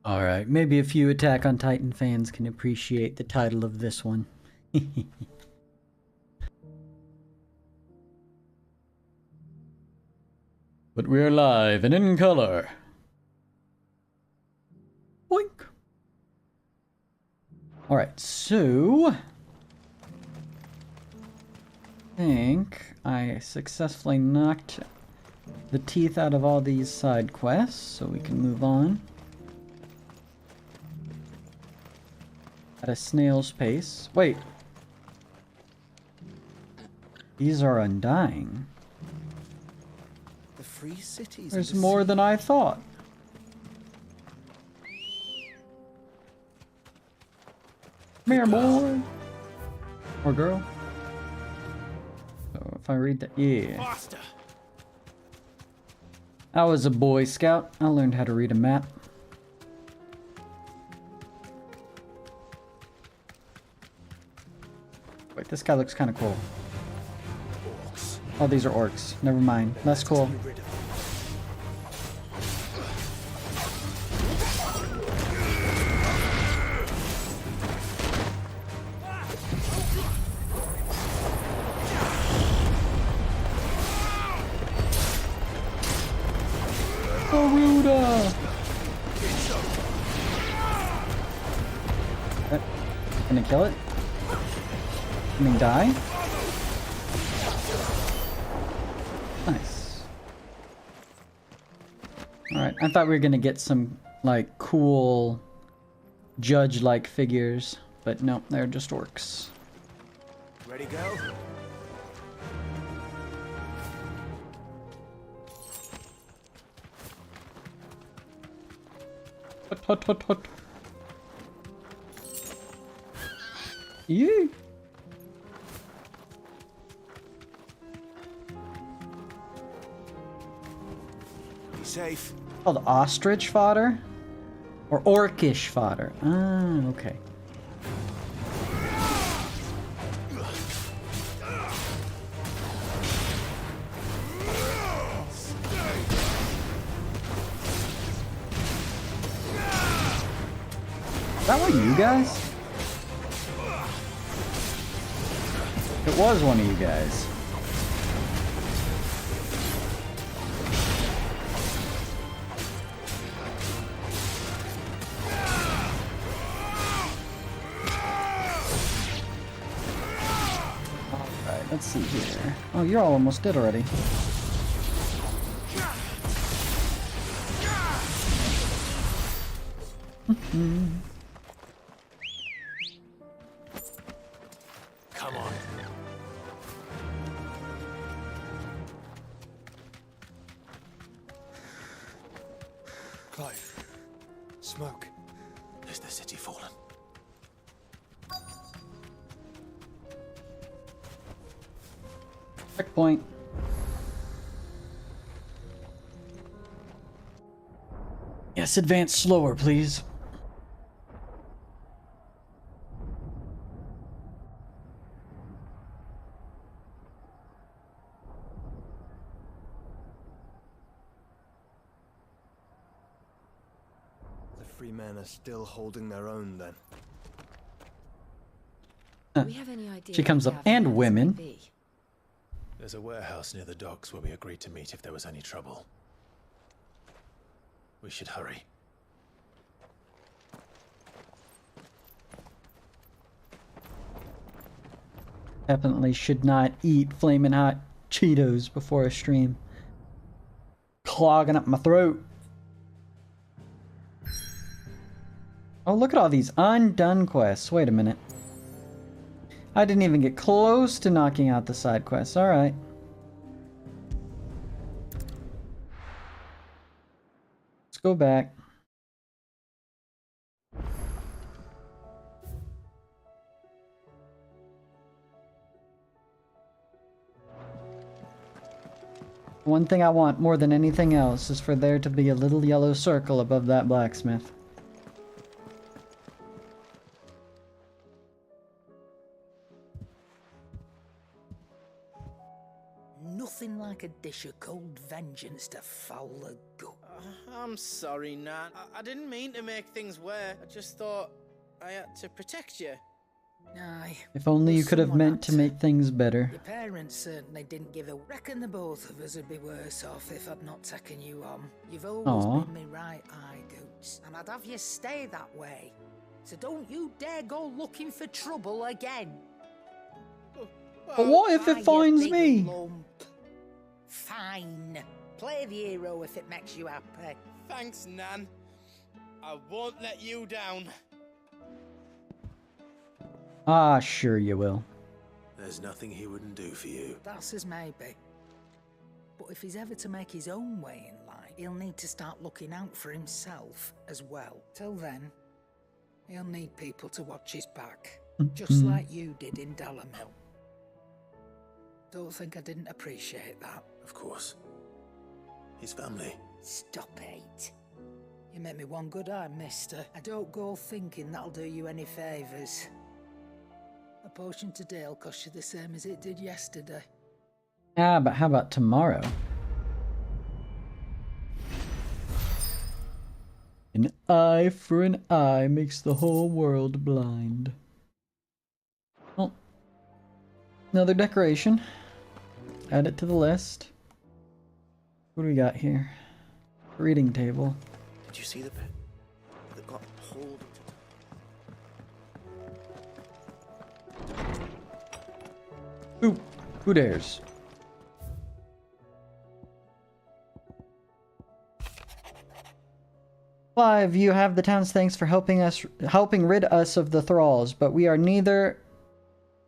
Alright, maybe a few Attack on Titan fans can appreciate the title of this one. But we're live and in color. Boink. Alright, so I think I successfully knocked the teeth out of all these side quests, so we can move on at a snail's pace. Wait. These are undying. The free cities. There's more than I thought. Come here, boy. Or girl. So if I read that, yeah. Faster. I was a Boy Scout. I learned how to read a map. Wait, this guy looks kind of cool. Orcs. Oh, these are orcs. Never mind. That's cool. Get rid of them. Garuda! Can I kill it? Can he die? Nice. Alright, I thought we were gonna get some, like, cool judge-like figures, but no, they're just orcs. Ready, go. Hut, hut, hut, hut. Yee! Be safe. Called ostrich fodder? Or orcish fodder? Ah, okay. Is that one of you guys? It was one of you guys. Alright, let's see here. Oh, you're all almost dead already. Come on. Clive. Smoke. Is the city fallen? Checkpoint. Yes, advance slower, please. The free men are still holding their own then. Do we have any idea She comes what up, the and Outlands women. may be? There's a warehouse near the docks where we agreed to meet if there was any trouble. We should hurry. Definitely should not eat flaming hot Cheetos before a stream. Clogging up my throat. Oh, look at all these undone quests. Wait a minute. I didn't even get close to knocking out the side quests. Alright. Let's go back. One thing I want more than anything else is for there to be a little yellow circle above that blacksmith. Nothing like a dish of cold vengeance to foul the gut. I'm sorry, Nan. I didn't mean to make things worse. I just thought I had to protect you. Aye. If only you could have someone meant had to make things better. Your parents certainly didn't give a... Reckon the both of us would be worse off if I'd not taken you on. You've always Aw. been me right eye, Goots. And I'd have you stay that way. So don't you dare go looking for trouble again. But what if Ah, it you finds big me? lump. Fine. Play the hero if it makes you happy. Thanks, Nan. I won't let you down. Ah, sure you will. There's nothing he wouldn't do for you. That's as maybe. But if he's ever to make his own way in life, he'll need to start looking out for himself as well. Till then, he'll need people to watch his back. Just like you did in Dalamil. Don't think I didn't appreciate that. Of course. His family. Stop it. You make me one good eye, mister. I don't go thinking that'll do you any favours. A potion today'll cost you the same as it did yesterday. Ah, but how about tomorrow? An eye for an eye makes the whole world blind. Well, another decoration. Add it to the list. What do we got here? Reading table. Did you see the bit that got pulled? Who dares? Clive, you have the town's thanks for helping rid us of the thralls, but we are neither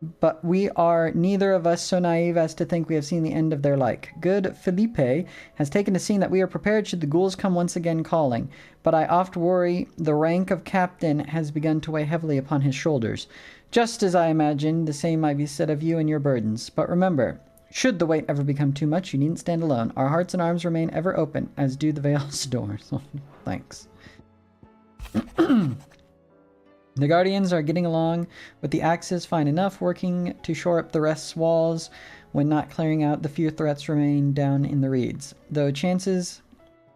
of us so naive as to think we have seen the end of their like. Good Felipe has taken to seeing that we are prepared should the ghouls come once again calling, but I oft worry the rank of captain has begun to weigh heavily upon his shoulders. Just as I imagined, the same might be said of you and your burdens. But remember, should the weight ever become too much, you needn't stand alone. Our hearts and arms remain ever open, as do the Vale's doors. Thanks. The Guardians are getting along with the axes fine enough, working to shore up the rest's walls when not clearing out the few threats remain down in the reeds. Though chances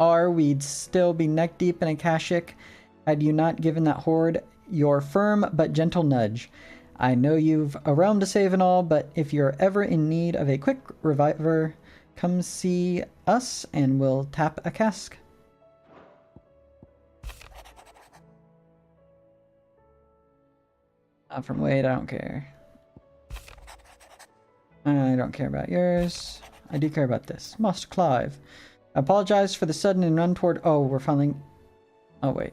are we'd still be neck deep in a Kashik had you not given that horde your firm but gentle nudge. I know you've a realm to save and all, but if you're ever in need of a quick reviver, come see us and we'll tap a cask. Not from Wade, I don't care. I don't care about yours. I do care about this. Master Clive. I apologize for the sudden and untoward... Oh, we're finally... Oh, wait.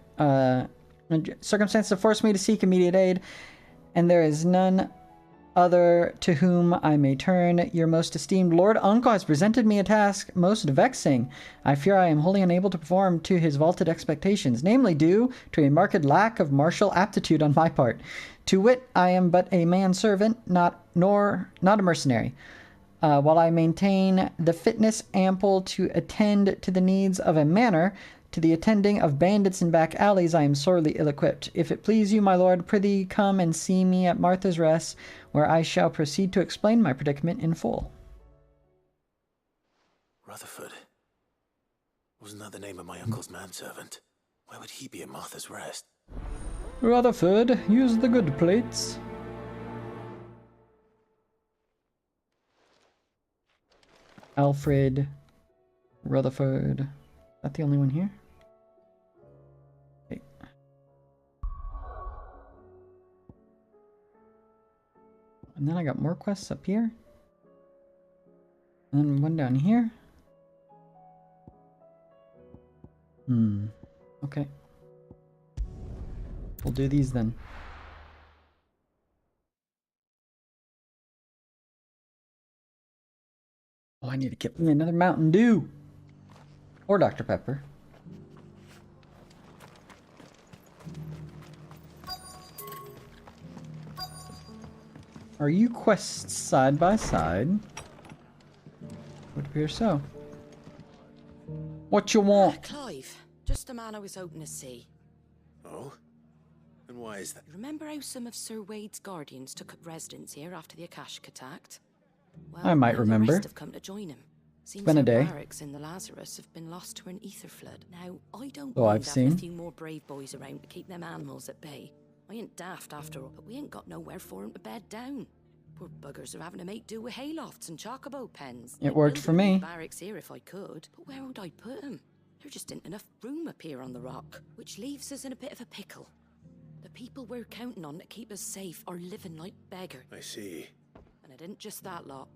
Circumstances have forced me to seek immediate aid, and there is none other to whom I may turn. Your most esteemed Lord Uncle has presented me a task most vexing. I fear I am wholly unable to perform to his vaulted expectations, namely due to a marked lack of martial aptitude on my part. To wit, I am but a manservant, not a mercenary. While I maintain the fitness ample to attend to the needs of a manor, to the attending of bandits in back alleys I am sorely ill-equipped. If it please you, my lord, prithee come and see me at Martha's Rest, where I shall proceed to explain my predicament in full. Rutherford. Wasn't that the name of my uncle's manservant? Why would he be at Martha's Rest? Rutherford, use the good plates. Alfred. Rutherford. Is that the only one here? Okay. And then I got more quests up here. And then one down here. Okay. We'll do these then. Oh, I need to get me another Mountain Dew. Or Dr. Pepper. Are you quests side by side? Would appear so. What you want? Clive, just the man I was hoping to see. Oh? And why is that? Remember how some of Sir Wade's guardians took up residence here after the Akashic attacked? Well, I might now remember. The rest have come to join him. Seems been a our day. barracks in the Lazarus have been lost to an ether flood. Now, I don't Oh, mind I've having a seen. few more brave boys around to keep them animals at bay. I ain't daft after all, but we ain't got nowhere for 'em to bed down. Poor buggers are having to make do with haylofts and chocobo pens. It I'd worked build for a new me. barracks here if I could, but where would I put 'em? There just ain't enough room up here on the rock, which leaves us in a bit of a pickle. The people we're counting on to keep us safe are living like beggars. I see. And it ain't just that lot.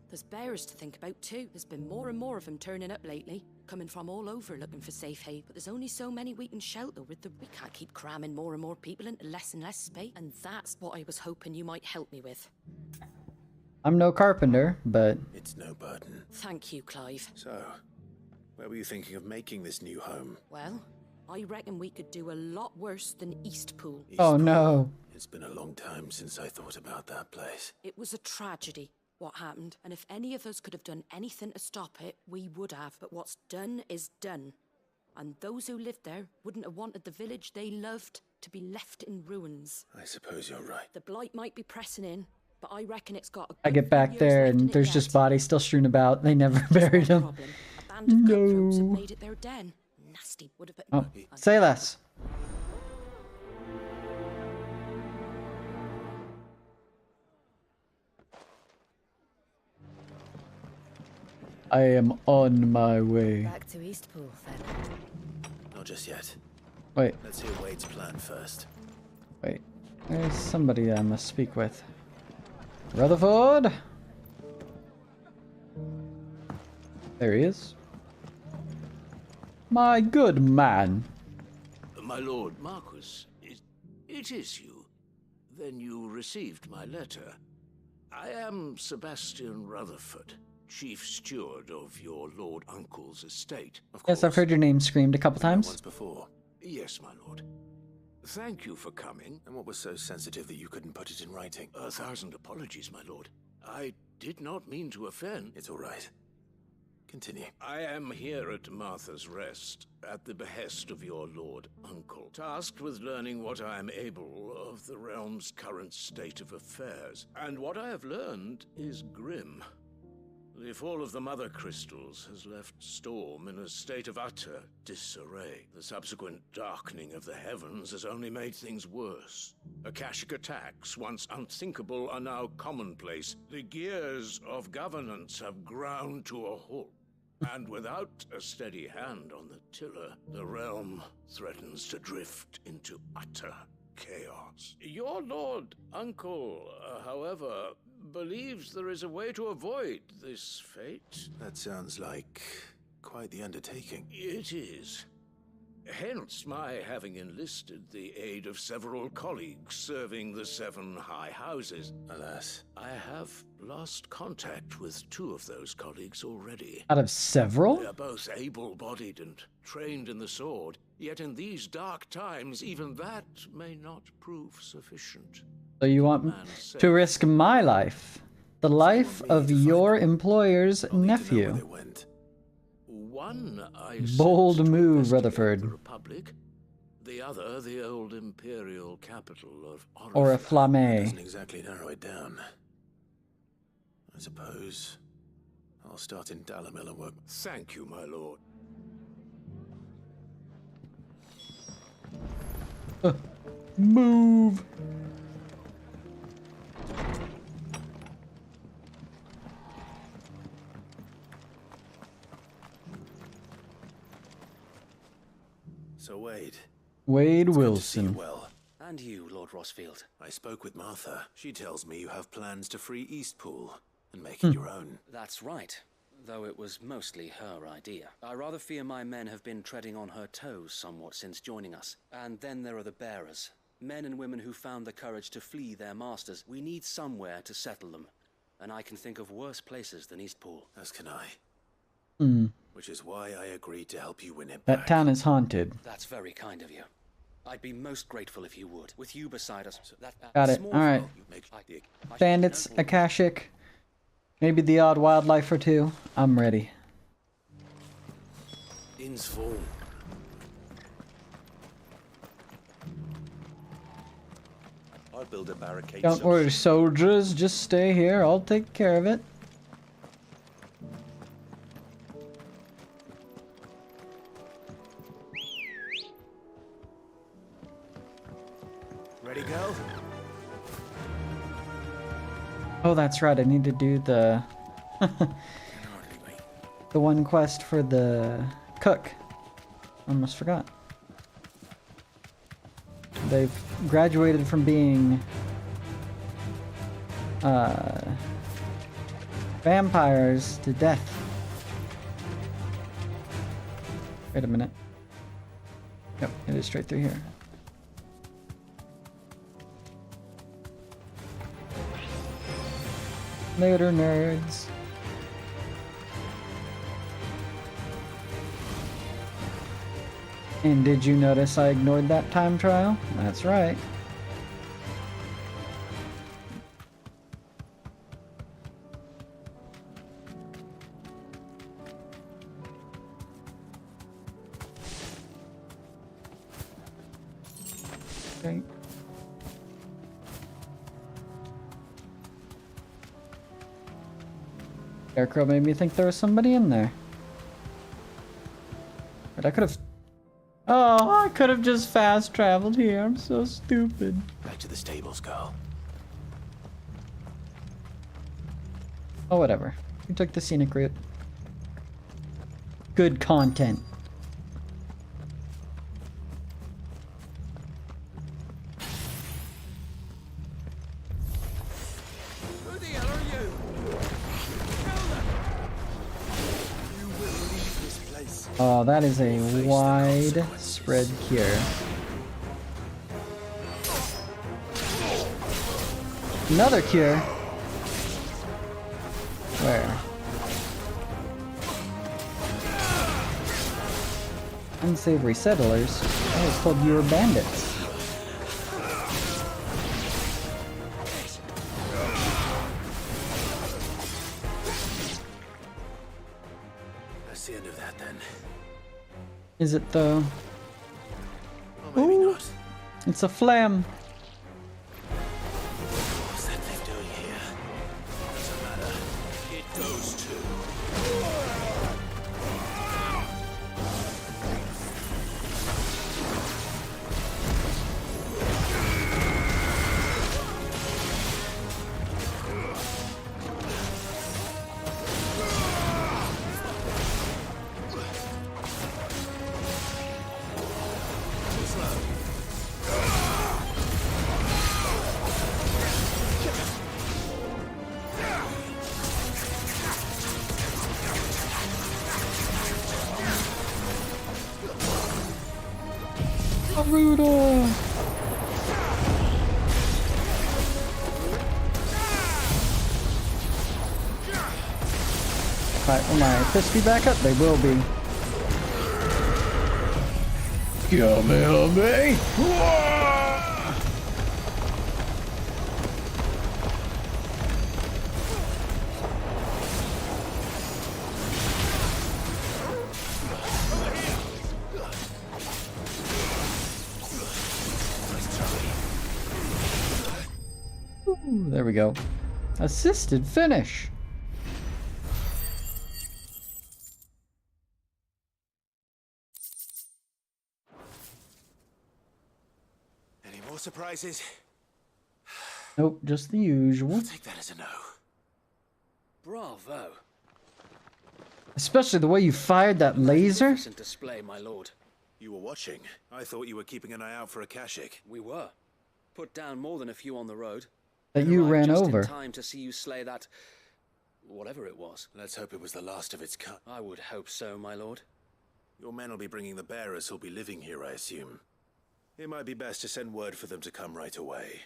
There's bears to think about too. There's been more and more of them turning up lately, coming from all over looking for safe haven. But there's only so many we can shelter with the... We can't keep cramming more and more people into less and less space. And that's what I was hoping you might help me with. I'm no carpenter, but It's no burden. Thank you, Clive. So, where were you thinking of making this new home? Well, I reckon we could do a lot worse than Eastpool. oh Eastpool. no. It's been a long time since I thought about that place. It was a tragedy, what happened, and if any of us could have done anything to stop it, we would have. But what's done is done. And those who lived there wouldn't have wanted the village they loved to be left in ruins. I suppose you're right. The blight might be pressing in, but I reckon it's got a I good get few back years there left in and it there's yet. just bodies still strewn about. They never Just buried one them. problem. A band of cutthroats have No. made it their den. Nasty would have been. Oh, say less. I am on my way. Back to Eastpool, then. Not just yet. Wait, Let's hear Wade's plan first. wait. There's somebody I must speak with. Rutherford? There he is. My good man. My lord Marquis, it is you. Then you received my letter. I am Sebastian Rutherford, chief steward of your lord uncle's estate. Of Yes, I've course. heard your name screamed a couple times. Once before. Yes, my lord. Thank you for coming. And what was so sensitive that you couldn't put it in writing? 1,000 apologies, my lord. I did not mean to offend. It's all right. Continue. I am here at Martha's Rest, at the behest of your lord uncle, tasked with learning what I am able of the realm's current state of affairs. And what I have learned is grim. The fall of the Mother Crystals has left Storm in a state of utter disarray. The subsequent darkening of the heavens has only made things worse. Akashic attacks, once unthinkable, are now commonplace. The gears of governance have ground to a halt. And without a steady hand on the tiller, the realm threatens to drift into utter chaos. Your lord uncle, however, believes there is a way to avoid this fate. That sounds like quite the undertaking. It is. Hence my having enlisted the aid of several colleagues serving the 7 high houses. Alas. I have lost contact with 2 of those colleagues already. Out of several? They are both able-bodied and trained in the sword, yet in these dark times, even that may not prove sufficient. So you want to risk my life? The life of your employer's I'll need to know where nephew. they went. One I Bold sent to move, investigate Rutherford. The Republic, the other the old imperial capital of Or a Oriflamme. flamme. Doesn't exactly narrow it down. I suppose I'll start in Dalamil and work. Thank you, my lord. Move. So Wade, Wade it's good to see you Wilson. well. And you, Lord Rossfield. I spoke with Martha. She tells me you have plans to free Eastpool and make it your own. That's right, though it was mostly her idea. I rather fear my men have been treading on her toes somewhat since joining us. And then there are the bearers. Men and women who found the courage to flee their masters. We need somewhere to settle them. And I can think of worse places than Eastpool. As can I. Hmm. Which is why I agreed to help you win it That back. town is haunted. That's very kind of you. I'd be most grateful if you would. With you beside us. Got it. small- All right. You make the I should Bandits, know- Akashic, maybe the odd wildlife or two. I'm ready. In's full. I'll build a barricade. Don't worry, soldiers. Just stay here. I'll take care of it. Ready, girl? Oh, that's right. I need to do the the one quest for the cook. Almost forgot. They've graduated from being vampires to death. Wait a minute. Yep, it is straight through here. Later, nerds. And did you notice I ignored that time trial? That's right. Okay. Scarecrow made me think there was somebody in there. But I could have... Oh, I could have just fast traveled here. I'm so stupid. Back to the stables, girl. Oh, whatever. We took the scenic route. Good content. Who the hell are you? Kill them! You will leave this place. Oh, that is a widespread cure. Another cure? Where? Unsavory settlers? I was told you were bandits. That's the end of that then. Is it though? Or maybe Ooh. not. It's a flam. What's that thing doing here? Doesn't matter. It goes too. Naruto! Alright, will my fists be back up? They will be. Kamehameha! Ooh, there we go. Assisted finish. Any more surprises? Nope, just the usual. I'll take that as a no. Bravo. Especially the way you fired that laser. Magnificent display, my lord. You were watching. I thought you were keeping an eye out for a Kashik. We were. Put down more than a few on the road. That Then you arrived ran just over. in time to see you slay that... whatever it was. Let's hope it was the last of its kind. I would hope so, my lord. Your men will be bringing the bearers who'll be living here, I assume. It might be best to send word for them to come right away.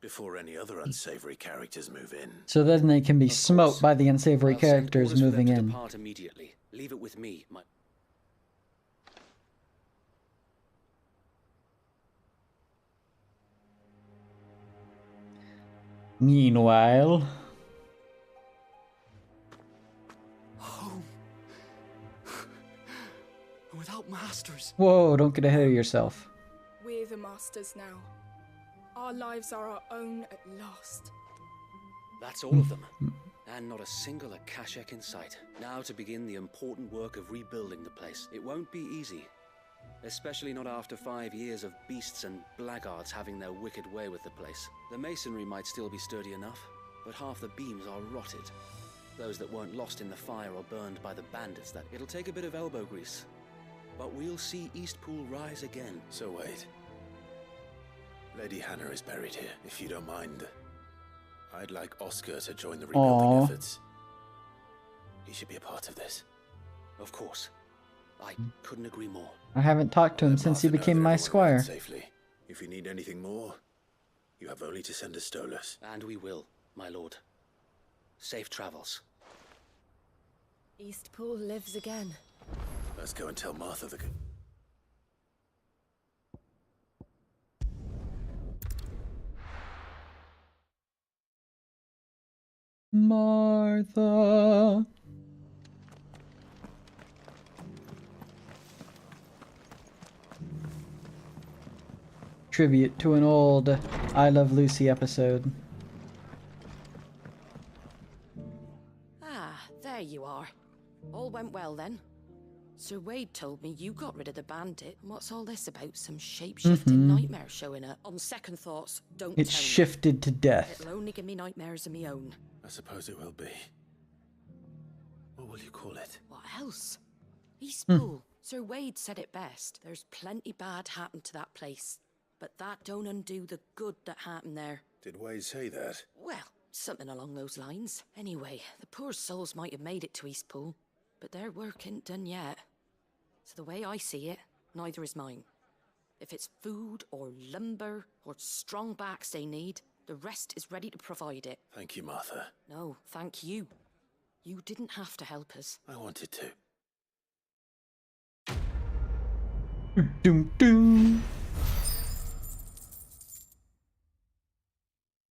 Before any other unsavory characters move in. So then they can be Of smoked course. by the unsavory I'll send characters orders for them moving to in. Depart immediately. Leave it with me, my... Meanwhile... Home. Without masters. Whoa, don't get ahead of yourself. We're the masters now. Our lives are our own at last. That's all of them. And not a single Akashek in sight. Now to begin the important work of rebuilding the place. It won't be easy, Especially not after 5 years of beasts and blackguards having their wicked way with the place. The masonry might still be sturdy enough, but half the beams are rotted. Those that weren't lost in the fire or burned by the bandits, that it'll take a bit of elbow grease. But we'll see Eastpool rise again. So wait. Lady Hannah is buried here, if you don't mind. I'd like Oscar to join the rebuilding efforts. He should be a part of this. Of course. I couldn't agree more. I haven't talked to him since he became my squire. Safely. If you need anything more, you have only to send a Stolas. And we will, my lord. Safe travels. Eastpool lives again. Let's go and tell Martha the... Martha. Tribute to an old I Love Lucy episode. Ah, there you are. All went well then. Sir Wade told me you got rid of the bandit. What's all this about? Some shape-shifting nightmare showing up? On second thoughts, don't It's tell me. shifted to death. It'll only give me nightmares of me own. I suppose it will be. What will you call it? What else? Eastpool. Sir Wade said it best. There's plenty bad happened to that place. But that don't undo the good that happened there. Did Wade say that? Well, something along those lines. Anyway, the poor souls might have made it to Eastpool, but their work ain't done yet. So the way I see it, neither is mine. If it's food or lumber or strong backs they need, the rest is ready to provide it. Thank you, Martha. No, thank you. You didn't have to help us. I wanted to. Doom doom.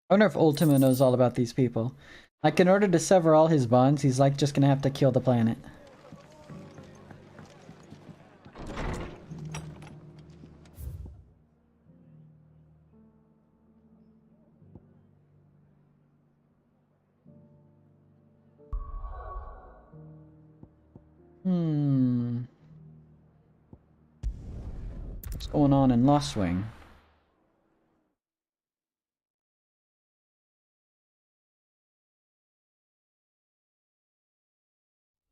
I wonder if Ultima knows all about these people. Like, in order to sever all his bonds, he's like just gonna have to kill the planet. What's going on in Lost Wing?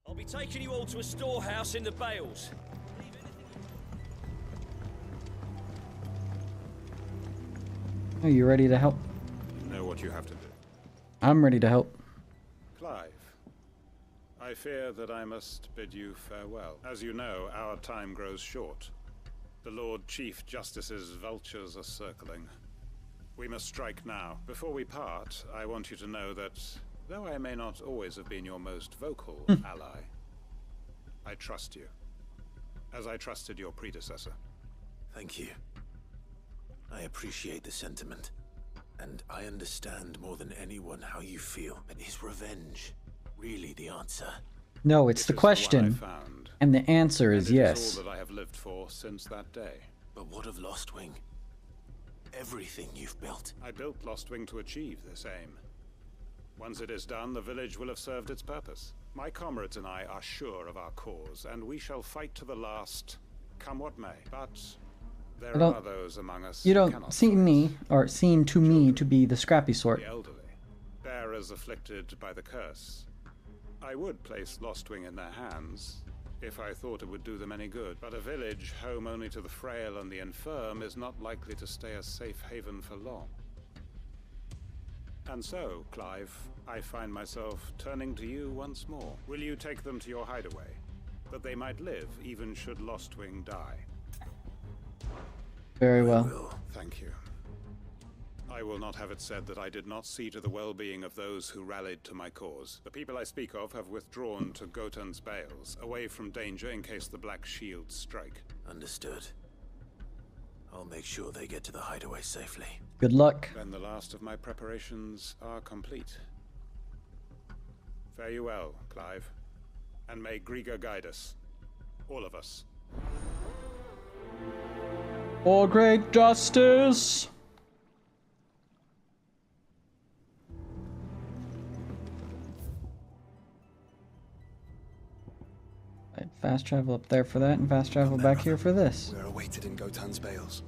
I'll be taking you all to a storehouse in the Bales. Are you ready to help? You know what you have to do. I'm ready to help. Clive, I fear that I must bid you farewell. As you know, our time grows short. The Lord Chief Justice's vultures are circling. We must strike now. Before we part, I want you to know that, though I may not always have been your most vocal ally, I trust you, as I trusted your predecessor. Thank you. I appreciate the sentiment, and I understand more than anyone how you feel. But is revenge really the answer? No, it's the question. And the answer is yes. It is all that I have lived for since that day. But what of Lost Wing? Everything you've built. I built Lost Wing to achieve this aim. Once it is done, the village will have served its purpose. My comrades and I are sure of our cause, and we shall fight to the last, come what may. But there are those among us you don't seem to me to be the scrappy sort. The elderly, bearers afflicted by the curse. I would place Lost Wing in their hands, if I thought it would do them any good. But a village home only to the frail and the infirm is not likely to stay a safe haven for long. And so, Clive, I find myself turning to you once more. Will you take them to your hideaway, that they might live even should Lost Wing die? Very well. Thank you. I will not have it said that I did not see to the well-being of those who rallied to my cause. The people I speak of have withdrawn to Gotan's Bales, away from danger in case the Black Shields strike. Understood. I'll make sure they get to the hideaway safely. Good luck. Then the last of my preparations are complete. Fare you well, Clive. And may Grieger guide us. All of us. For great justice! Fast travel up there for that, and fast travel back here for this. We are awaited in Gotan's bales.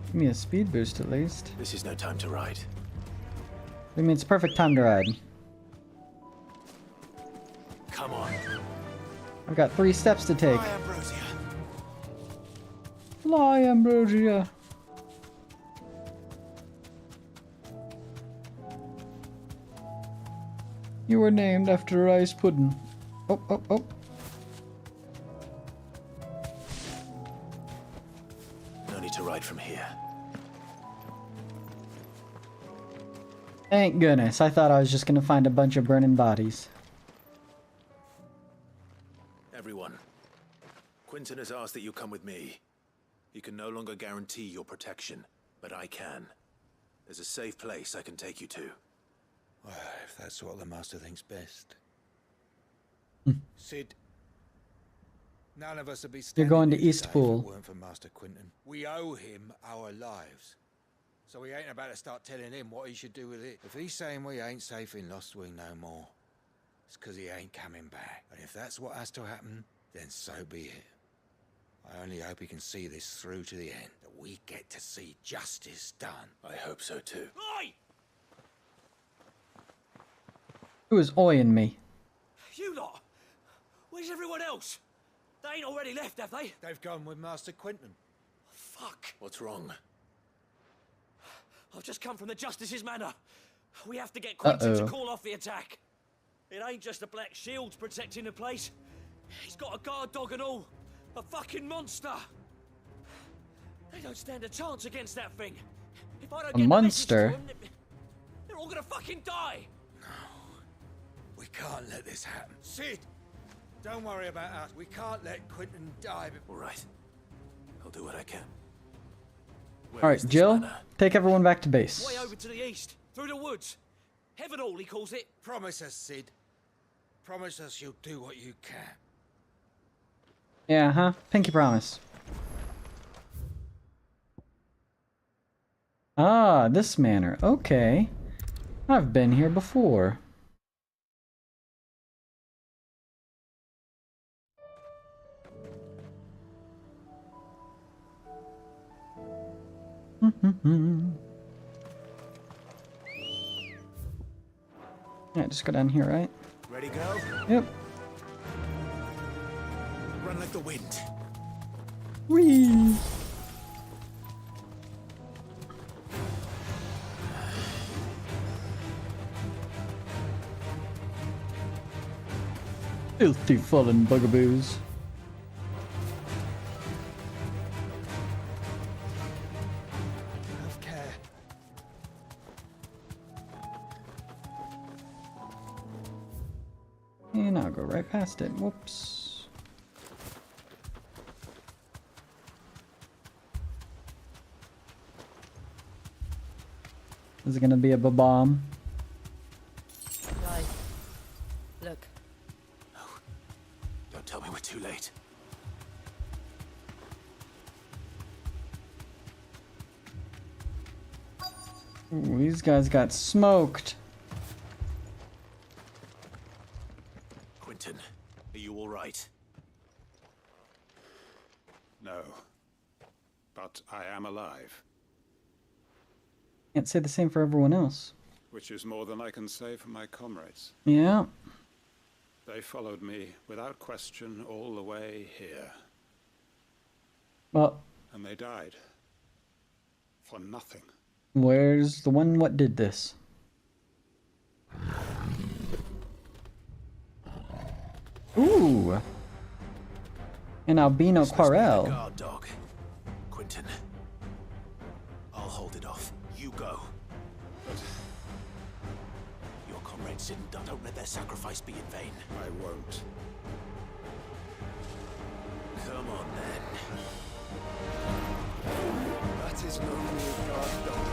Give me a speed boost at least. This is no time to ride. I mean, it's a perfect time to ride. Come on. I've got 3 steps to take. Fly, Ambrosia. Fly, Ambrosia. You were named after rice pudding. Oh, oh, oh. No need to ride from here. Thank goodness. I thought I was just gonna find a bunch of burning bodies. Everyone, Quinton has asked that you come with me. He can no longer guarantee your protection, but I can. There's a safe place I can take you to. Well, if that's what the Master thinks best. Sid, none of us would be standing You're going to here East today Pool. if it weren't for Master Quinton. We owe him our lives. So we ain't about to start telling him what he should do with it. If he's saying we ain't safe in Lost Wing no more, it's because he ain't coming back. And if that's what has to happen, then so be it. I only hope he can see this through to the end. That we get to see justice done. I hope so too. Oi! Who is oiing me? You lot! Where's everyone else? They ain't already left, have they? They've gone with Master Quinton. Fuck! What's wrong? I've just come from the Justice's manor. We have to get Quinton to Uh-oh. call off the attack. It ain't just the Black Shields protecting the place. He's got a guard dog and all. A fucking monster. They don't stand a chance against that thing. If I don't A get monster? the message to them, they're all gonna fucking die. We can't let this happen. Sid! Don't worry about us. We can't let Quinton die before... All right. I'll do what I can. Where Alright, is this Jill, manor? take everyone back to base. Way over to the east, through the woods. Heaven Hall, he calls it. Promise us, Sid. Promise us you'll do what you can. Yeah, huh? Pinky promise. Ah, this manor. Okay. I've been here before. Yeah, just go down here, right? Ready, go? Yep. Run like the wind. Whee! Filthy fallen bugaboos. Have care. And I'll go right past it. Whoops. Is it gonna be a bomb? Right. Look. Don't tell me we're too late. Ooh, these guys got smoked. Quinton, are you all right? No. But I am alive, Can't say the same for everyone else. which is more than I can say for my comrades. Yeah. They followed me without question all the way here, Well, and they died for nothing. where's the one what did this? Ooh. An albino Quarel. Guard dog. Quinton. I'll hold it off. You go. Your comrades didn't die. Don't let their sacrifice be in vain. I won't. Come on, then. That is only a guard dog.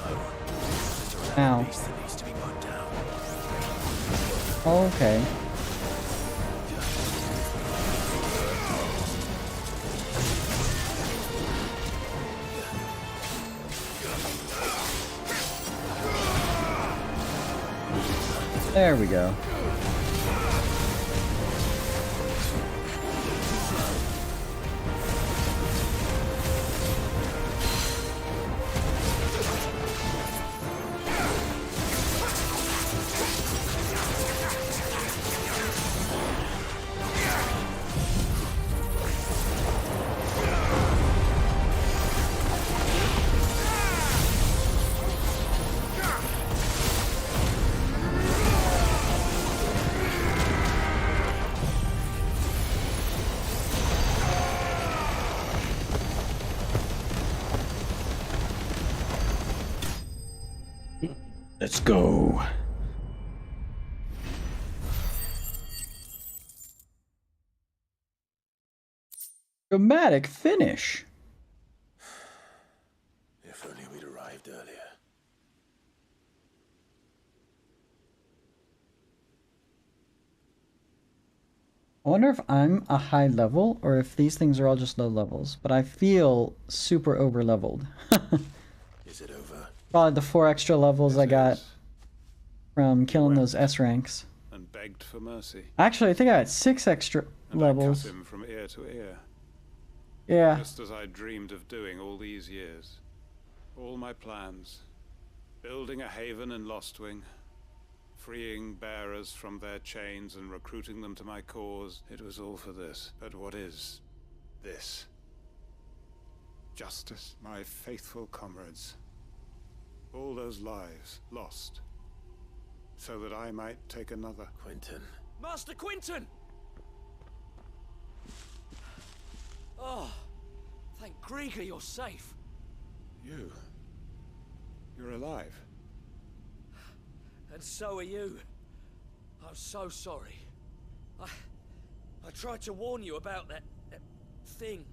No. Ow. Beast that needs to be put down. Okay. There we go. Let's go. Dramatic finish. If only we'd arrived earlier. I wonder if I'm a high level or if these things are all just low levels, but I feel super over leveled. Is it over? Probably the 4 extra levels I got from killing those S ranks. And begged for mercy. Actually, I think I got 6 extra levels. I cut him from ear to ear. Yeah. Just as I dreamed of doing all these years. All my plans. Building a haven in Lostwing. Freeing bearers from their chains and recruiting them to my cause. It was all for this. But what is this? Justice, my faithful comrades. All those lives lost. So that I might take another. Quentin. Master Quentin! Oh, thank Grieger you're safe. You're alive. And so are you. I'm so sorry. I tried to warn you about that thing.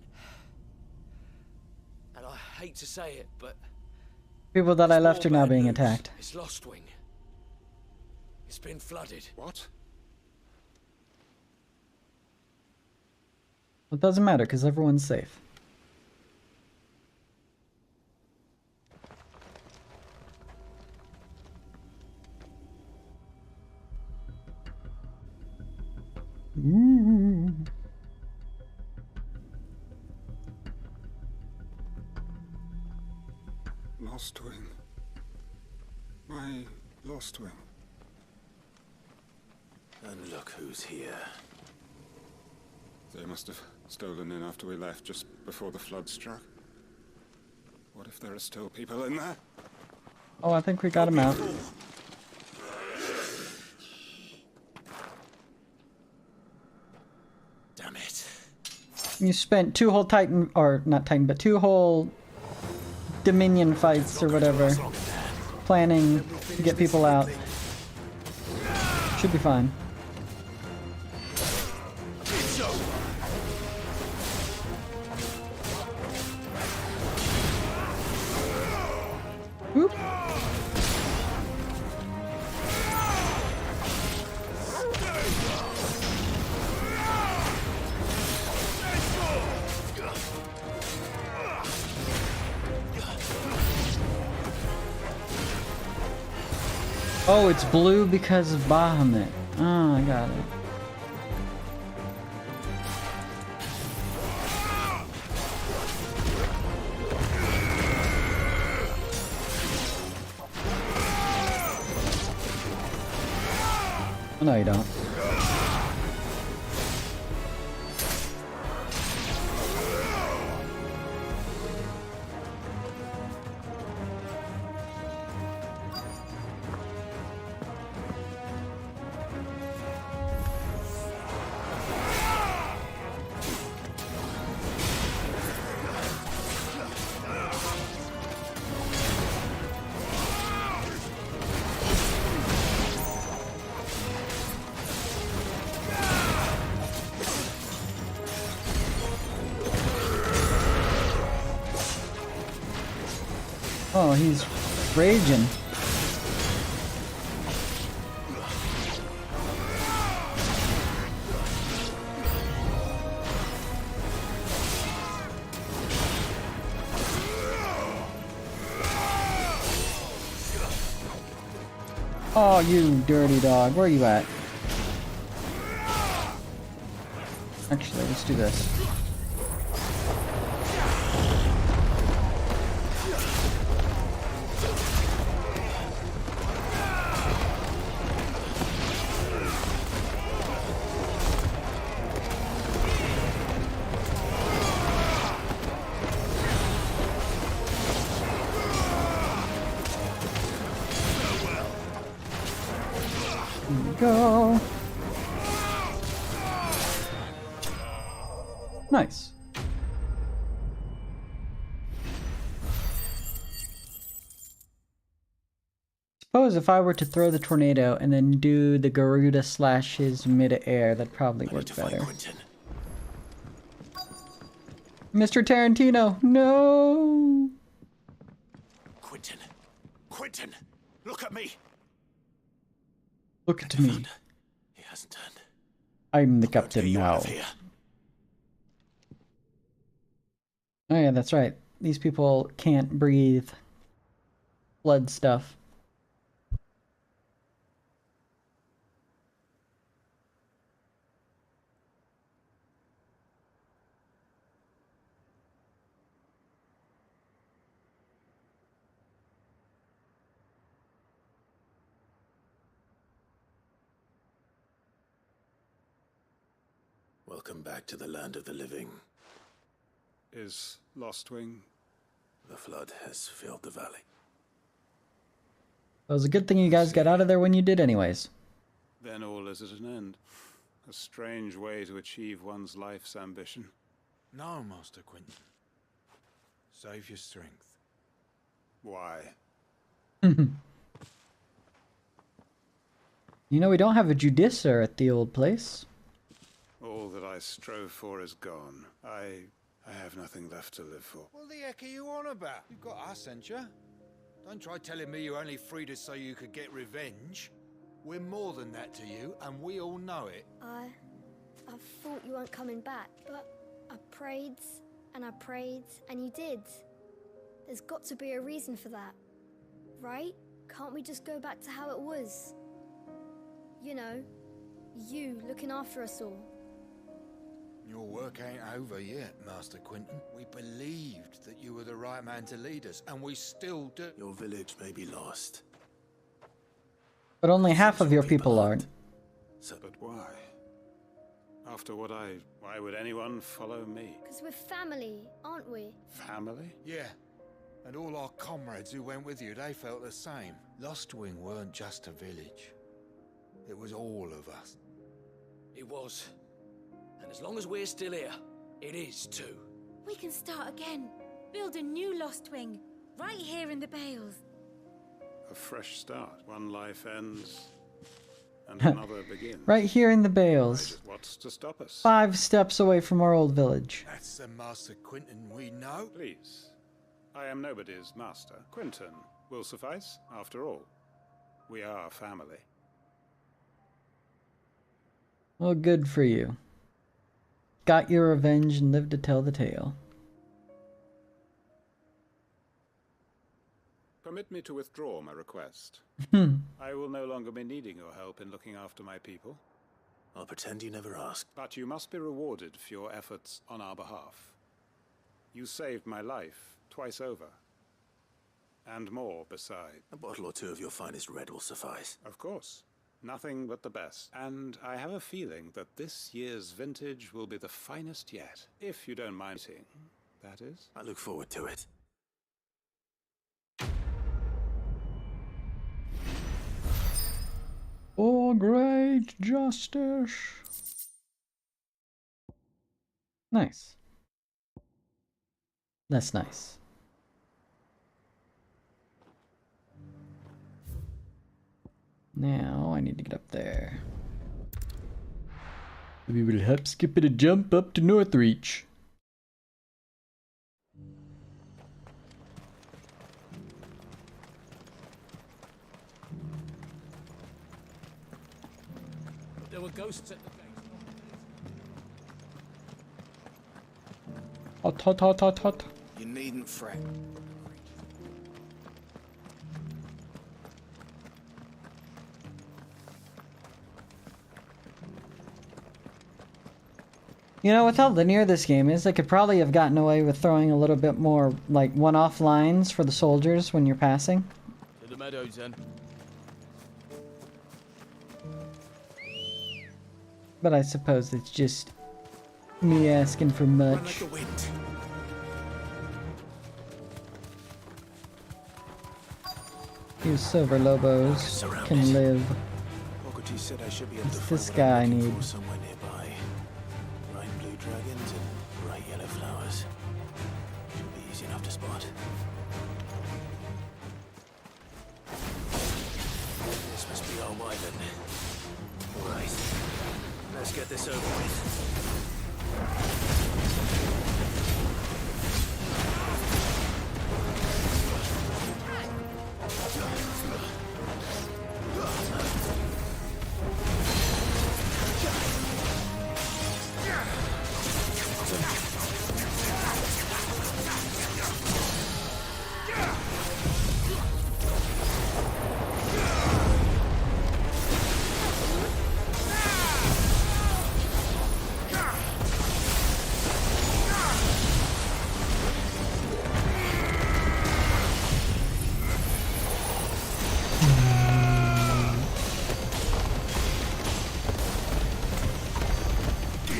And I hate to say it, but People that I left are now being attacked. it's Lostwing. It's been flooded. What? It doesn't matter because everyone's safe. Ooh. Lostwing. My Lostwing. And look who's here. They must have stolen in after we left, just before the flood struck. What if there are still people in there? Oh, I think we got him out. Damn it. You spent 2 whole Titan, or not Titan, but 2 whole Dominion fights or whatever, planning to get people out. Should be fine. Whoop. Oh, it's blue because of Bahamut. Oh, I got it. Oh, no, you don't. Oh, he's raging. Oh, you dirty dog. Where are you at? Actually, let's do this. Go. Nice. Suppose if I were to throw the tornado and then do the Garuda slash his mid-air, that'd probably work better. Mr. Tarantino, no! Quentin! Quentin! Look at me! Look at me. He hasn't turned. I'm the captain now. Oh yeah, that's right. These people can't breathe blood stuff. Welcome back to the land of the living. Is Lostwing? The flood has filled the valley. It was a good thing you guys got out of there when you did anyways. Then all is at an end. A strange way to achieve one's life's ambition. No, Master Quentin. Save your strength. Why? You know, we don't have a judicer at the old place. All that I strove for is gone. I have nothing left to live for. What the heck are you on about? You've got us, ain't you? Don't try telling me you only freed us so you could get revenge. We're more than that to you, and we all know it. I thought you weren't coming back, but I prayed, and you did. There's got to be a reason for that, right? Can't we just go back to how it was? You know, you looking after us all. Your work ain't over yet, Master Quentin. We believed that you were the right man to lead us, and we still do. Your village may be lost. But only half of your people aren't. But why? After what why would anyone follow me? Because we're family, aren't we? Family? Yeah. And all our comrades who went with you, they felt the same. Lostwing weren't just a village. It was all of us. It was. And as long as we're still here, it is too. We can start again. Build a new Lostwing. Right here in the Bales. A fresh start. One life ends, and another begins. Right here in the Bales. What's to stop us? 5 steps away from our old village. That's the Master Quentin we know. Please. I am nobody's master. Quentin will suffice, after all. We are family. Well, good for you. Got your revenge and lived to tell the tale. Permit me to withdraw my request. I will no longer be needing your help in looking after my people. I'll pretend you never asked. But you must be rewarded for your efforts on our behalf. You saved my life twice over. And more beside. A bottle or two of your finest red will suffice. Of course. Nothing but the best. And I have a feeling that this year's vintage will be the finest yet. If you don't mind eating, that is. I look forward to it. Oh, great justice. Nice. That's nice. Now I need to get up there. We will hop, skip, and a jump up to Northreach. There were ghosts at the gate. Hot, hot, hot, hot, hot. You needn't fret. You know, with how linear this game is, I could probably have gotten away with throwing a little bit more, like, one-off lines for the soldiers when you're passing. To the meadows, then. But I suppose it's just me asking for much. Run like the wind. These silver lobos can live. Pockety said I should be able to It's find this what guy I I'm looking need. for somewhere nearby. Bright blue dragons and bright yellow flowers. Should be easy enough to spot. This must be our wyvern. Right. Let's get this over with.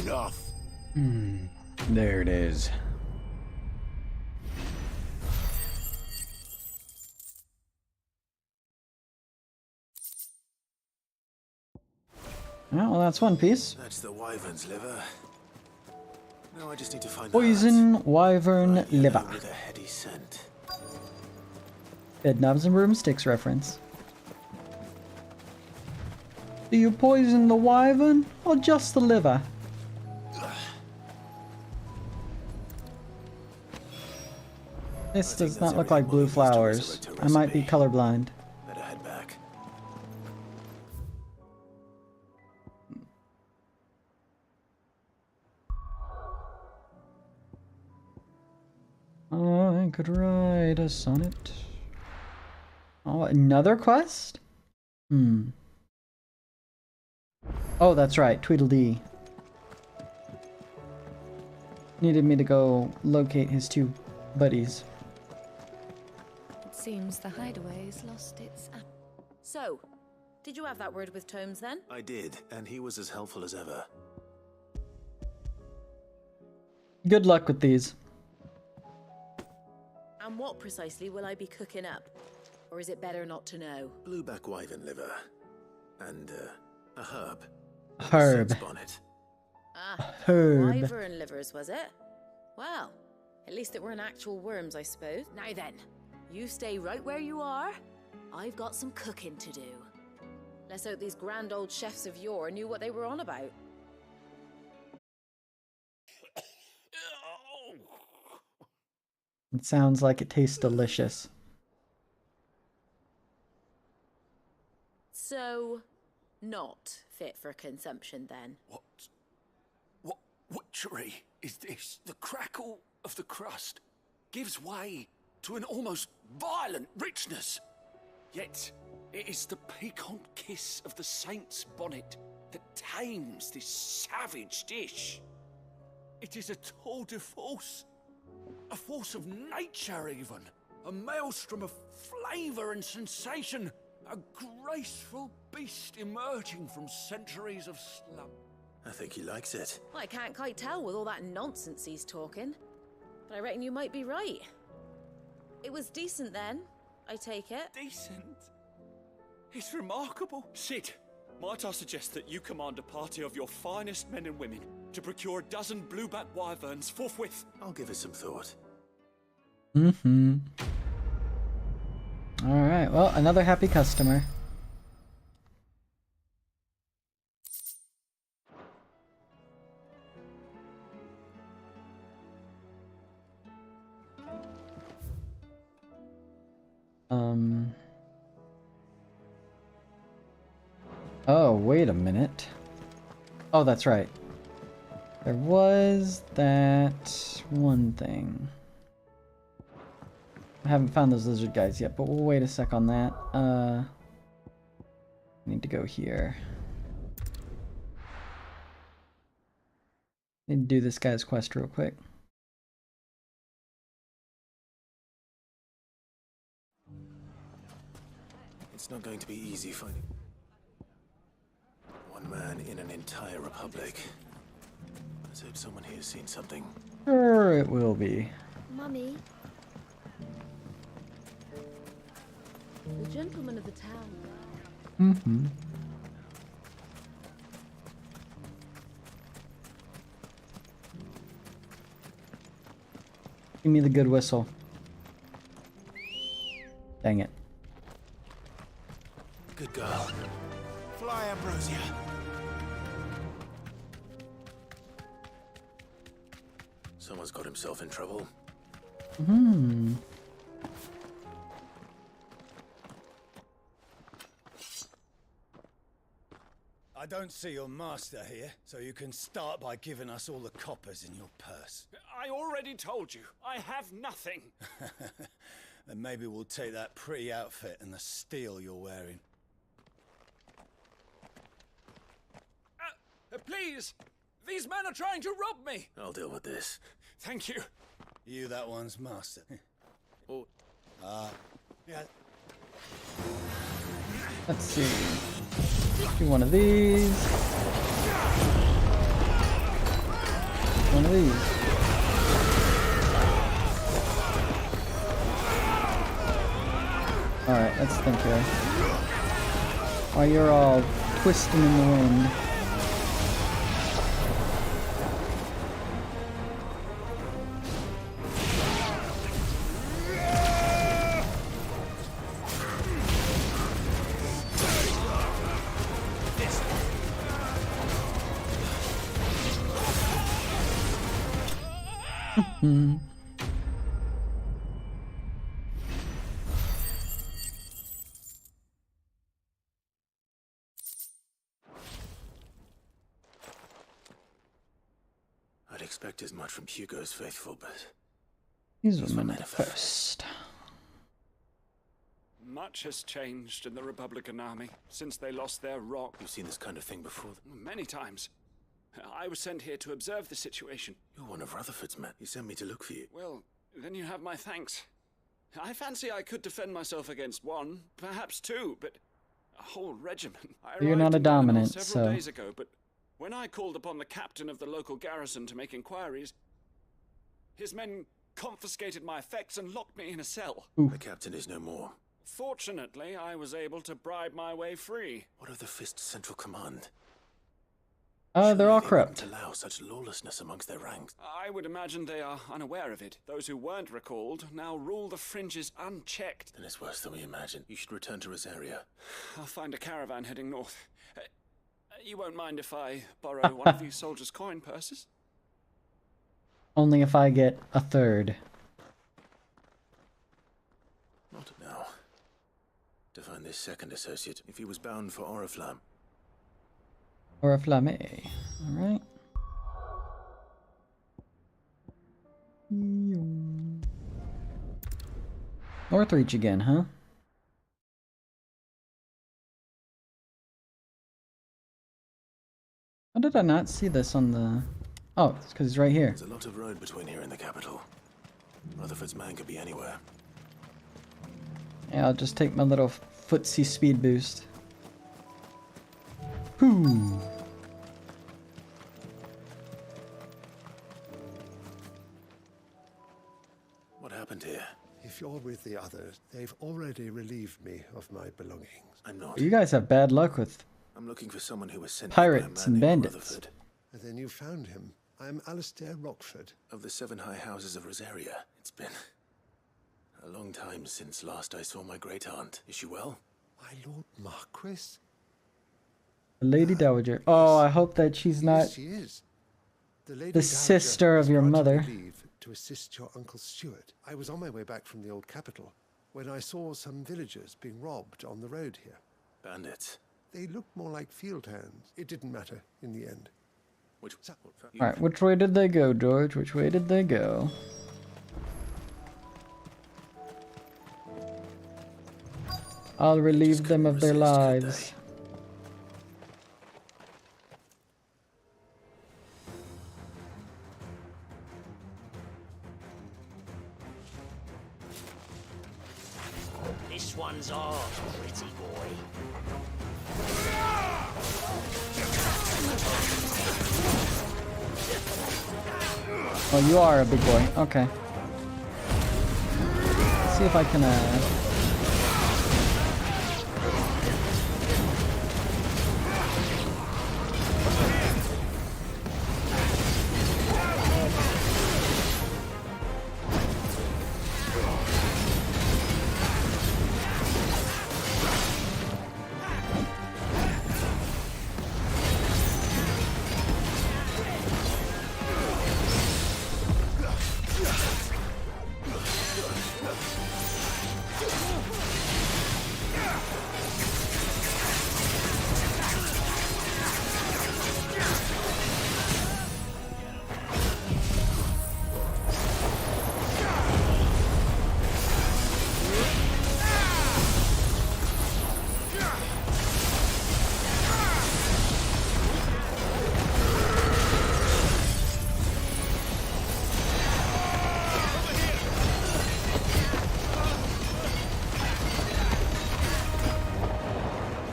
Enough. There it is. Oh, well, that's one piece. That's the wyvern's liver. Now I just need to find Poison wyvern liver. with a heady scent. Bed knobs and broomsticks reference. Do you poison the wyvern or just the liver? This does not look like blue flowers. I might be colorblind. Better head back. Oh, I could write a sonnet. Oh, another quest? Oh, that's right. Tweedledee needed me to go locate his two buddies. It seems the hideaway's lost its... So, did you have that word with Tomes then? I did, and he was as helpful as ever. Good luck with these. And what precisely will I be cooking up? Or is it better not to know? Blueback wyvern liver. And, a herb. Herb. Seeds bonnet. Ah, Herb. wyvern livers, was it? Well, at least it weren't actual worms, I suppose. Now then, you stay right where you are. I've got some cooking to do. Let's hope these grand old chefs of yore knew what they were on about. It sounds like it tastes delicious. So, not fit for consumption then. What witchery is this? The crackle of the crust gives way to an almost violent richness. Yet, it is the piquant kiss of the saint's bonnet that tames this savage dish. It is a tour de force. A force of nature, even. A maelstrom of flavour and sensation. A graceful beast emerging from centuries of slump. I think he likes it. Well, I can't quite tell with all that nonsense he's talking. But I reckon you might be right. It was decent then, I take it. Decent? It's remarkable. Sid, might I suggest that you command a party of your finest men and women to procure a dozen blueback wyverns forthwith? I'll give it some thought. Alright, well, another happy customer. Oh, wait a minute. Oh, that's right. There was that one thing. I haven't found those lizard guys yet, but we'll wait a sec on that. Need to go here. Need to do this guy's quest real quick. It's not going to be easy finding one man in an entire republic. Let's hope someone here has seen something. Sure, it will be. Mummy. The gentleman of the town. Mm-hmm. Give me the good whistle. Dang it. Good girl. Fly, Ambrosia. Someone's got himself in trouble. Hmm. I don't see your master here, so you can start by giving us all the coppers in your purse. I already told you, I have nothing. Then maybe we'll take that pretty outfit and the steel you're wearing. Please! These men are trying to rob me! I'll deal with this. Thank you. You that one's master. Oh. Yeah. Let's see. Do one of these. One of these. Alright, let's think here. While you're all twisting in the wind. I'd expect as much from Hugo's faithful, but These women first. Much has changed in the Republican Army since they lost their rock. You've seen this kind of thing before? Many times. I was sent here to observe the situation. You're one of Rutherford's men. He sent me to look for you. Well, then you have my thanks. I fancy I could defend myself against one, perhaps two, but a whole regiment. You're not a dominant, several so... days ago, but when I called upon the captain of the local garrison to make inquiries, his men confiscated my effects and locked me in a cell. Ooh. The captain is no more. Fortunately, I was able to bribe my way free. What of the Fist Central Command? They're all Surely they corrupt. wouldn't allow such lawlessness amongst their ranks. I would imagine they are unaware of it. Those who weren't recalled now rule the fringes unchecked. Then it's worse than we imagined. You should return to Rosaria. I'll find a caravan heading north. You won't mind if I borrow one of these soldiers' coin purses? Only if I get a third. Not now. To find this second associate, if he was bound for Oriflamme. Or a flame. Alright. Northreach again, huh? How did I not see this on the... Oh, it's because it's right here. There's a lot of road between here and the capital. Rutherford's man could be anywhere. Yeah, I'll just take my little footsie speed boost. Whoo! What happened here? If you're with the others, they've already relieved me of my belongings. I'm not. You guys have bad luck with I'm looking for someone who was sent pirates by a man and named bandits. Rutherford. And then you found him. I'm Alistair Rockford. Of the 7 high houses of Rosaria. It's been a long time since last I saw my great aunt. Is she well? My Lord Marquis? The Lady Dowager. Oh, I hope that she's not Yes, she is. The Lady the Dowager sister of has your granted mother. me leave to assist your Uncle Stuart. I was on my way back from the old capital when I saw some villagers being robbed on the road here. Bandits. They looked more like field hands. It didn't matter in the end. Alright, which way did they go, George? Which way did they go? I'll relieve them of their lives. one's ours, pretty boy. Oh, you are a big boy. Okay. Let's see if I can,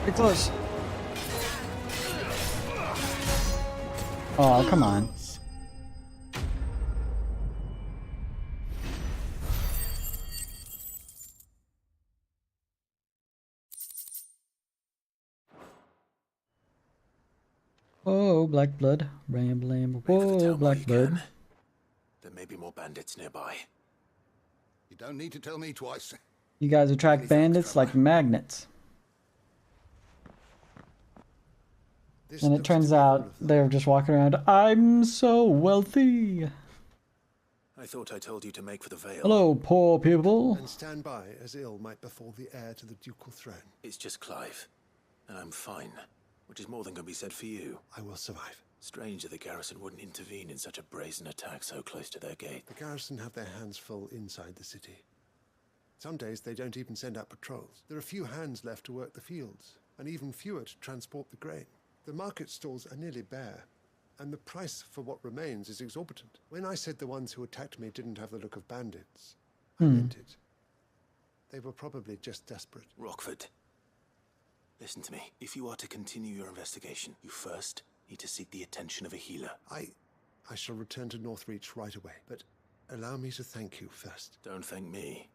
pretty close. Oh, come on. Oh, black blood. Ram, lamb. Whoa, black blood. There may be more bandits nearby. You don't need to tell me twice. You guys attract bandits like magnets. And it turns out they're just walking around, I'm so wealthy. I thought I told you to make for the Vale. Hello, poor people. And stand by as ill might befall the heir to the ducal throne. It's just Clive, and I'm fine, which is more than can be said for you. I will survive. Strange that the garrison wouldn't intervene in such a brazen attack so close to their gate. The garrison have their hands full inside the city. Some days they don't even send out patrols. There are few hands left to work the fields, and even fewer to transport the grain. The market stalls are nearly bare, and the price for what remains is exorbitant. When I said the ones who attacked me didn't have the look of bandits, I meant it. They were probably just desperate. Rockford, listen to me. If you are to continue your investigation, you first need to seek the attention of a healer. I shall return to Northreach right away, but allow me to thank you first. Don't thank me.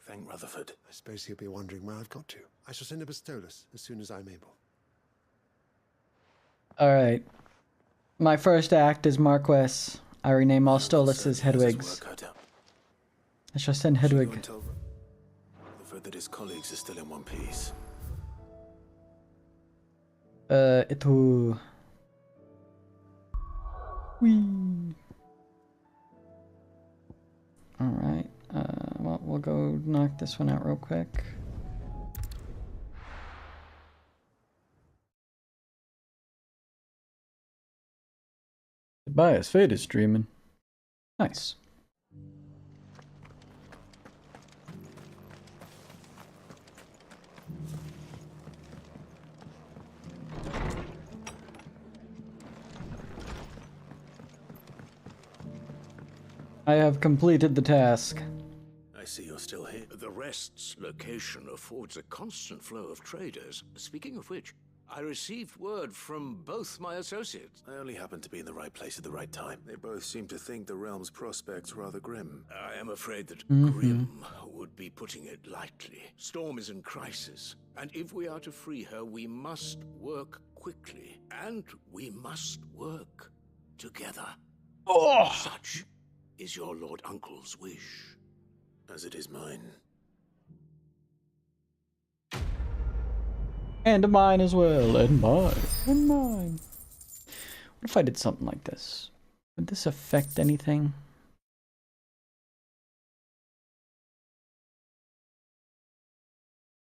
Thank Rutherford. I suppose he'll be wondering where I've got to. I shall send a Bastolus as soon as I'm able. Alright. My first act is Marquess. I rename all Stolas as Hedwigs. I shall send Hedwig. Rutherford that his colleagues are still in one piece. Ito. Whee. Alright. Well, we'll go knock this one out real quick. Goodbye, as fate is dreaming. Nice. I have completed the task. I see you're still here. The Rest's location affords a constant flow of traders. Speaking of which, I received word from both my associates. I only happened to be in the right place at the right time. They both seem to think the realm's prospects rather grim. I am afraid that grim would be putting it lightly. Storm is in crisis, and if we are to free her, we must work quickly, and we must work together. Oh. Such is your Lord Uncle's wish. As it is mine. And mine as well, and mine, and mine. What if I did something like this? Would this affect anything?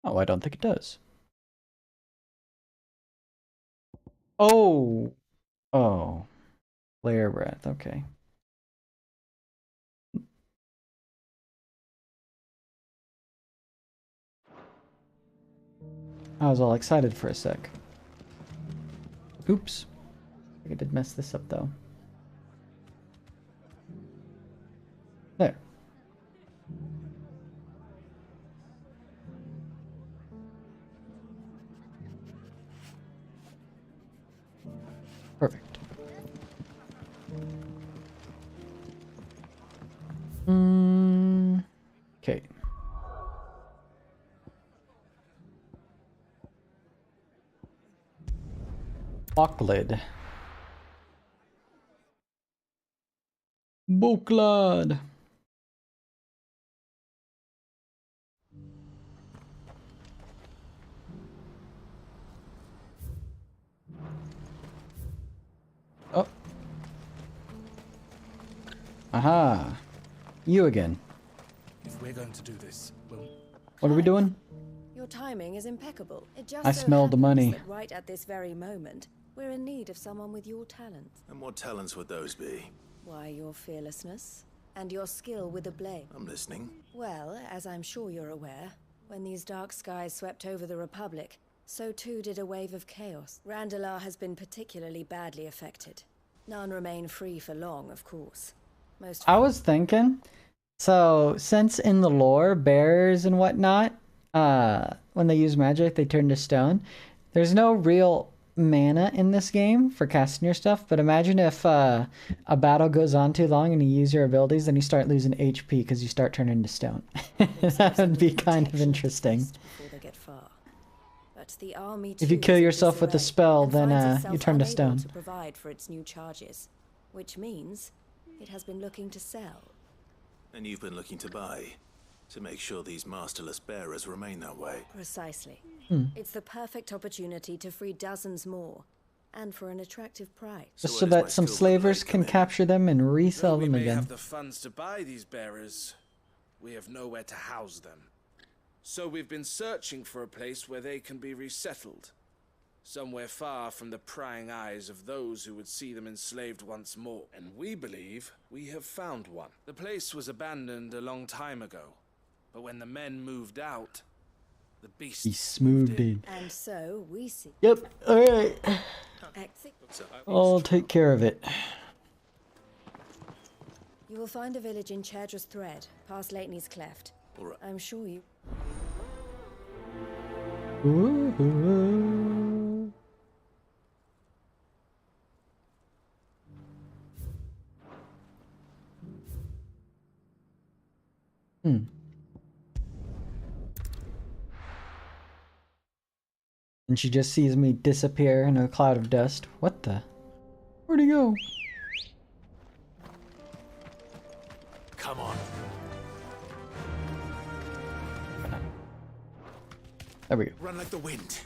Oh, I don't think it does. Oh! Oh. Flare breath, okay. I was all excited for a sec. Oops. I think I did mess this up though. There. Okay. Boklid. Boklad. Oh. Aha. You again. If we're going to do this, we'll... What are we doing? Your timing is impeccable. It just I so smell the happens money. that right at this very moment, we're in need of someone with your talents. And what talents would those be? Why, your fearlessness and your skill with a blade. I'm listening. Well, as I'm sure you're aware, when these dark skies swept over the Republic, so too did a wave of chaos. Randalar has been particularly badly affected. None remain free for long, of course. Most I was thinking, so since in the lore, bears and whatnot, when they use magic, they turn to stone. There's no real mana in this game for casting your stuff, but imagine if a battle goes on too long and you use your abilities, then you start losing HP because you start turning to stone. That would be kind of interesting. before they get far. But the army If you too kill is in yourself with a disarray spell, and then finds itself you turn to unable stone. to provide for its new charges, which means it has been looking to sell. And you've been looking to buy, to make sure these masterless bearers remain that way. Precisely. Hmm. It's the perfect opportunity to free dozens more, and for an attractive price. Just so that some slavers can capture them and resell we them may again. have the funds to buy these bearers, we have nowhere to house them. So we've been searching for a place where they can be resettled. Somewhere far from the prying eyes of those who would see them enslaved once more. And we believe we have found one. The place was abandoned a long time ago. But when the men moved out, the beasts He smoothed in. And so we see. Yep, alright. Exit. I'll take care of it. You will find a village in Chadra's Thread, past Lateney's Cleft. I'm sure you... Ooh. Hmm. And she just sees me disappear in a cloud of dust. What the? Where'd he go? Come on. There we go. Run like the wind.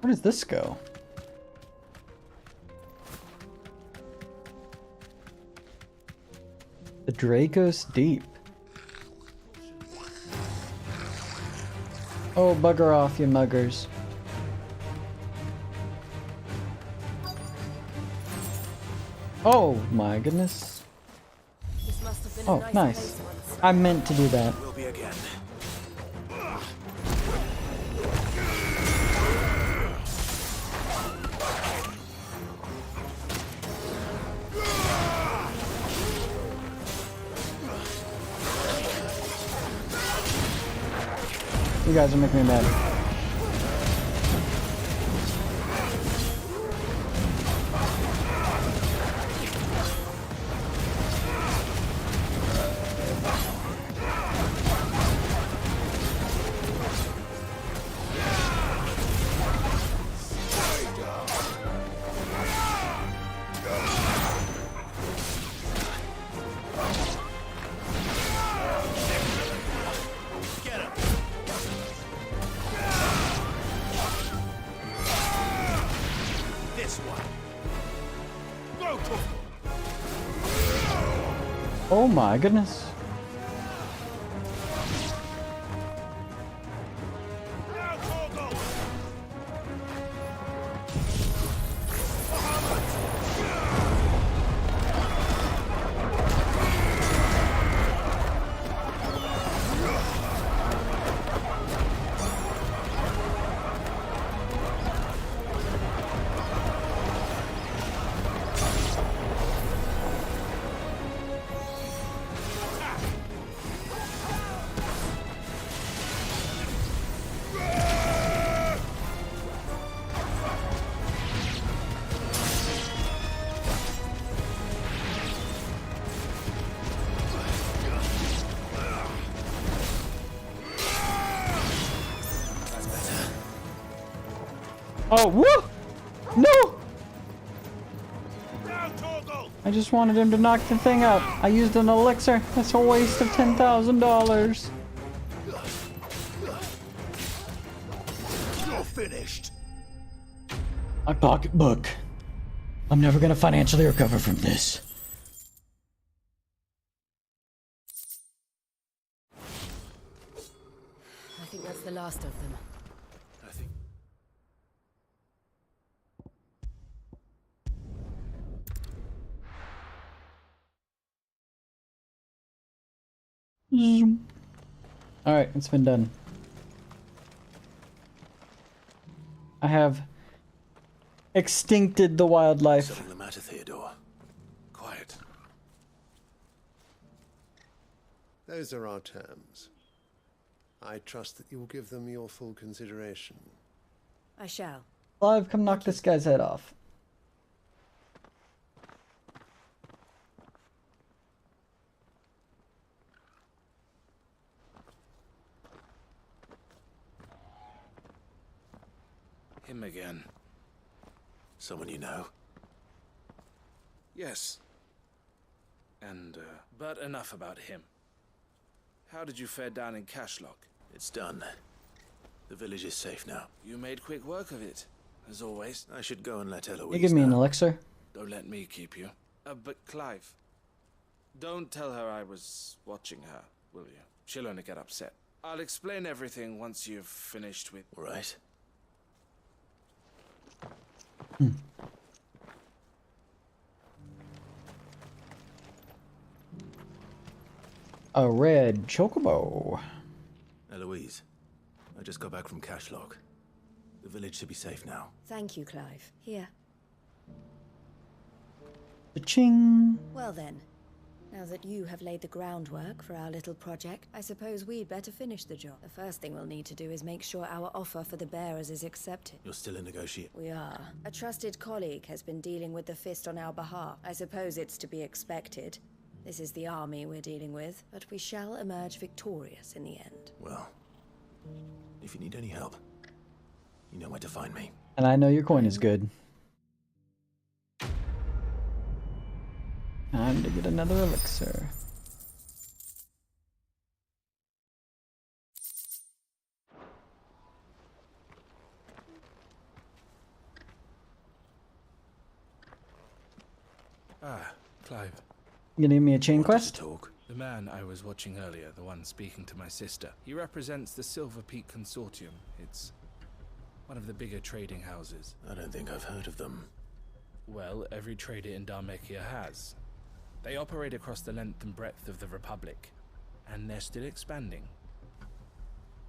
Where does this go? The Draco's Deep. Oh, bugger off, you muggers. Oh my goodness. This must have been a Oh, nice nice. place once. I meant to do that. Will be again. You guys are making me mad. Oh my goodness. Oh, woo! No! I just wanted him to knock the thing out. I used an elixir. That's a waste of $10,000. You're finished. My pocketbook. I'm never gonna financially recover from this. I think that's the last of them. I think. Alright, it's been done. I have extincted the wildlife. Something the matter, Theodore? Quiet. Those are our terms. I trust that you will give them your full consideration. I shall. Clive, come knock this guy's head off. Him again. Someone you know? Yes. But enough about him. How did you fare down in Cashlock? It's done. The village is safe now. You made quick work of it, as always. I should go and let Eloise You give me an know. elixir? Don't let me keep you. But Clive, don't tell her I was watching her, will you? She'll only get upset. I'll explain everything once you've finished with... All right. A red chocobo. Eloise, I just got back from Cashlock. The village should be safe now. Thank you, Clive. Here. Ching. Well then, now that you have laid the groundwork for our little project, I suppose we'd better finish the job. The first thing we'll need to do is make sure our offer for the bearers is accepted. You're still in negotiation? We are. A trusted colleague has been dealing with the Fist on our behalf. I suppose it's to be expected. This is the army we're dealing with, but we shall emerge victorious in the end. Well, if you need any help, you know where to find me. And I know your coin is good. Time to get another elixir. Ah, Clive. You gonna give me a chain quest? Talk. The man I was watching earlier, the one speaking to my sister, he represents the Silver Peak Consortium. It's one of the bigger trading houses. I don't think I've heard of them. Well, every trader in Dharmekia has. They operate across the length and breadth of the Republic, and they're still expanding.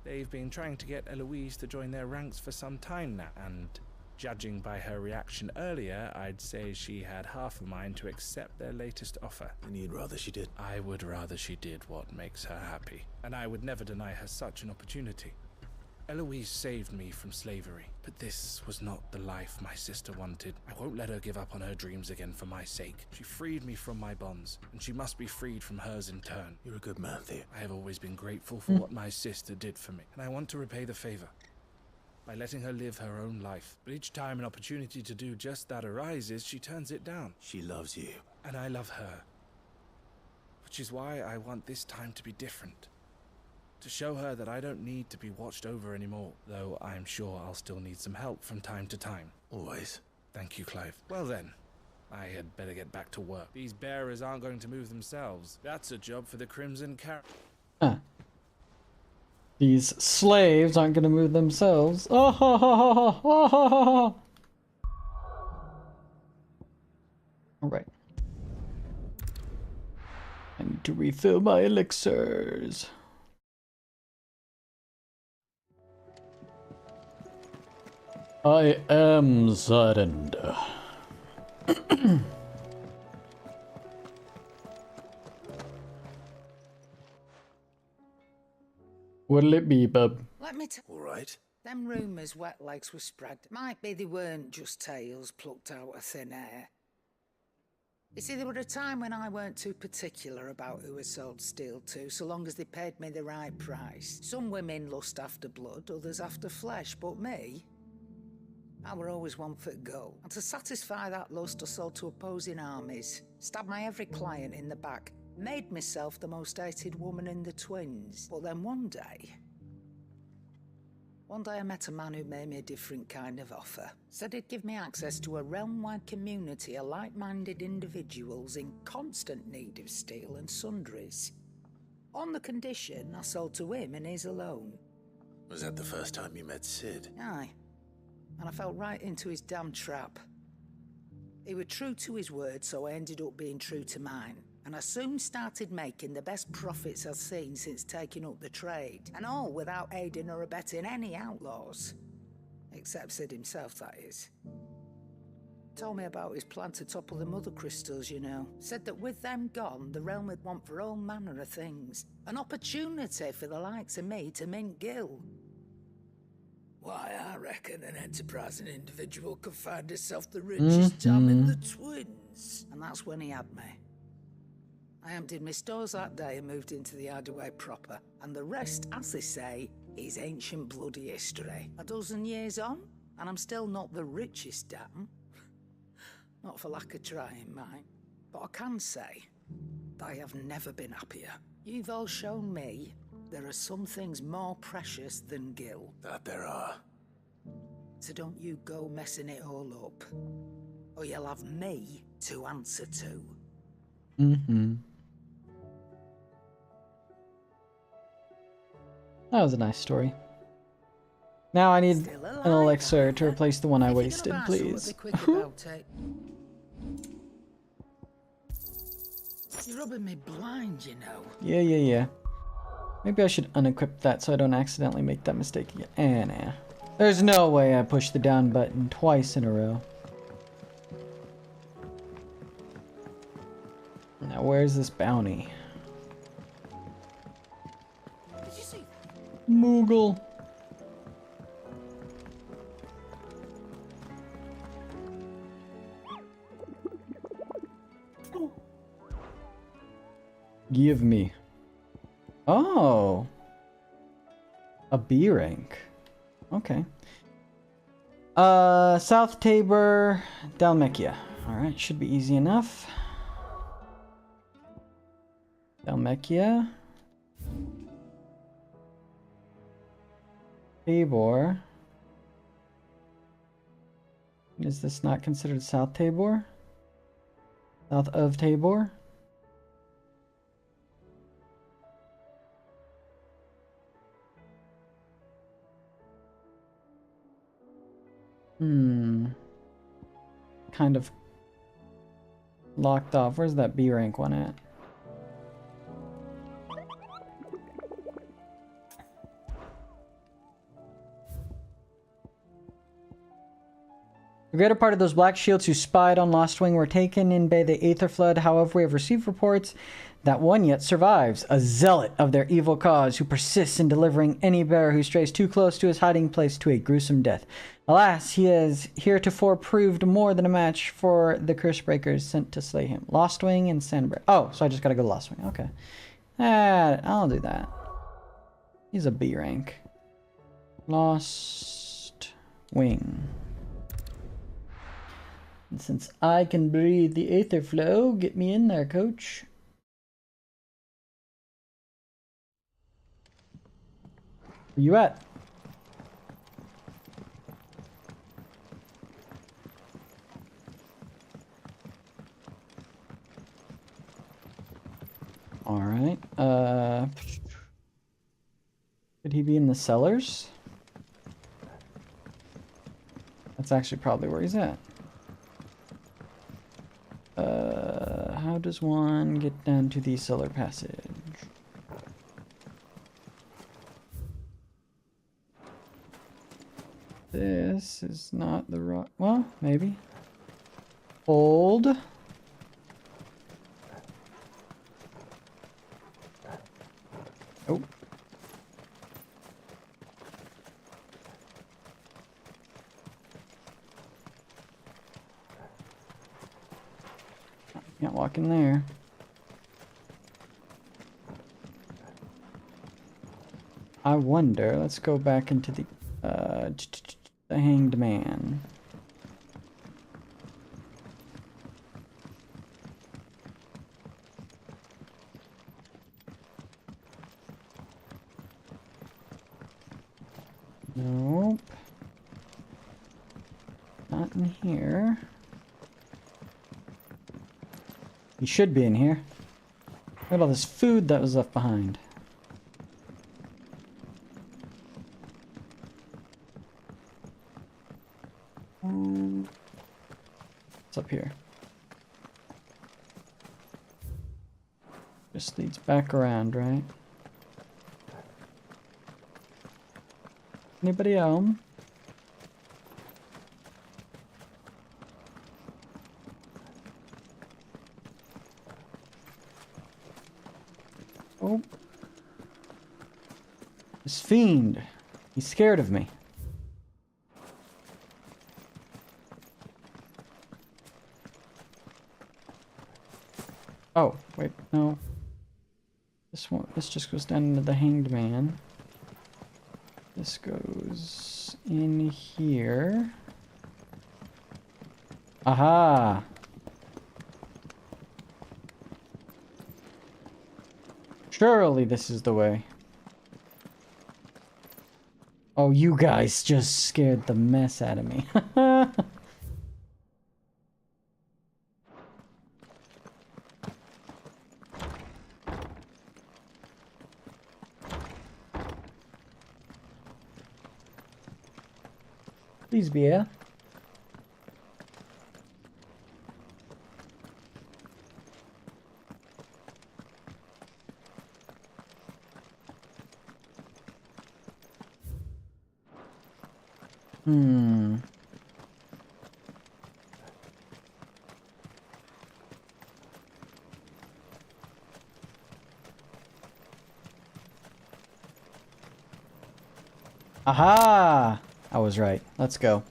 They've been trying to get Eloise to join their ranks for some time now, and judging by her reaction earlier, I'd say she had half a mind to accept their latest offer. And you'd rather she did? I would rather she did what makes her happy, and I would never deny her such an opportunity. Eloise saved me from slavery, but this was not the life my sister wanted. I won't let her give up on her dreams again for my sake. She freed me from my bonds, and she must be freed from hers in turn. You're a good man, Theo. I have always been grateful for what my sister did for me, and I want to repay the favor by letting her live her own life. But each time an opportunity to do just that arises, she turns it down. She loves you. And I love her. Which is why I want this time to be different. To show her that I don't need to be watched over anymore, though I'm sure I'll still need some help from time to time. Always. Thank you, Clive. Well then, I had better get back to work. These bearers aren't going to move themselves. That's a job for the Crimson Carrot. These slaves aren't gonna move themselves. Oh, ha, ha, ha, ha, ha, ha, ha. All right. I need to refill my elixirs. I am surrender. What'll it be, bub? Let me tell. All right. Them rumours wet legs were spread. Might be they weren't just tales plucked out of thin air. You see, there were a time when I weren't too particular about who I sold steel to, so long as they paid me the right price. Some women lust after blood, others after flesh, but me, I were always one for go. And to satisfy that lust, I sold to opposing armies, stabbed my every client in the back, made myself the most hated woman in the twins. But then one day I met a man who made me a different kind of offer. Said he'd give me access to a realm-wide community of like-minded individuals in constant need of steel and sundries. On the condition I sold to him and his alone. Was that the first time you met Sid? Aye. And I fell right into his damn trap. He was true to his word, so I ended up being true to mine. And I soon started making the best profits I've seen since taking up the trade. And all without aiding or abetting any outlaws. Except Sid himself, that is. Told me about his plan to topple the mother crystals, you know. Said that with them gone, the realm would want for all manner of things. An opportunity for the likes of me to mint gil. Why, I reckon an enterprising individual could find himself the richest dam in the twins. And that's when he had me. I emptied my stores that day and moved into the hideaway proper. And the rest, as they say, is ancient bloody history. A dozen years on, and I'm still not the richest dam. Not for lack of trying, mind. But I can say, I have never been happier. You've all shown me there are some things more precious than gil. That there are. So don't you go messing it all up. Or you'll have me to answer to. Mm-hmm. That was a nice story. Now I need an elixir to replace the one I wasted, please. You're rubbing me blind, you know. Yeah. Maybe I should unequip that so I don't accidentally make that mistake again. Nah. There's no way I pushed the down button twice in a row. Now where's this bounty? Did you see that? Moogle. Give me. Oh. A B rank. Okay. South Tabor, Dalmekia. Alright, should be easy enough. Dalmekia. Tabor. Is this not considered South Tabor? South of Tabor? Kind of locked off. Where's that B rank one at? The greater part of those black shields who spied on Lost Wing were taken in by the Aether Flood. However, we have received reports that one yet survives, a zealot of their evil cause who persists in delivering any bearer who strays too close to his hiding place to a gruesome death. Alas, he has heretofore proved more than a match for the curse breakers sent to slay him. Lost Wing and Sandbreak. Oh, so I just gotta go to Lost Wing. Okay. I'll do that. He's a B rank. Lost Wing. And since I can breathe the aether flow, get me in there, coach. Where you at? Alright, could he be in the cellars? That's actually probably where he's at. How does one get down to the cellar passage? This is not the right... Well, maybe. Hold. Oh. Can't walk in there. I wonder, let's go back into the The Hanged Man. Nope. Not in here. He should be in here. Look at all this food that was left behind. What's up here? Just leads back around, right? Anybody home? Oh. This fiend. He's scared of me. Oh, wait, no. This just goes down into the Hanged Man. This goes in here. Aha! Surely this is the way. Oh, you guys just scared the mess out of me. Please be here. Aha! I was right. Let's go.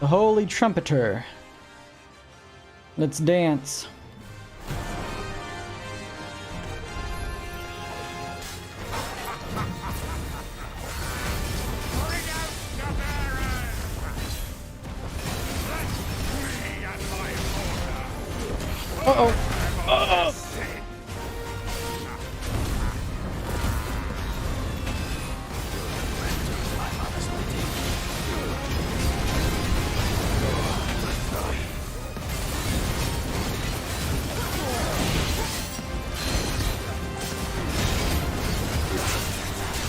The Holy Trumpeter. Let's dance. Uh-oh. Uh-oh.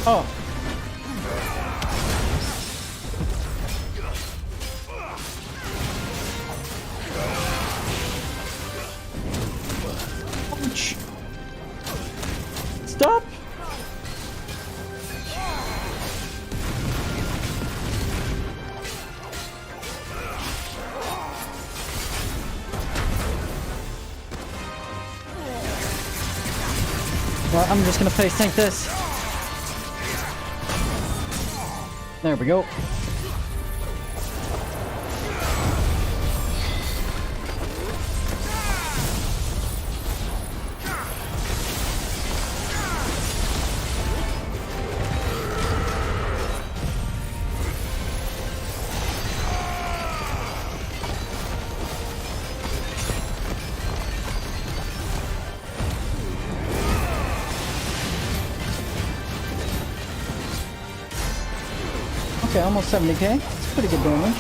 Oh. Ouch. Stop. Well, I'm just gonna face tank this. There we go. Okay, almost 70k. It's pretty good damage.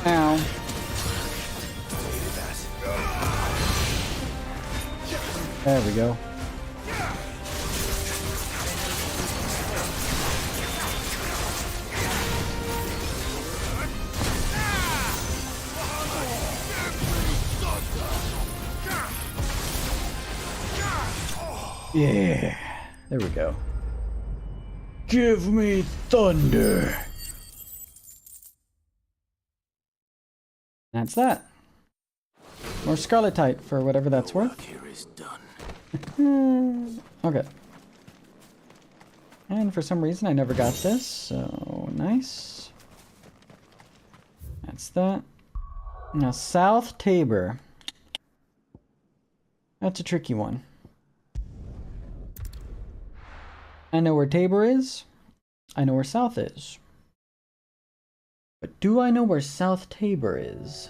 Ow. There we go. Yeah. There we go. Give me thunder. That's that. More scarletite for whatever that's worth. Here is done. Okay. And for some reason I never got this, so nice. That's that. Now South Tabor. That's a tricky one. I know where Tabor is. I know where South is. But do I know where South Tabor is?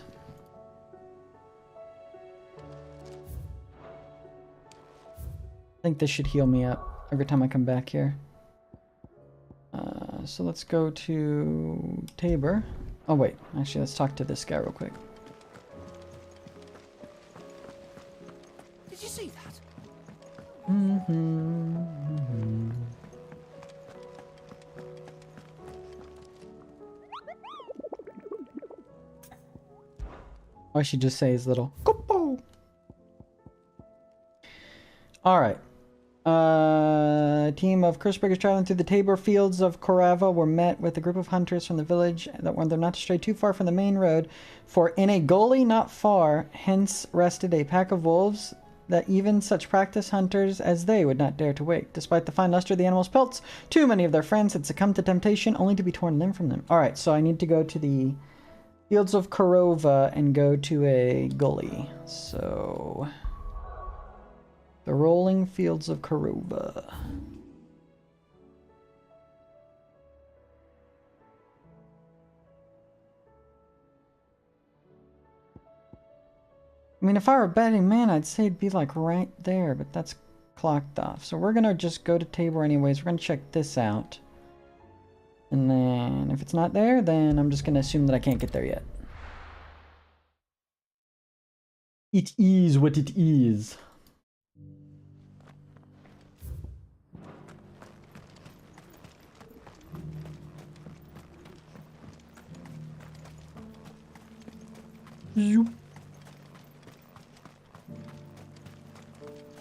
I think this should heal me up every time I come back here. So let's go to Tabor. Oh wait, actually let's talk to this guy real quick. Did you see that? I should just say his little Kupo. Alright. A team of curse-breakers traveling through the Tabor fields of Korava were met with a group of hunters from the village that warned them not to stray too far from the main road, for in a gully not far hence rested a pack of wolves that even such practiced hunters as they would not dare to wake. Despite the fine luster of the animals' pelts, too many of their friends had succumbed to temptation only to be torn limb from them. Alright, so I need to go to the fields of Korova and go to a gully. So the rolling fields of Korova. I mean, if I were a betting man, I'd say it'd be like right there, but that's clocked off. So we're gonna just go to Tabor anyways. We're gonna check this out. And then if it's not there, then I'm just gonna assume that I can't get there yet. It is what it is. You.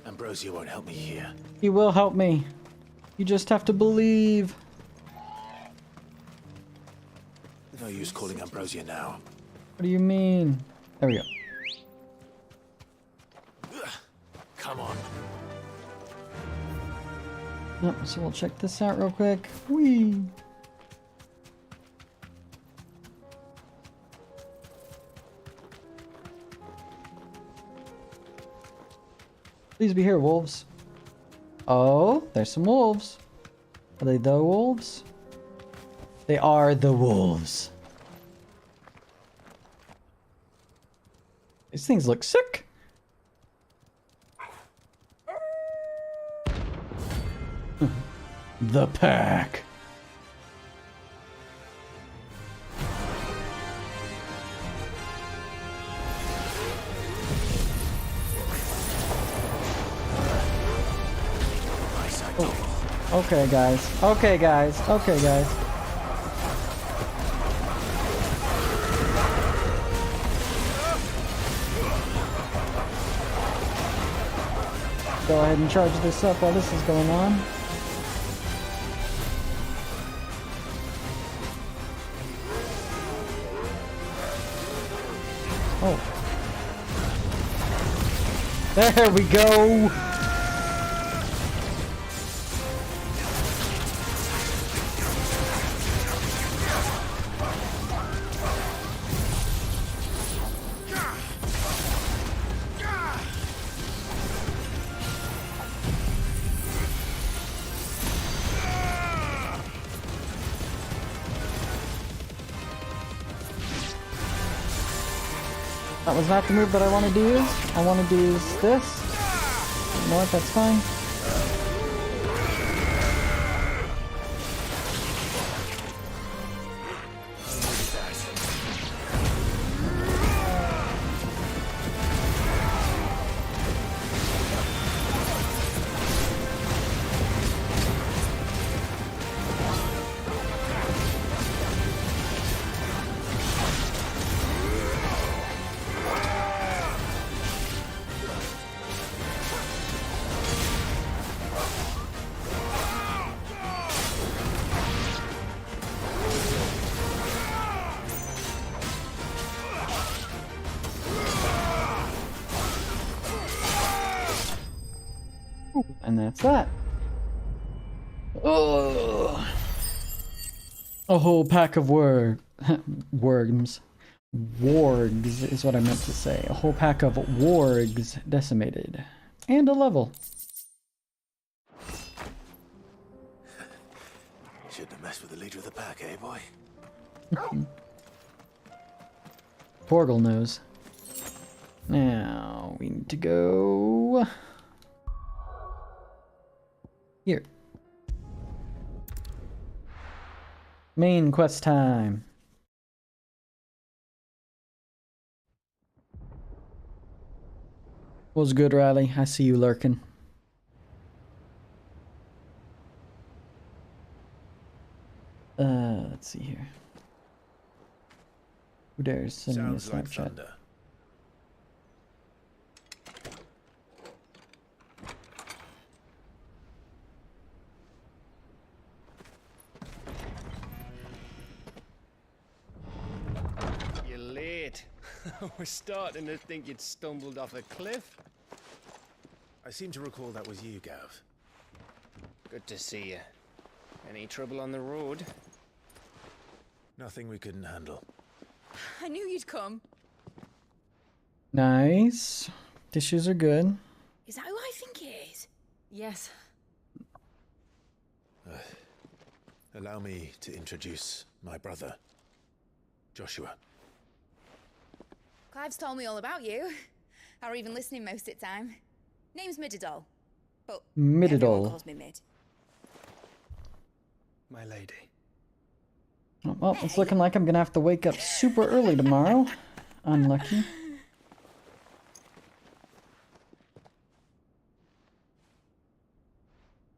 Ambrosia won't help me here. He will help me. You just have to believe. No use calling Ambrosia now. What do you mean? There we go. Come on. Yep, so we'll check this out real quick. Whee! Please be here, wolves. Oh, there's some wolves. Are they the wolves? They are the wolves. These things look sick. The pack. Oh. Okay, guys. Okay, guys. Okay, guys. Go ahead and charge this up while this is going on. Oh. There we go! That was not the move that I wanted to use. I wanted to use this. You know what? That's fine. And that's that. Oh, a whole pack of worms. Wargs is what I meant to say. A whole pack of wargs decimated. And a level. Shouldn't have messed with the leader of the pack, eh, boy? Porgal knows. Now we need to go here. Main quest time. Was good, Riley. I see you lurking. Let's see here. Who dares send me a Sounds like Snapchat? thunder. You're late. We're starting to think you'd stumbled off a cliff. I seem to recall that was you, Gav. Good to see you. Any trouble on the road? Nothing we couldn't handle. I knew you'd come. Nice. Dishes are good. Is that who I think it is? Yes. Allow me to introduce my brother, Joshua. Clive's told me all about you. Or even listening most of the time. Name's Mididol. But everyone Mididol. calls me Mid. My lady. Oh, well, it's looking like I'm gonna have to wake up super early tomorrow. Unlucky.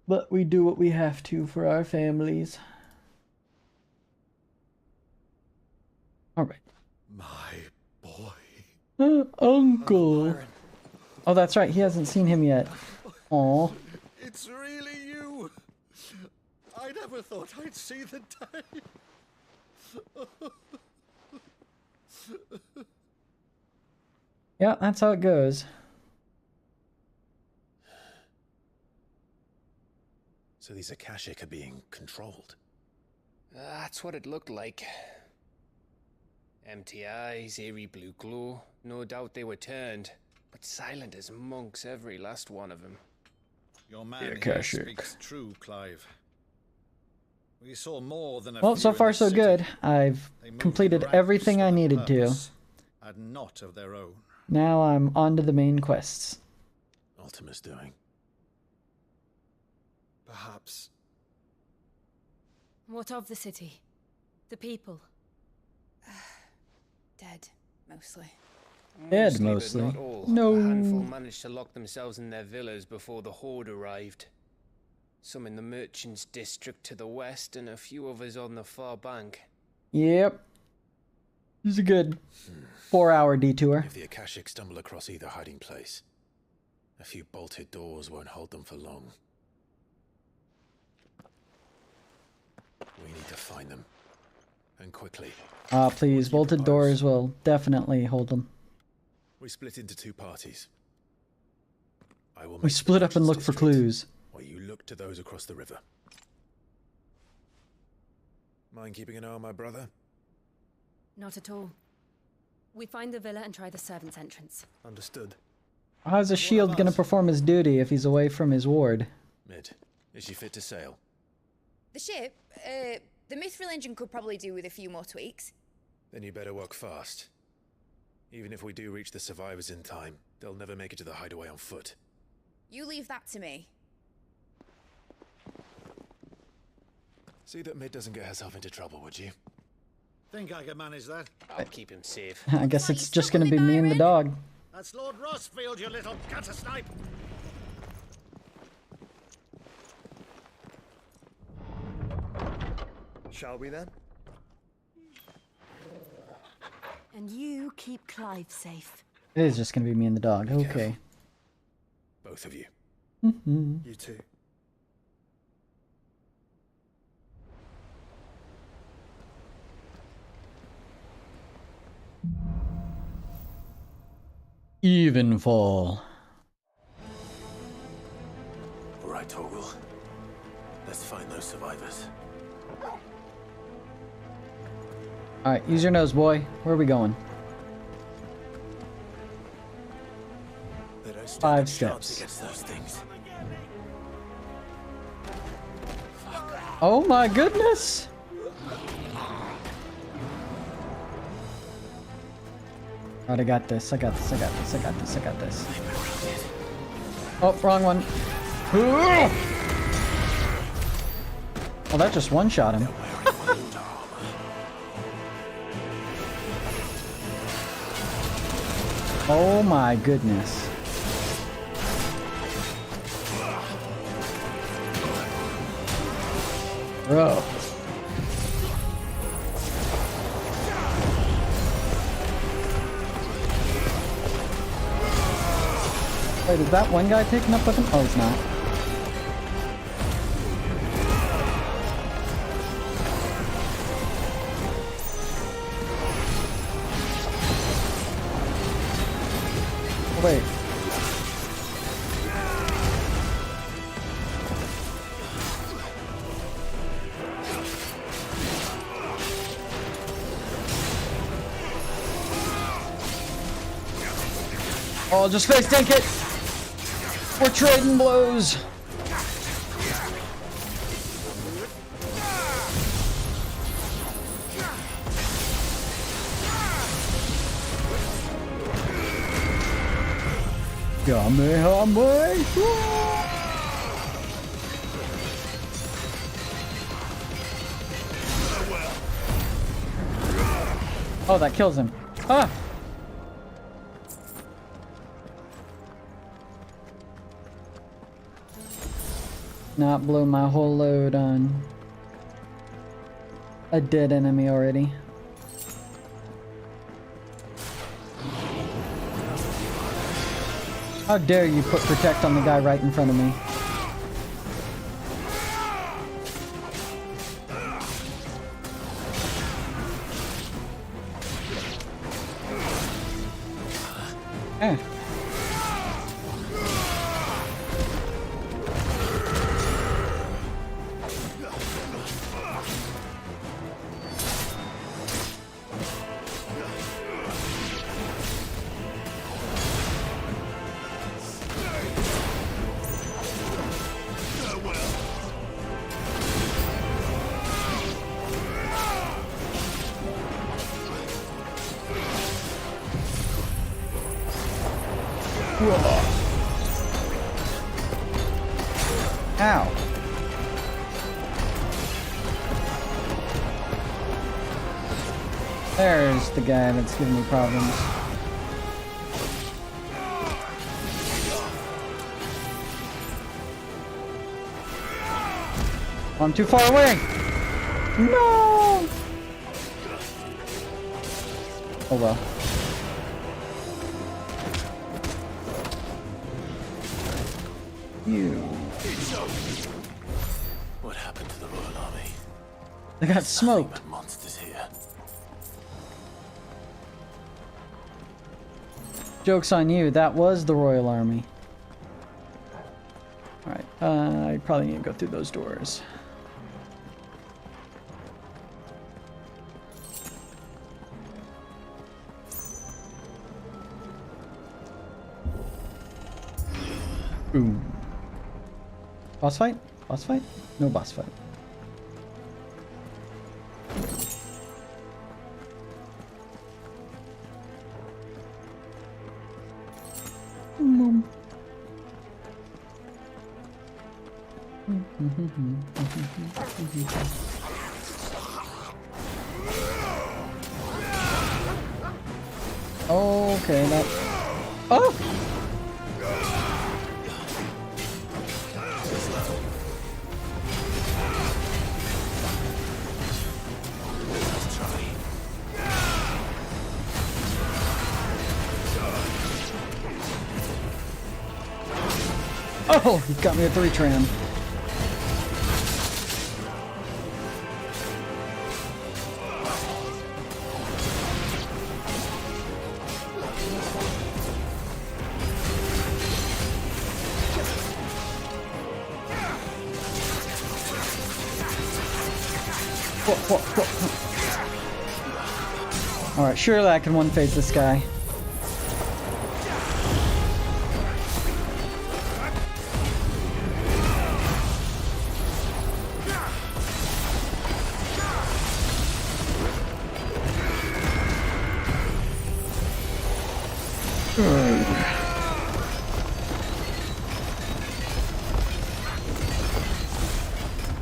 But we do what we have to for our families. Alright. My boy. Uncle. Oh, that's right. He hasn't seen him yet. Aw. It's really you. I never thought I'd see the day. Yeah, that's how it goes. So these Akashic are being controlled. That's what it looked like. Empty eyes, eerie blue glow. No doubt they were turned, but silent as monks, every last one of them. Your man The here Akashic. speaks true, Clive. We saw more than a Well, few so in far the so city. good. I've They moved completed in ranks everything I with a needed to. purpose, and not of their own. Now I'm on to the main quests. Ultima's doing. Perhaps. What of the city? The people? Dead, mostly. Dead, But mostly. not all. No. A handful managed to lock themselves in their villas before the Horde arrived. Some in the merchants' district to the west, and a few others on the far bank. Yep. This is a good 4-hour detour. If the Akashic stumble across either hiding place, a few bolted doors won't hold them for long. We need to find them. And quickly. Please, bolted doors will definitely hold them. We split into two parties. I will We split up and look for clues. while you look to those across the river. Mind keeping an eye on my brother? Not at all. We find the villa and try the servants' entrance. Understood. How's a shield gonna perform his duty if he's away from his ward? Mid, is she fit to sail? The ship, the Mithril engine could probably do with a few more tweaks. Then you better work fast. Even if we do reach the survivors in time, they'll never make it to the hideaway on foot. You leave that to me. See that Mid doesn't get herself into trouble, would you? Think I can manage that? I'll keep him safe. I guess it's just gonna be me and the dog. That's Lord Rossfield, you little gutter snipe! Shall we then? And you keep Clive safe. It is just gonna be me and the dog. Okay. Both of you. You too. Evenfall. Alright, use your nose, boy. Where are we going? 5 steps. Those things. Oh my goodness! Alright, I got this. I got this. I got this. I got this. I got this. Oh, wrong one. Oh, that just one-shot him. Oh my goodness. Bro. Wait, is that one guy taking up with him? Oh, he's not. Wait. Oh, just face tank it! We're trading blows! Kamehameha! Oh, that kills him. Ah! Not blow my whole load on a dead enemy already. How dare you put protect on the guy right in front of me? Eh. Ow. There's the guy that's giving me problems. I'm too far away! No! Oh well. You. What happened to the Royal Army? They got smoked. Monsters here. Joke's on you, that was the Royal Army. Alright, I probably need to go through those doors. Boom. Boss fight? Boss fight? No boss fight. Boom. Okay, that... Oh! Oh, he got me a 3-tram. Alright, surely I can one-phase this guy.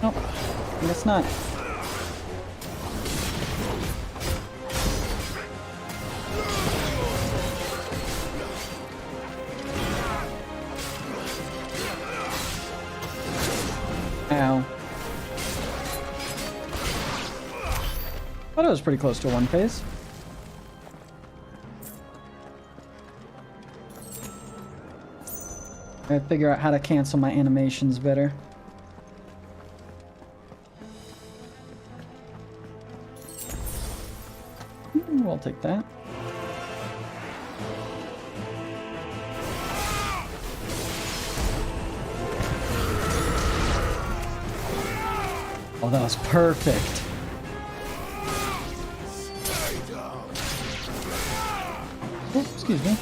Nope, I guess not. Ow. Thought it was pretty close to one phase. I gotta figure out how to cancel my animations better. I'll take that. Oh, that was perfect. Oh, excuse me.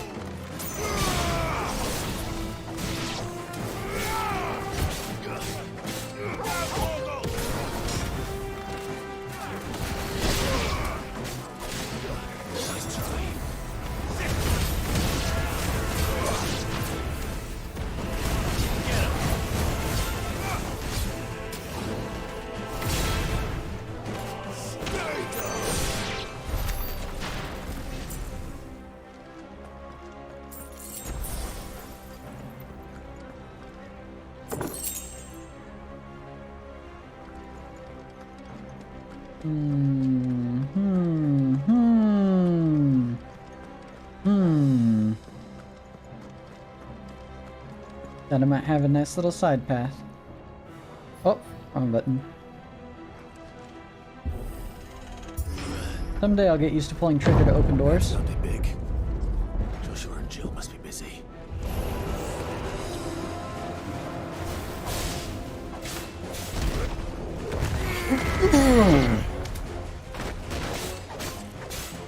That I might have a nice little side path. Oh, wrong button. Someday I'll get used to pulling trigger to open doors. Something big. Joshua and Jill must be busy.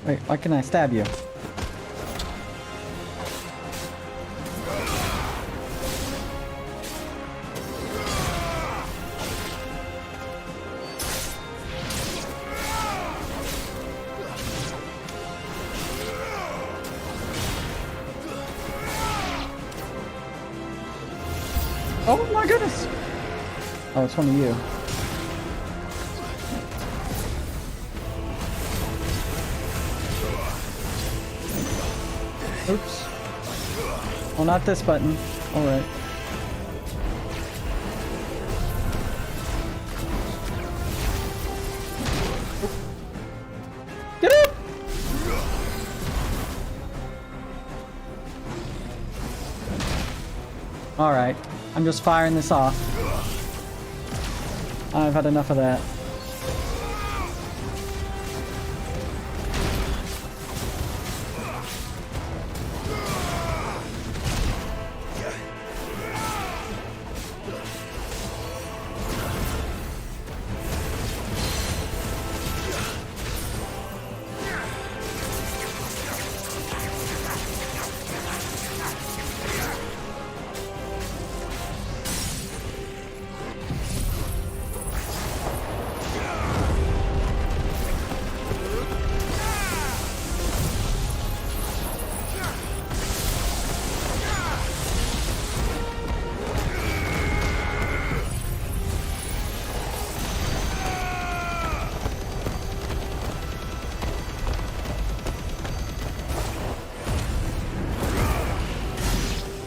Wait, why can I stab you? Oh my goodness! Oh, it's one of you. Oops. Well, not this button. Alright. Get up! Alright. I'm just firing this off. I've had enough of that.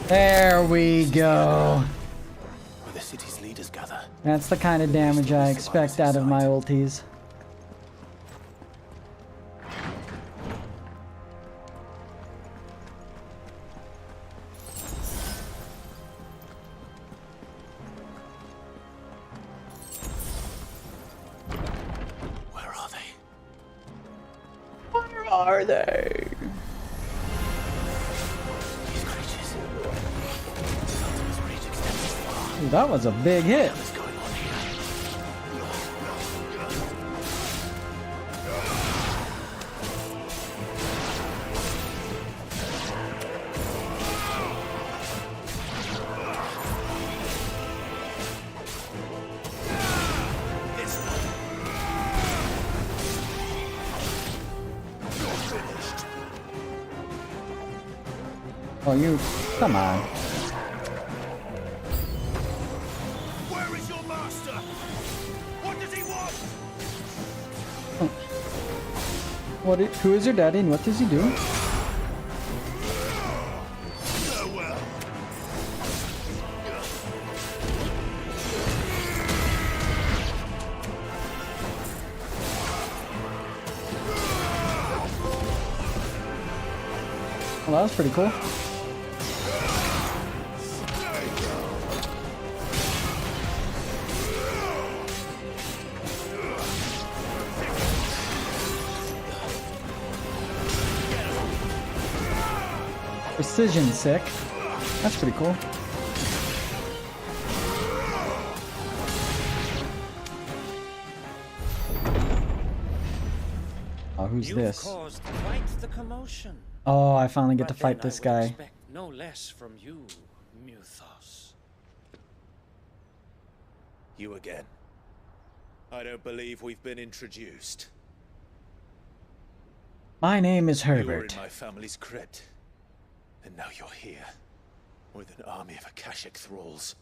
There we go. Where the city's leaders gather. That's the kind of damage I expect out of my ulties. Where are they? Where are they? Ooh, that was a big hit. Oh, you... Come on. Where is your master? What does he want? Who is your daddy and what does he do? Farewell. Well, that was pretty cool. Precision sick. That's pretty cool. Oh, who's this? Caused quite the commotion. Oh, I finally get to fight this guy. Expect no less from you, Muthos. You again. I don't believe we've been introduced. My name is You were Herbert. in my family's crypt. And now you're here. With an army of Akashic thralls.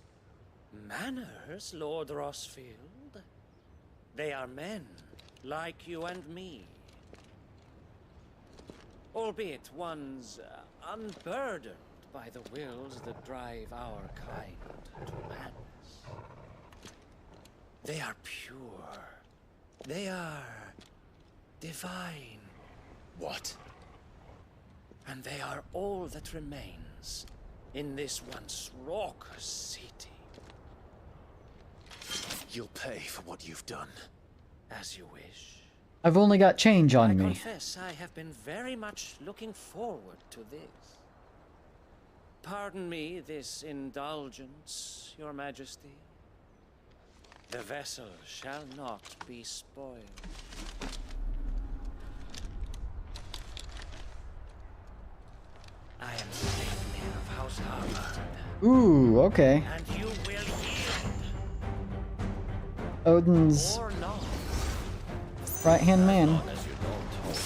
Manners, Lord Rossfield. They are men, like you and me. Albeit ones unburdened by the wills that drive our kind to madness. They are pure. They are divine. What? And they are all that remains in this once raucous city. You'll pay for what you've done. As you wish. I've only got change on I me. confess I have been very much looking forward to this. Pardon me this indulgence, Your Majesty. The vessel shall not be spoiled. I am Sleipnir of House Harvard. Ooh, okay. And you will yield. Odin's Or not. right-hand man. As long as you don't hold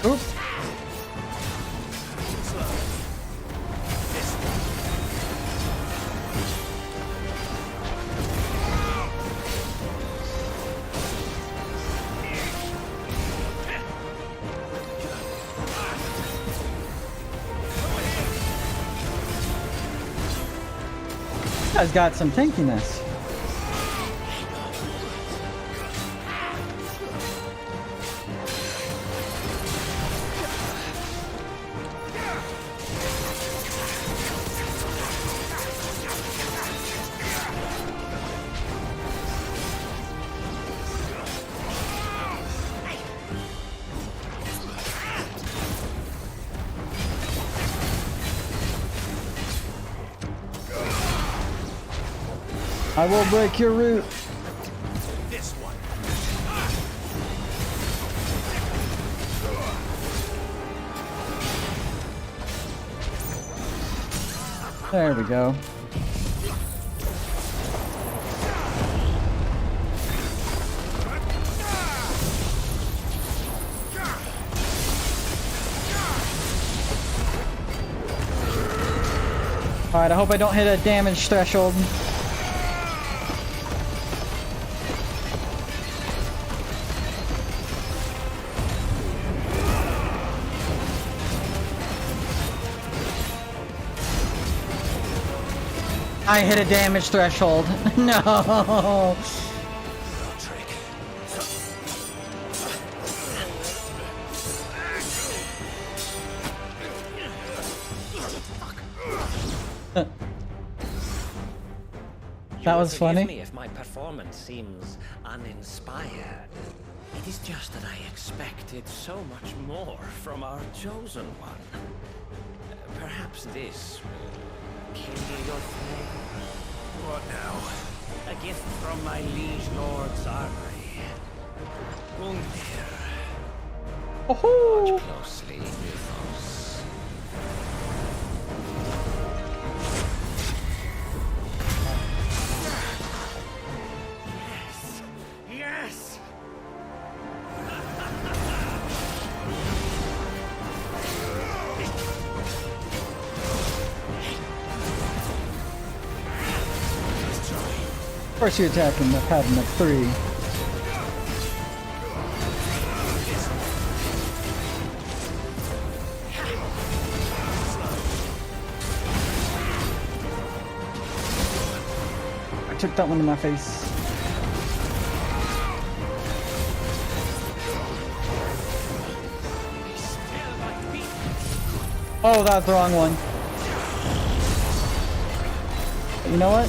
Oops. This guy's got some tankiness. I will break your root. This one. There we go. Alright, I hope I don't hit a damage threshold. I hit a damage threshold. No. That was funny. Forgive me if my performance seems uninspired. It is just that I expected so much more from our chosen one. Perhaps this will kindle your flame. What now? gift from my liege lord's armory. Gungnir. Oh, watch closely, Mythos. Yes! Yes! of course you're attacking the pattern of 3. I took that one in my face. Oh, that's the wrong one. You know what?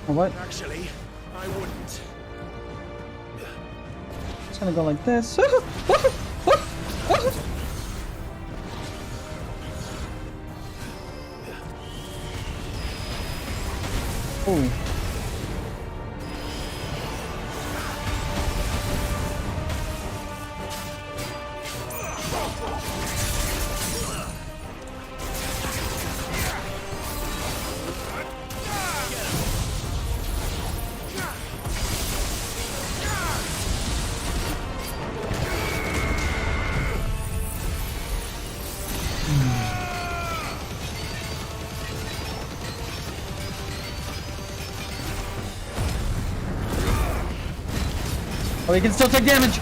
What? Actually, I wouldn't. It's gonna go like this. Oh. Oh, he can still take damage.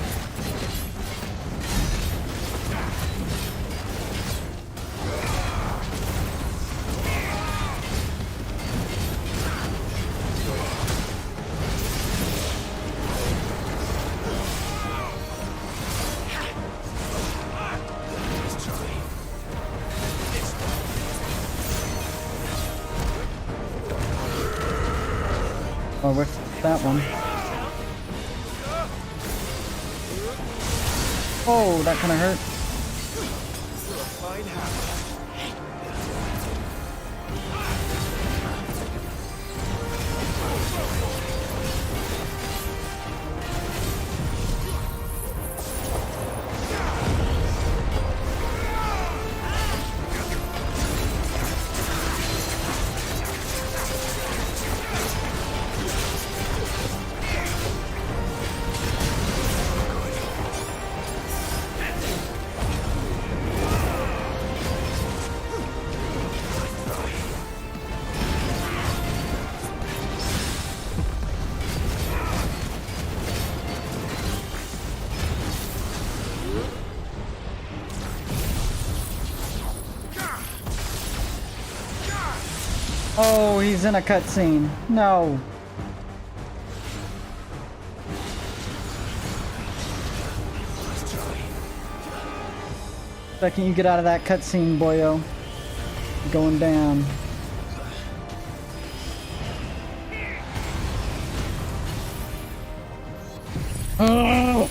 Oh, with that one. Oh, that kind of hurt. Oh, he's in a cutscene. No. Second you get out of that cutscene, boyo. Going down. Oh.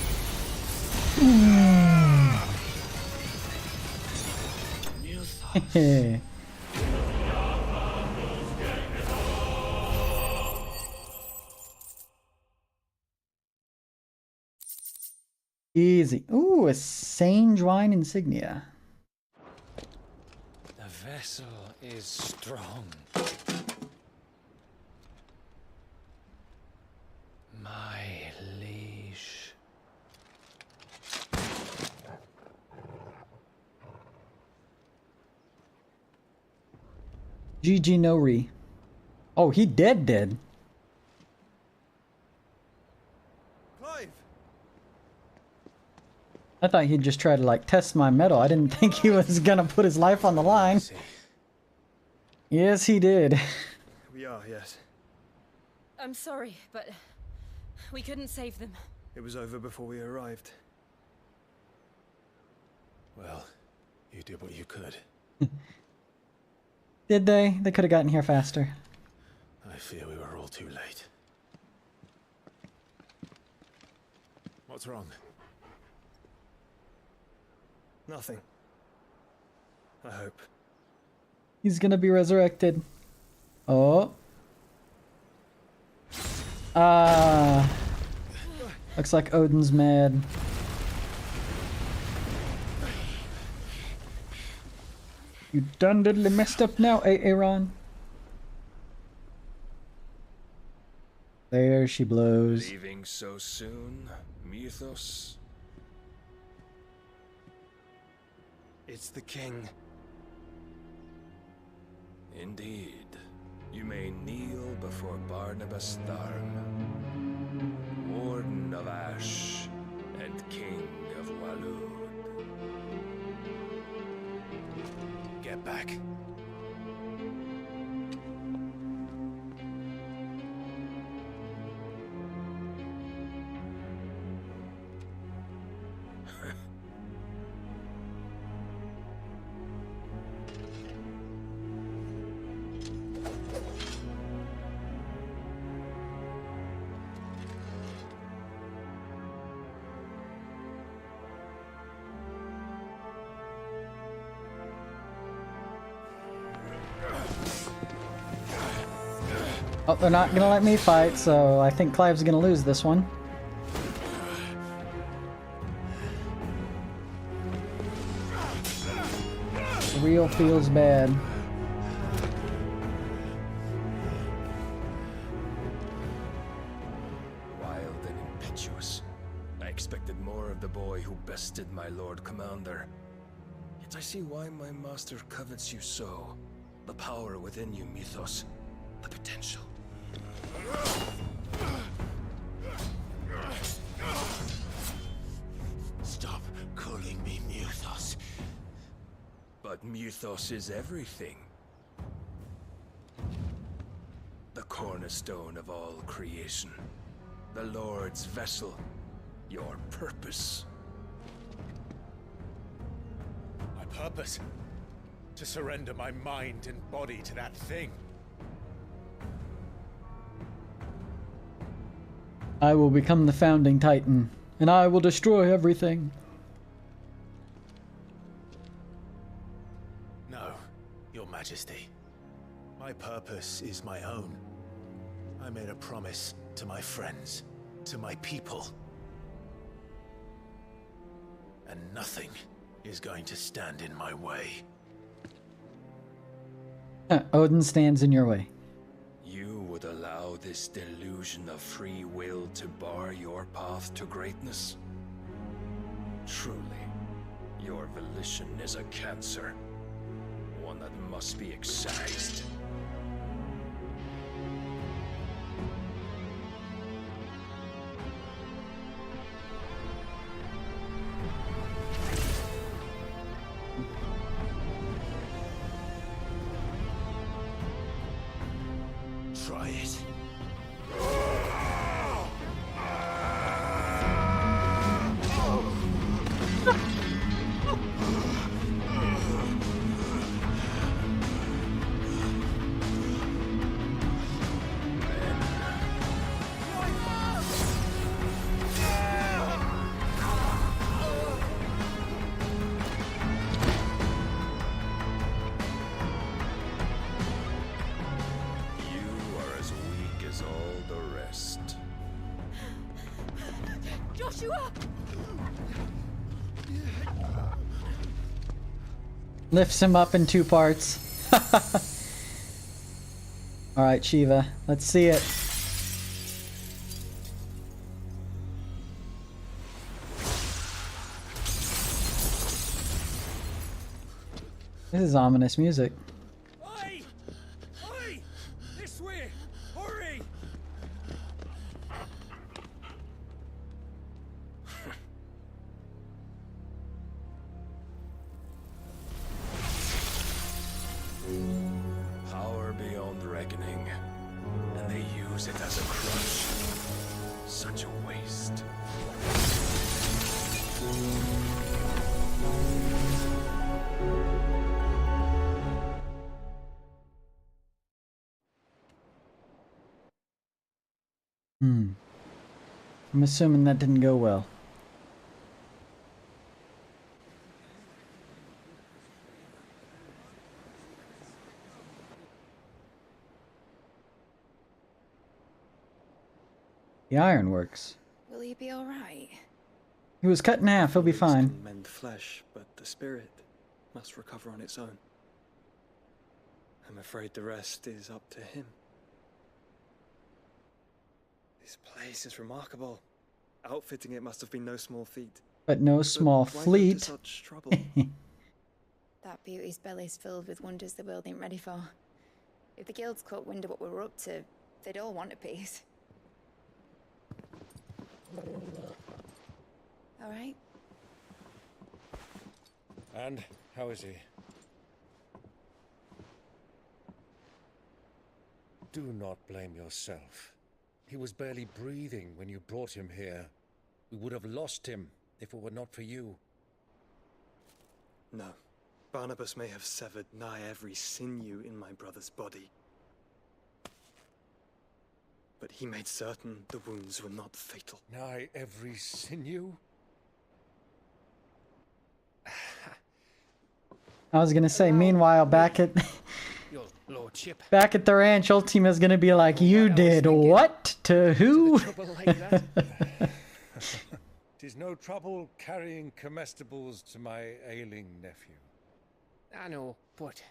Easy. Ooh, a Sage Wine insignia. The vessel is strong. My liege. GG Nori. Oh, he dead. I thought he'd just try to like test my metal. I didn't think he was gonna put his life on the line. Yes, he did. We are, yes. I'm sorry, but we couldn't save them. It was over before we arrived. Well, you did what you could. Did they? They could have gotten here faster. I fear we were all too late. What's wrong? Nothing. I hope. He's gonna be resurrected. Oh. Looks like Odin's mad. You done diddly messed up now, Aaron. There she blows. Leaving so soon, Mythos? It's the king. Indeed. You may kneel before Barnabas Tharn, Warden of Ash and King of Waloed. Get back. Oh, they're not gonna let me fight, so I think Clive's gonna lose this one. Real feels bad. Wild and impetuous. I expected more of the boy who bested my Lord Commander. Yet I see why my master covets you so. The power within you, Mythos. The potential. Stop calling me Mythos. But Mythos is everything. The cornerstone of all creation. The Lord's vessel. Your purpose. My purpose? To surrender my mind and body to that thing. I will become the founding titan, and I will destroy everything. No, Your Majesty. My purpose is my own. I made a promise to my friends, to my people. And nothing is going to stand in my way. Odin stands in your way. You would allow this delusion of free will to bar your path to greatness? Truly, your volition is a cancer. One that must be excised. Try it. Joshua! Lifts him up in 2 parts. Alright, Shiva. Let's see it. This is ominous music. Oi! Oi! This way! Hurry! Power beyond reckoning, and they use it as a crutch. Such a waste. I'm assuming that didn't go well. The ironworks. Will he be alright? He was cut in half, he'll be fine. Can mend flesh, but the spirit must recover on its own. I'm afraid the rest is up to him. This place is remarkable. Outfitting it must have been no small feat. But no small why go to fleet. such trouble? That beauty's belly's filled with wonders the world ain't ready for. If the guilds caught wind of what we were up to, they'd all want a piece. All right. And how is he? Do not blame yourself. He was barely breathing when you brought him here. We would have lost him if it were not for you. No. Barnabas may have severed nigh every sinew in my brother's body. But he made certain the wounds were not fatal. Nigh every sinew? I was gonna say, meanwhile, back at Your lordship. back at the ranch, Ultima's gonna be like, you did what? To who? Tis no trouble carrying comestibles to my ailing nephew. I know, but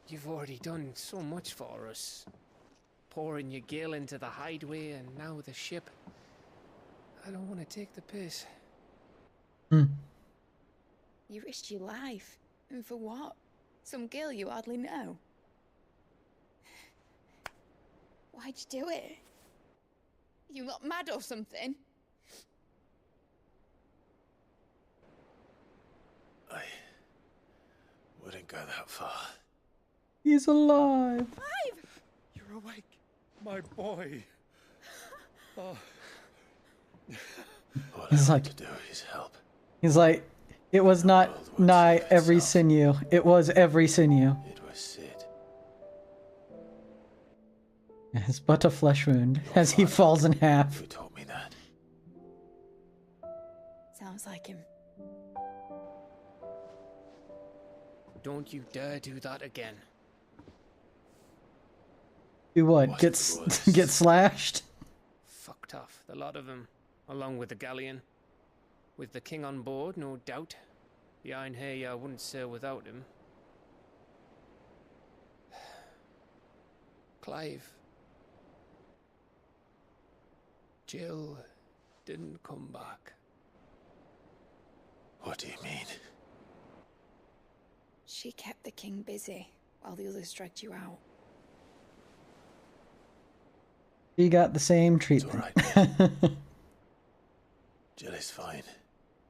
you've already done so much for us. Pouring your gil into the hideaway and now the ship. I don't want to take the piss. You risked your life. And for what? Some girl you hardly know. Why'd you do it? You not mad or something? I wouldn't go that far. He's alive. You're awake, my boy. Oh. All He's I like, want to do is help. he's like, it was not nigh every sinew. It was every sinew. It was Sid. It's but a flesh wound as he falls in half. Who told me that? Sounds like him. Don't you dare do that again. Do what? Get slashed? Fucked off, the lot of them, along with the galleon. With the king on board, no doubt. The Iron Hair wouldn't sail without him. Clive. Jill didn't come back. What do you mean? She kept the king busy while the others dragged you out. He got the same treatment. Jill is fine.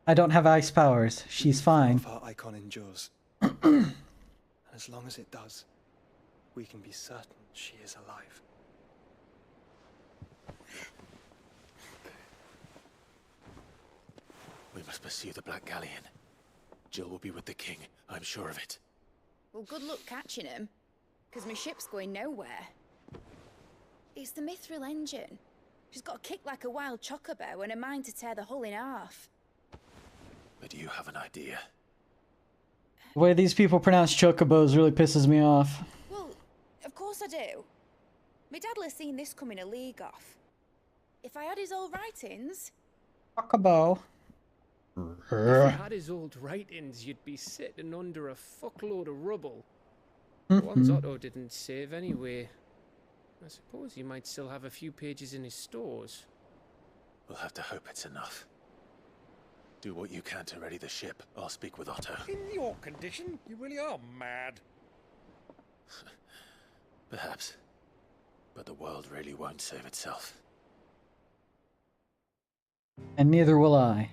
I don't have ice powers. She's fine. If our icon endures. And as long as it does, we can be certain she is alive. We must pursue the Black Galleon. Jill will be with the king, I'm sure of it. Well, good luck catching him, because my ship's going nowhere. It's the Mithril engine. She's got a kick like a wild chocobo and a mind to tear the hull in half. But you have an idea. The way these people pronounce chocobos really pisses me off. Well, of course I do. My dad'll have seen this coming a league off. If I had his old writings... Chocobo. If you had his old writings, you'd be sitting under a fuckload of rubble. The ones Otto didn't save anyway. I suppose he might still have a few pages in his stores. We'll have to hope it's enough. Do what you can to ready the ship. I'll speak with Otto. In your condition, you really are mad. Perhaps. But the world really won't save itself. And neither will I.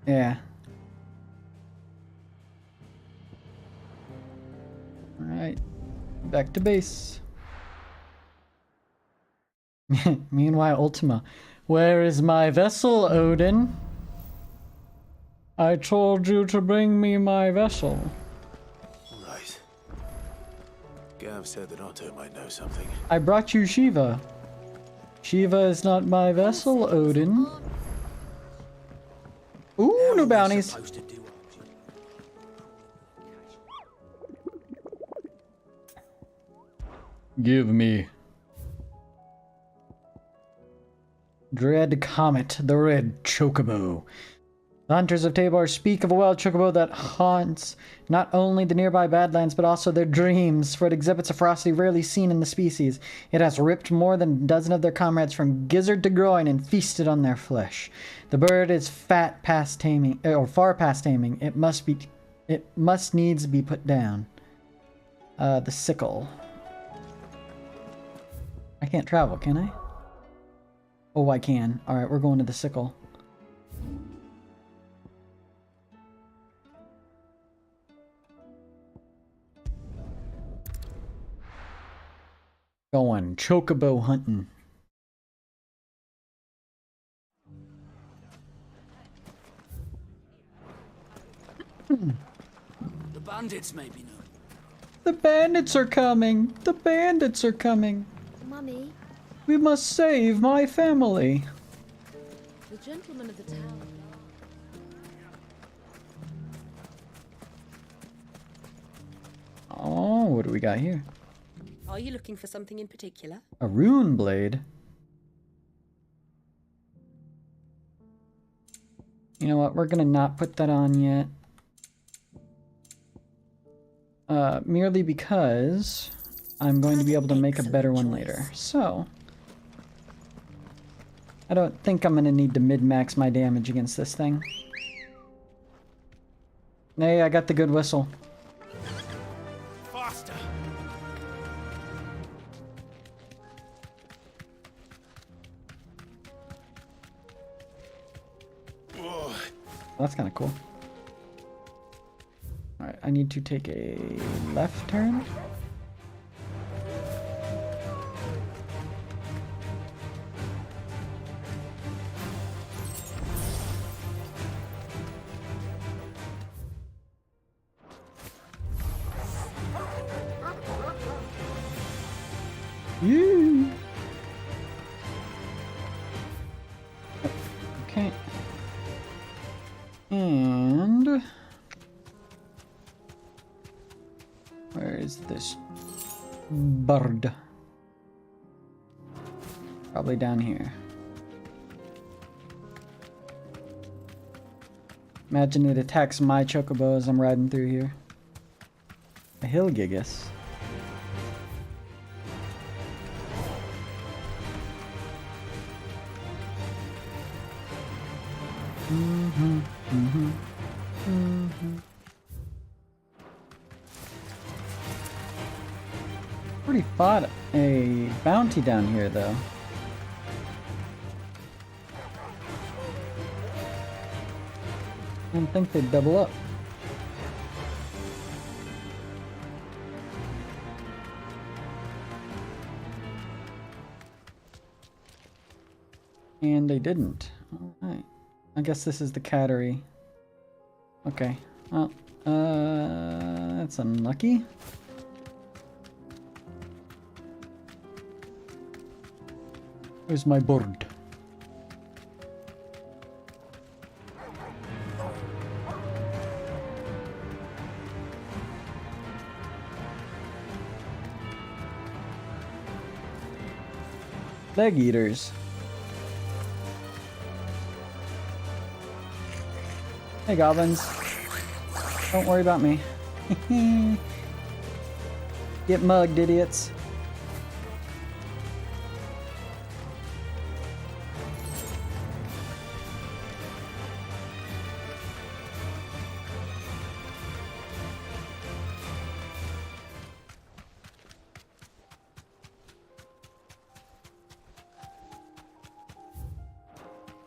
Yeah. Alright. Back to base. Meanwhile, Ultima. Where is my vessel, Odin? I told you to bring me my vessel. Right. Gav said that Otto might know something. I brought you Shiva. Shiva is not my vessel, Odin. Ooh, new bounties. Give me. Dread Comet, the red chocobo. The hunters of Tabor speak of a wild chocobo that haunts not only the nearby Badlands, but also their dreams, for it exhibits a ferocity rarely seen in the species. It has ripped more than a dozen of their comrades from gizzard to groin and feasted on their flesh. The bird is fat past taming, or far past taming. It must needs be put down. The sickle. I can't travel, can I? Oh, I can. Alright, we're going to the sickle. Going chocobo hunting. The bandits maybe know. The bandits are coming! The bandits are coming! Mummy, We must save my family! the gentleman of the town. Oh, what do we got here? Are you looking for something in particular? A rune blade? You know what, we're gonna not put that on yet. Merely because I'm going to be able to make a better one later. So, I don't think I'm gonna need to min-max my damage against this thing. Hey, I got the good whistle. Faster. That's kind of cool. Alright, I need to take a left turn. Yeah. Okay. And where is this bird? Probably down here. Imagine it attacks my chocobo as I'm riding through here. A hill gigas. Already fought a bounty down here, though. I didn't think they'd double up. And they didn't. Alright. I guess this is the cattery. Okay. Well, that's unlucky. Where's my bird? Leg eaters. Hey goblins. Don't worry about me. Get mugged, idiots.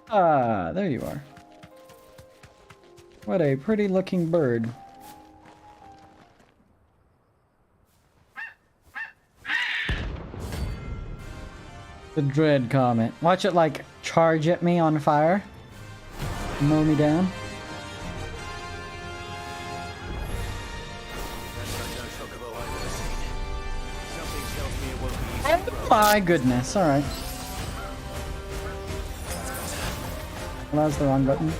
Ah, there you are. What a pretty looking bird. The Dread Comet. Watch it like charge at me on fire. Mow me down. my goodness. All right. Well, that was the wrong button.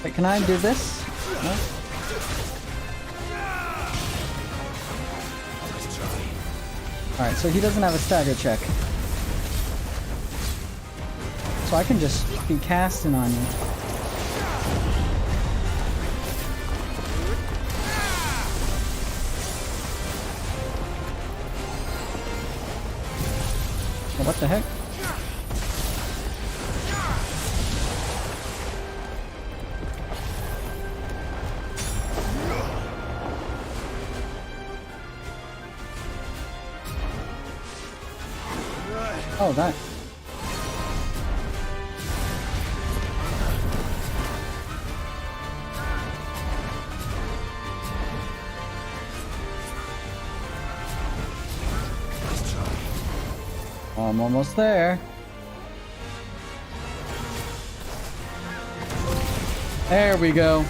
Wait, can I do this? No? Alright, so he doesn't have a stagger check. So I can just be casting on you. Oh, what the heck? Oh, that. I'm almost there. There we go.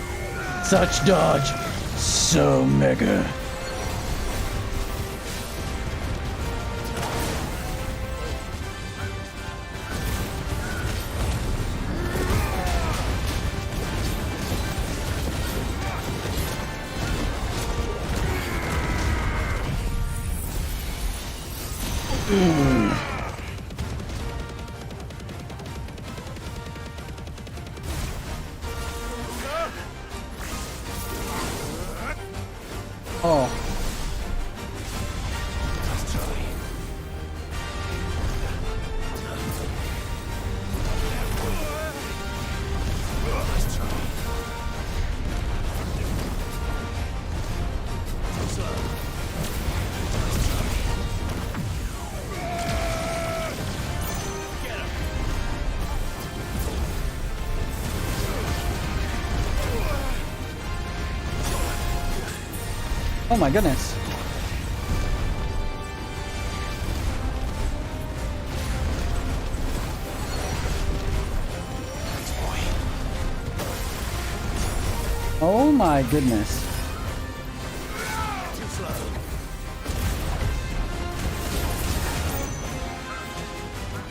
Such dodge. So mega. Oh. Oh my goodness. Oh my goodness.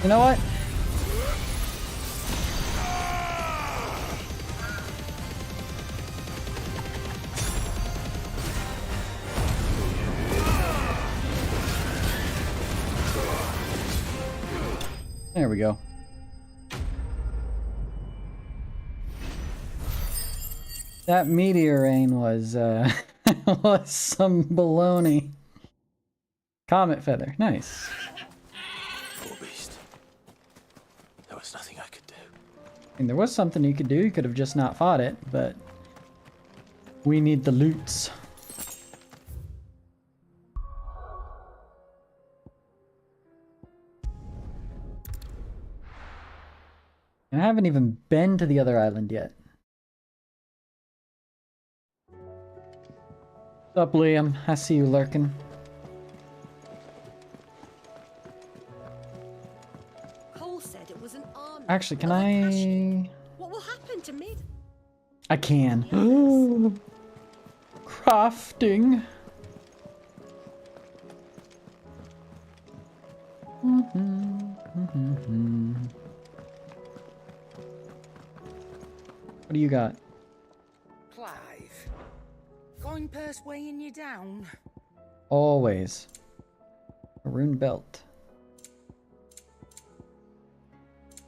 You know what? There we go. That meteor rain was was some baloney. Comet feather, nice. Poor beast. There was nothing I could do. I mean, there was something you could do. You could have just not fought it, but we need the loots. And I haven't even been to the other island yet. What's up, Liam? I see you lurking. Cole said it was an army. Actually, can I... What will happen to me? I can. Crafting. What do you got? Clive, coin purse weighing you down? Always. A rune belt.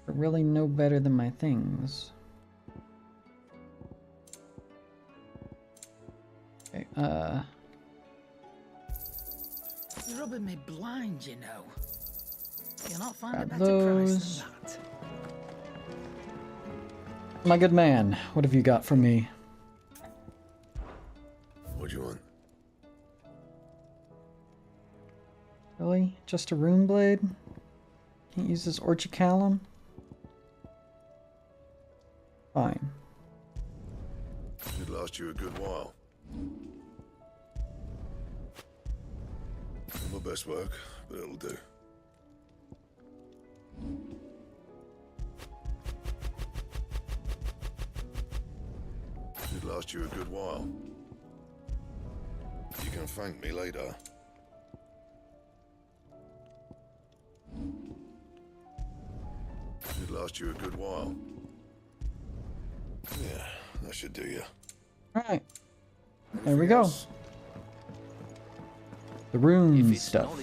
I really know better than my things. Okay, You're rubbing me blind, you know. You'll not find a grab better those. price than that. My good man, what have you got for me? What do you want? Really? Just a rune blade? Can't use this orchicalum? Fine. Should last you a good while. Not my best work, but it'll do. Should last you a good while. You can thank me later. last you a good while. Yeah, that should do you. Alright. There we go. The rune stuff.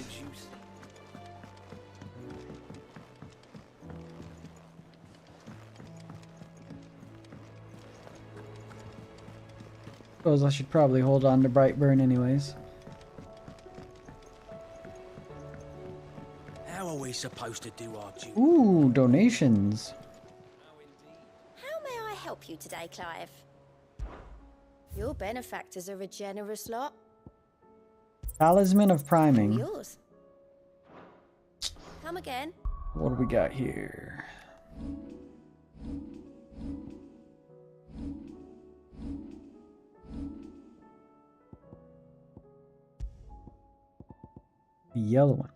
Suppose I should probably hold on to Brightburn anyways. How are we supposed to do our duty? Ooh, donations. How may I help you today, Clive? Your benefactors are a generous lot. Talisman of Priming. Yours. Come again. What do we got here? The yellow one.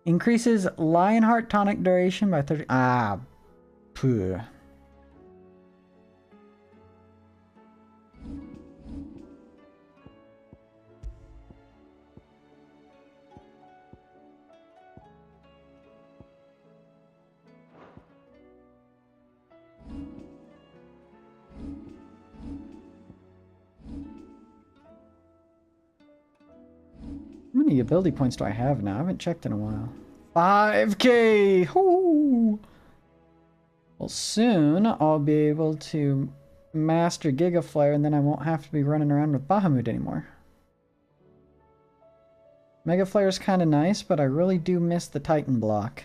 Increases Lionheart tonic duration by 30. Ah, pooh. How many ability points do I have now? I haven't checked in a while. 5K! Woo! Well, soon I'll be able to master Giga Flare and then I won't have to be running around with Bahamut anymore. Mega Flare is kind of nice, but I really do miss the Titan block.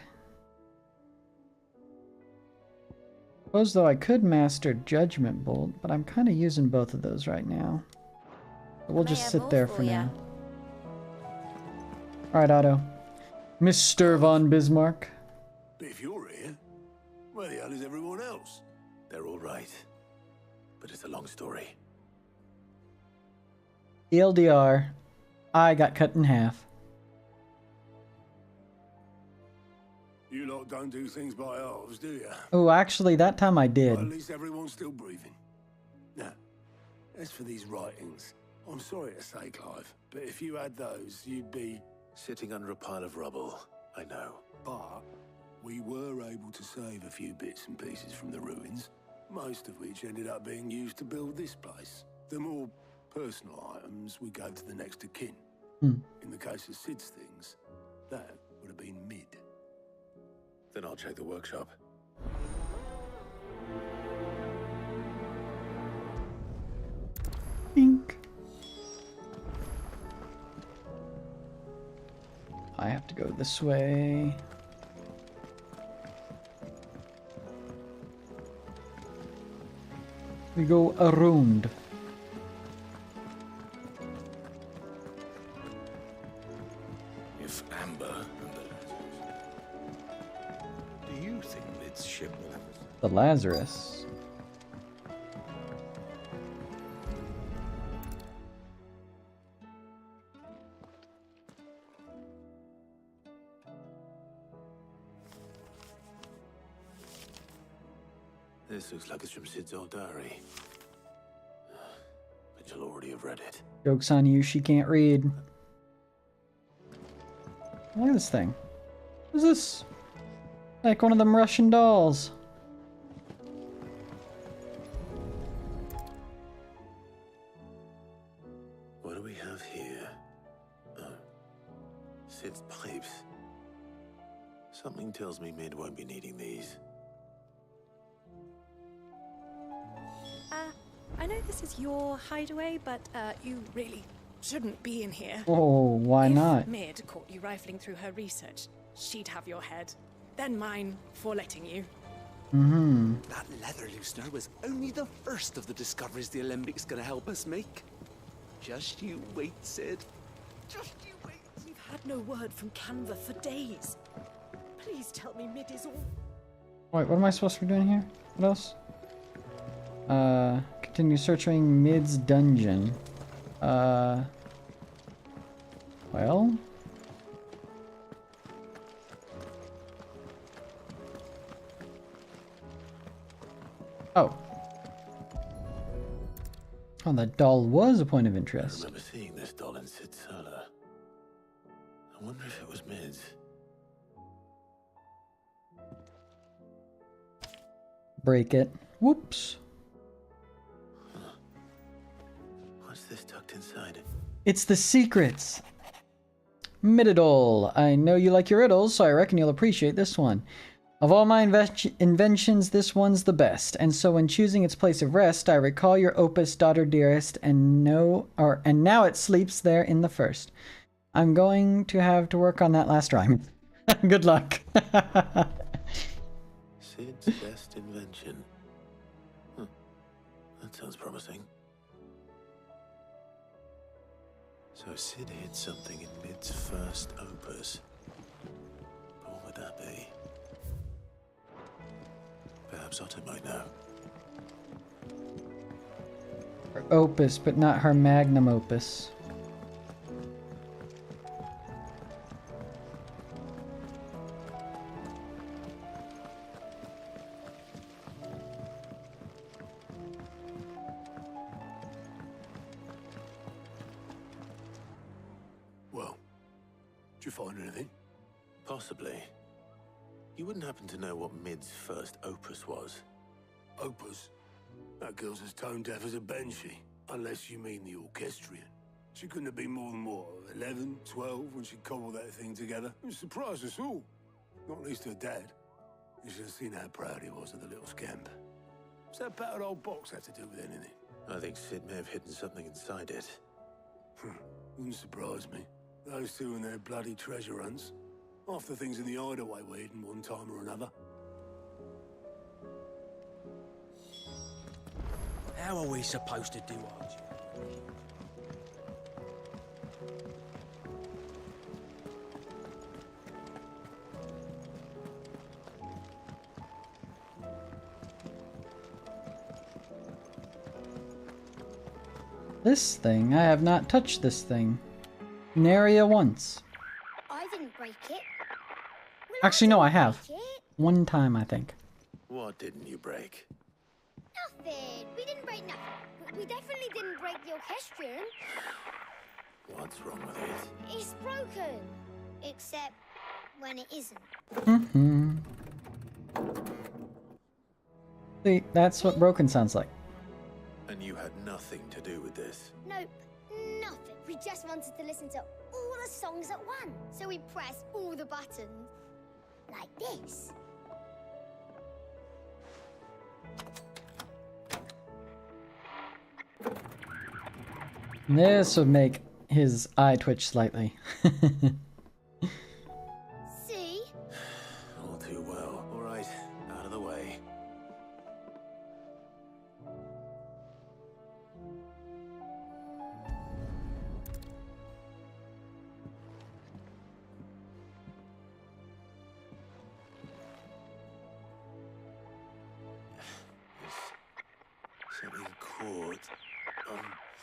Suppose though I could master Judgment Bolt, but I'm kind of using both of those right now. So we'll just sit there for now. Alright, Otto. Mr. Von Bismarck. But if you're here, where the hell is everyone else? They're all right. But it's a long story. TLDR, I got cut in half. You lot don't do things by halves, do you? Oh, actually, that time I did. Well, at least everyone's still breathing. Now, as for these writings, I'm sorry to say, Clive, but if you had those, you'd be... Sitting under a pile of rubble, I know. But we were able to save a few bits and pieces from the ruins, most of which ended up being used to build this place. The more personal items we gave to the next of kin. In the case of Sid's things, that would have been mid. Then I'll check the workshop. Pink. I have to go this way. We go around. If Amber and the do you think Mid's ship will have The Lazarus. This looks like it's from Sid's old diary. But you'll already have read it. Joke's on you, she can't read. Look at this thing. What is this? Like one of them Russian dolls. What do we have here? Sid's pipes. Something tells me Mid won't be needing these. I know this is your hideaway, but you really shouldn't be in here. Oh, why not? If Mid caught you rifling through her research, she'd have your head. Then mine for letting you. That leather loosener was only the first of the discoveries the Alembic gonna help us make. Just you wait, Sid. Just you wait. We've had no word from Canva for days. Please tell me Mid is all... Wait, what am I supposed to be doing here? What else? Continue searching Mid's dungeon. Well... Oh. Oh, that doll was a point of interest. I remember seeing this doll in Sid's cellar. I wonder if it was Mid's. break it. Whoops. What's this tucked inside it? It's the secrets. Middle. I know you like your riddles, so I reckon you'll appreciate this one. Of all my inventions, this one's the best. And so when choosing its place of rest, I recall your opus, daughter dearest, and now it sleeps there in the first. I'm going to have to work on that last rhyme. Good luck. Sid's best invention. That sounds promising. So Sid hid something in Mid's first opus. But what would that be? Perhaps Otto might know. Her opus, but not her magnum opus. Well, did you find anything? Possibly. You wouldn't happen to know what Mid's first opus was? Opus? That girl's as tone deaf as a banshee, unless you mean the orchestrion. She couldn't have been more than, what, 11, 12 when she cobbled that thing together? It surprised us all. Not least her dad. You should have seen how proud he was of the little scamp. What's that battered old box have to do with anything? I think Sid may have hidden something inside it. Wouldn't surprise me. Those two and their bloody treasure hunts. Half the things in the hideaway were hidden one time or another. How are we supposed to do our job? This thing? I have not touched this thing. Nary once. I didn't break it. Actually, no, I have. One time, I think. What didn't you break? Nothing. We didn't break nothing. We definitely didn't break the orchestrion. What's wrong with it? It's broken. Except when it isn't. Mm-hmm. See, that's what broken sounds like. And you had nothing to do with this? Nope. Nothing. We just wanted to listen to all the songs at once. So we pressed all the buttons. Like this. This would make his eye twitch slightly. See? All too well. All right, out of the way. Something caught on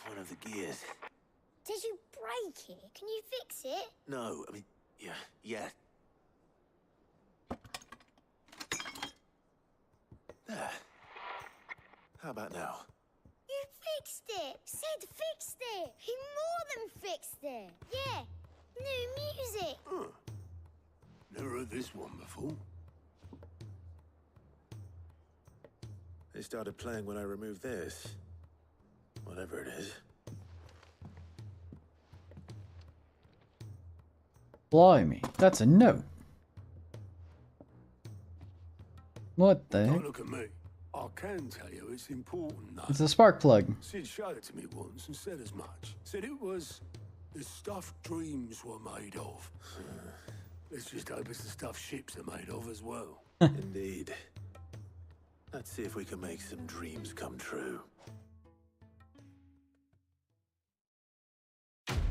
one of the gears. Did you break it? Can you fix it? No, I mean, yeah. There. How about now? You fixed it! Sid fixed it! He more than fixed it! Yeah! New music! Never heard this one before. They started playing when I removed this. Whatever it is. Blimey, that's a note. What the heck? Don't look at me. I can tell you it's important, though. It's a spark plug. Sid showed it to me once and said as much. Said it was the stuff dreams were made of. Let's just hope it's the stuff ships are made of as well. Indeed. Let's see if we can make some dreams come true.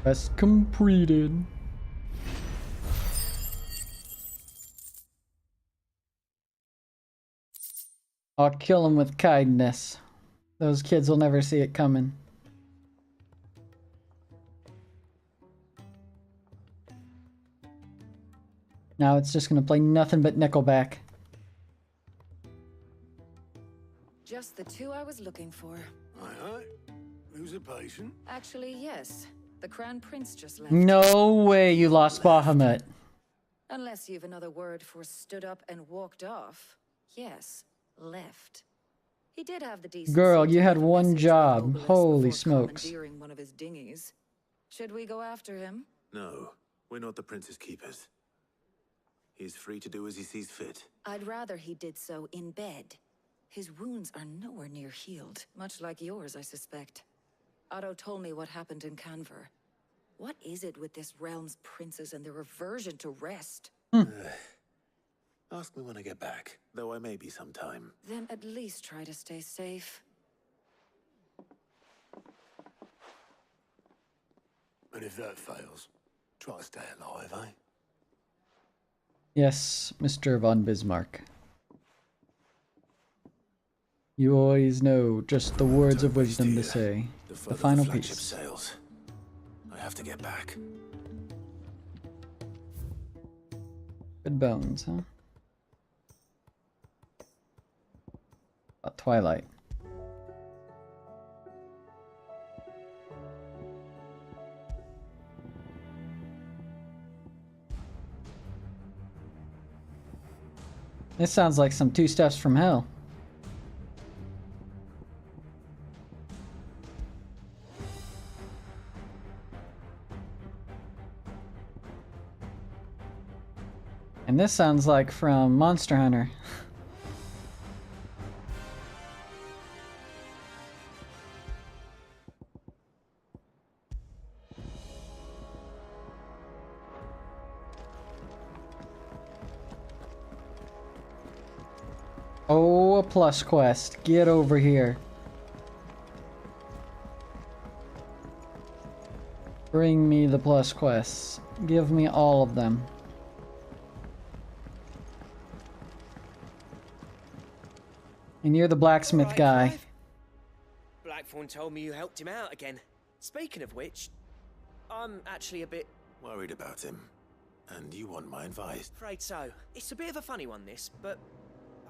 Quest completed. I'll kill him with kindness. Those kids will never see it coming. Now it's just gonna play nothing but Nickelback. Just the two I was looking for. Aye. Who's a patient? Actually, yes. The Crown Prince just left. No way you lost Bahamut. Unless you've another word for stood up and walked off. Yes. left. He did have the decency Girl, to you had leave a one message with job. Obelisk Holy before smokes. commandeering one of his dinghies. Should we go after him? No, we're not the prince's keepers. He's free to do as he sees fit. I'd rather he did so in bed. His wounds are nowhere near healed, much like yours, I suspect. Otto told me what happened in Canver. What is it with this realm's princes and their aversion to rest? Ask me when I get back, though I may be sometime. Then at least try to stay safe. And if that fails, try to stay alive, eh? Yes, Mr. von Bismarck. You always know just the words of wisdom to say. The final piece. Sails. I have to get back. Good bones, huh? Twilight. This sounds like some 2 steps from hell. And this sounds like from Monster Hunter. Oh, a plus quest. Get over here. Bring me the plus quests. Give me all of them. And you're the blacksmith guy. Clive. Blackthorn told me you helped him out again. Speaking of which, I'm actually a bit worried about him. And you want my advice? Afraid so. It's a bit of a funny one, this, but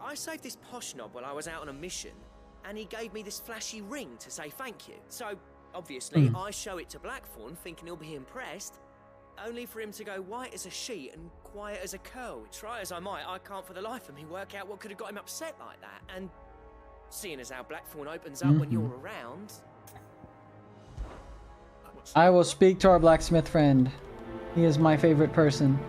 I saved this posh knob while I was out on a mission, and he gave me this flashy ring to say thank you. So, obviously, I show it to Blackthorn, thinking he'll be impressed, only for him to go white as a sheet and quiet as a curl. Try as I might, I can't for the life of me work out what could have got him upset like that. And seeing as how Blackthorn opens up when you're around... I will speak to our blacksmith friend. He is my favorite person.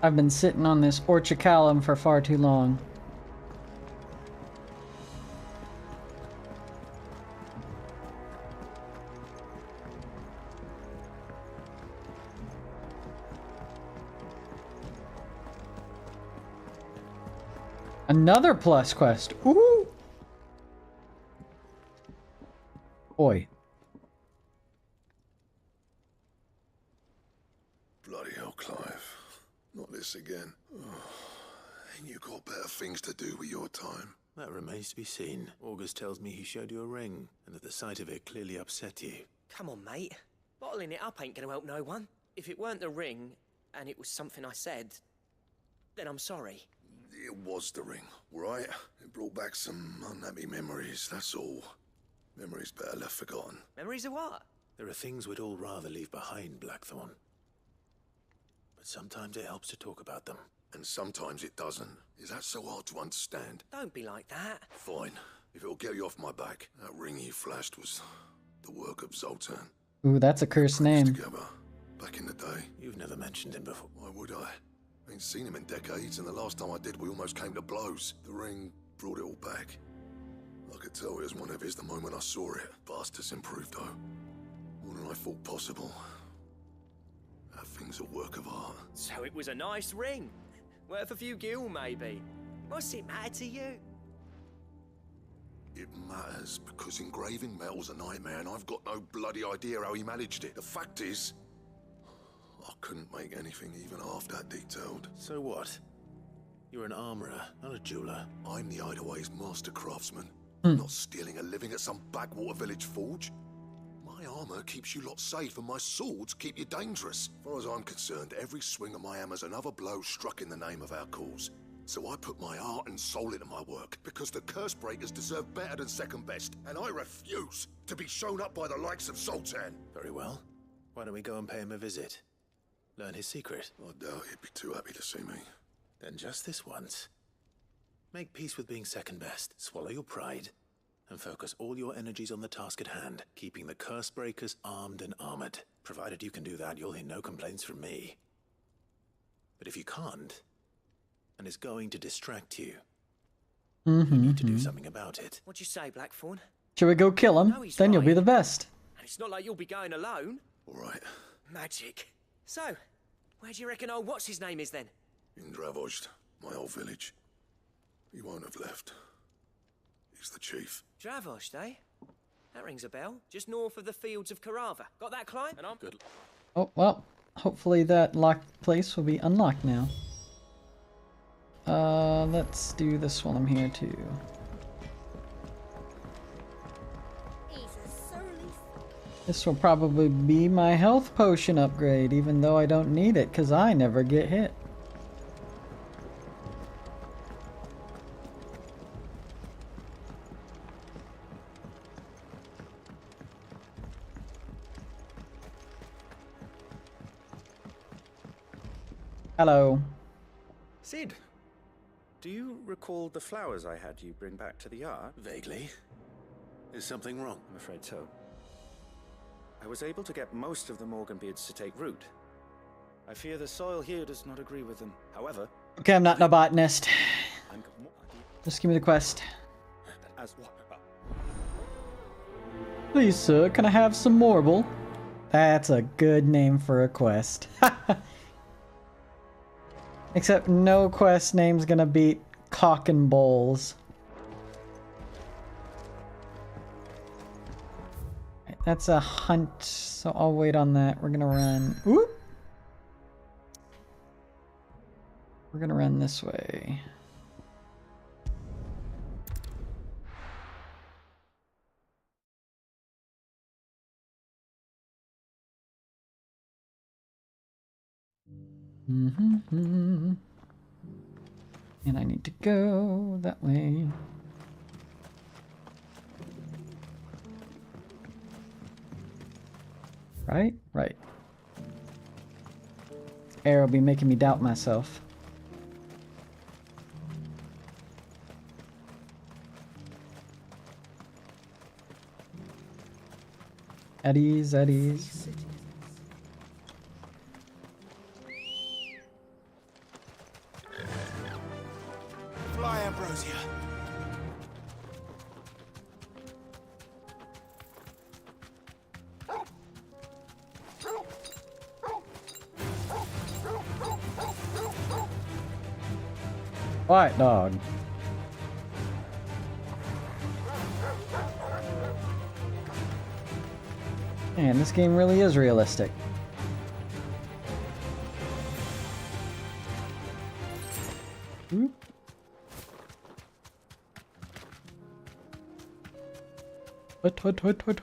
I've been sitting on this Orchicalum for far too long. Another plus quest. Ooh. Boy. Bloody hell, Clive. Not this again. Ain't you got better things to do with your time? That remains to be seen. August tells me he showed you a ring, and that the sight of it clearly upset you. Come on, mate. Bottling it up ain't gonna help no one. If it weren't the ring, and it was something I said, then I'm sorry. It was the ring, right? It brought back some unhappy memories, that's all. Memories better left forgotten. Memories of what? There are things we'd all rather leave behind, Blackthorn. But sometimes it helps to talk about them. And sometimes it doesn't. Is that so hard to understand? Don't be like that. Fine. If it'll get you off my back. That ring you flashed was the work of Zoltan. Ooh, that's a cursed name. Together, back in the day. You've never mentioned him before. Why would I? Ain't seen him in decades, and the last time I did, we almost came to blows. The ring brought it all back. I could tell it was one of his the moment I saw it. Vast improved, though. More than I thought possible. That thing's a work of art. So it was a nice ring. Worth a few gil, maybe. What's it matter to you? It matters because engraving metal's a nightmare, and I've got no bloody idea how he managed it. The fact is, I couldn't make anything even half that detailed. So what? You're an armorer, not a jeweler. I'm the Hideaway's master craftsman. Not stealing a living at some backwater village forge. My armor keeps you lot safe, and my swords keep you dangerous. As far as I'm concerned, every swing of my hammer's another blow struck in the name of our cause. So I put my heart and soul into my work, because the curse breakers deserve better than second best, and I refuse to be shown up by the likes of Zoltan. Very well. Why don't we go and pay him a visit? Learn his secret. I doubt he'd be too happy to see me. Then just this once. Make peace with being second best. Swallow your pride. And focus all your energies on the task at hand, keeping the curse breakers armed and armored. Provided you can do that, you'll hear no complaints from me. But if you can't, and it's going to distract you, you need to do something about it. What'd you say, Blackthorn? Should we go kill him? No, he's Then you'll be right. the best. It's not like you'll be going alone. All right. Magic. So, where do you reckon old what's-his-name is then? In Dravozd, my old village. He won't have left. He's the chief. Dravozd, eh? That rings a bell. Just north of the fields of Karava. Got that, Clyde? And I'm good. Oh, well, hopefully that locked place will be unlocked now. Let's do this while I'm here too. This will probably be my health potion upgrade, even though I don't need it, because I never get hit. Hello. Sid, do you recall the flowers I had you bring back to the yard? Vaguely. Is something wrong? I'm afraid so. I was able to get most of the Morganbeards to take root. I fear the soil here does not agree with them. However... Okay, I'm not a botanist. Just give me the quest. As what? Please, sir, can I have some marble? That's a good name for a quest. Except no quest name's gonna beat Cock and Bowls. Right, that's a hunt, so I'll wait on that. We're gonna run. Whoop! We're gonna run this way. And I need to go that way. Right? Right. Air will be making me doubt myself. Eddies, eddies. Fly, Ambrosia. Quiet dog. Man, this game really is realistic. Whoop. What?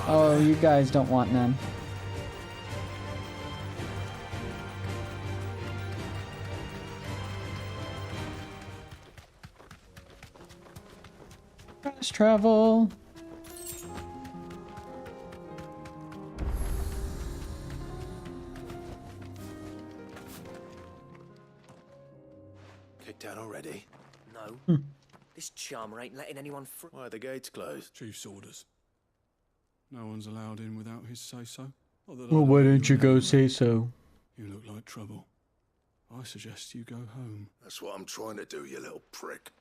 Oh, you guys don't want none. Fast travel. Kicked out already? No. This charmer ain't letting anyone through. Why are the gates closed? Chief's orders. No one's allowed in without his say-so. Well, why don't you go say so? You look like trouble. I suggest you go home. That's what I'm trying to do, you little prick.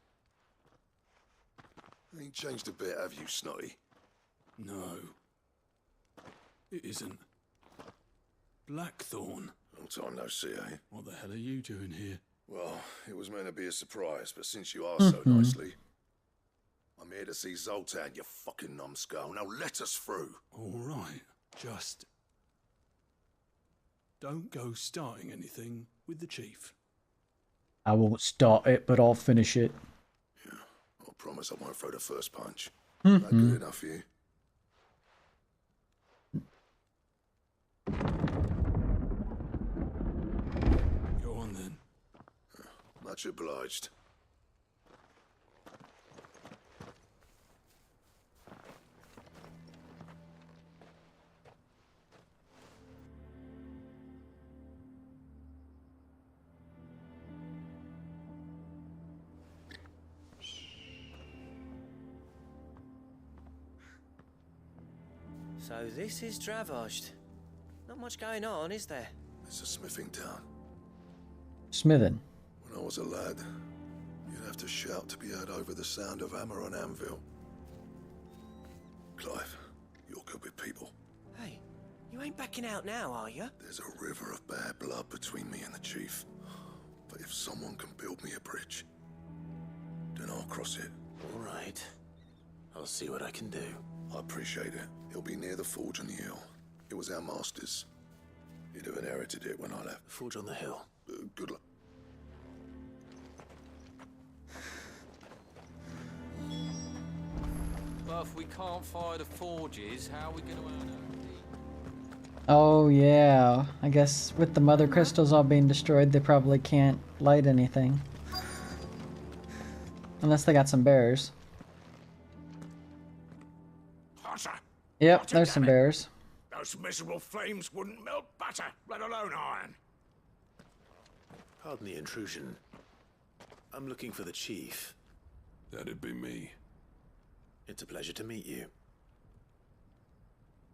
Ain't changed a bit, have you, Snotty? No. It isn't. Blackthorn. Long time no see, eh? What the hell are you doing here? Well, it was meant to be a surprise, but since you asked so nicely, I'm here to see Zoltan, you fucking numbskull. Now let us through. All right. Just don't go starting anything with the chief. I won't start it, but I'll finish it. Yeah, I promise I won't throw the first punch. That good enough for you? Go on then. Much obliged. So this is Dravosht. Not much going on, is there? It's a smithing town. Smithing. When I was a lad, you'd have to shout to be heard over the sound of hammer on anvil. Clive, you're good with people. Hey, you ain't backing out now, are you? There's a river of bad blood between me and the chief. But if someone can build me a bridge, then I'll cross it. All right. I'll see what I can do. I appreciate it. It'll be near the forge on the hill. It was our master's. He'd have inherited it when I left. The forge on the hill. Good luck. Well, if we can't fire the forges, how are we going to earn it? Oh yeah, I guess with the mother crystals all being destroyed, they probably can't light anything. Unless they got some bears. Hotter. Yep, Hotter, there's damn some it. bears. Those miserable flames wouldn't melt butter, let alone iron. Pardon the intrusion. I'm looking for the chief. That'd be me. It's a pleasure to meet you.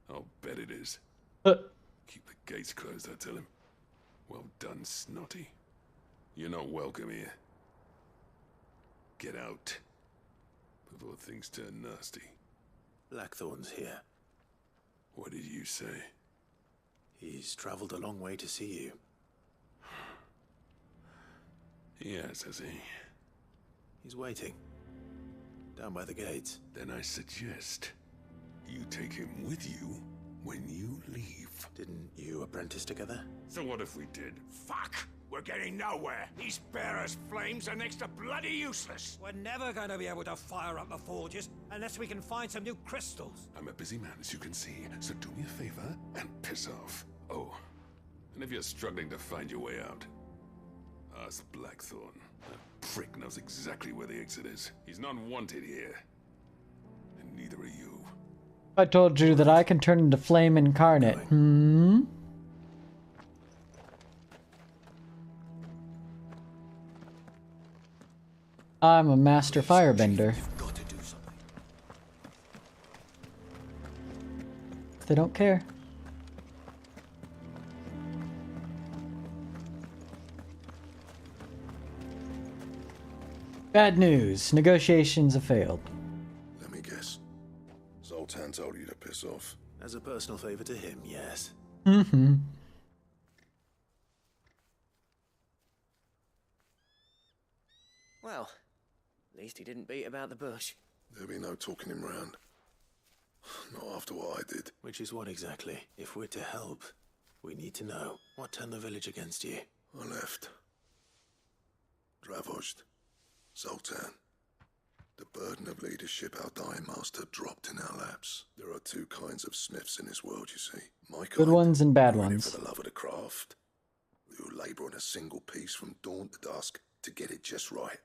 I'll bet it is. Keep the gates closed, I tell him. Well done, Snotty. You're not welcome here. Get out before things turn nasty. Blackthorn's here. What did you say? He's traveled a long way to see you. Yes, has he? He's waiting. Down by the gates. Then I suggest you take him with you when you leave. Didn't you apprentice together? So what if we did? Fuck! We're getting nowhere. These bare as flames are next to bloody useless. We're never going to be able to fire up the forges unless we can find some new crystals. I'm a busy man, as you can see, so do me a favor and piss off. Oh, and if you're struggling to find your way out, ask Blackthorn. That prick knows exactly where the exit is. He's not wanted here. And neither are you. I told you that I can turn into flame incarnate. I'm a master firebender. They don't care. Bad news. Negotiations have failed. Let me guess. Zoltan told you to piss off. As a personal favor to him, yes. Mm-hmm. Well, at least he didn't beat about the bush. There'll be no talking him round. Not after what I did. Which is what exactly? If we're to help, we need to know. What turned the village against you? I left. Dravosht. Zoltan. The burden of leadership our dying master dropped in our laps. There are two kinds of smiths in this world, you see. My kind, Good ones and bad who are in it ones. for the love of the craft, who labour on a single piece from dawn to dusk to get it just right.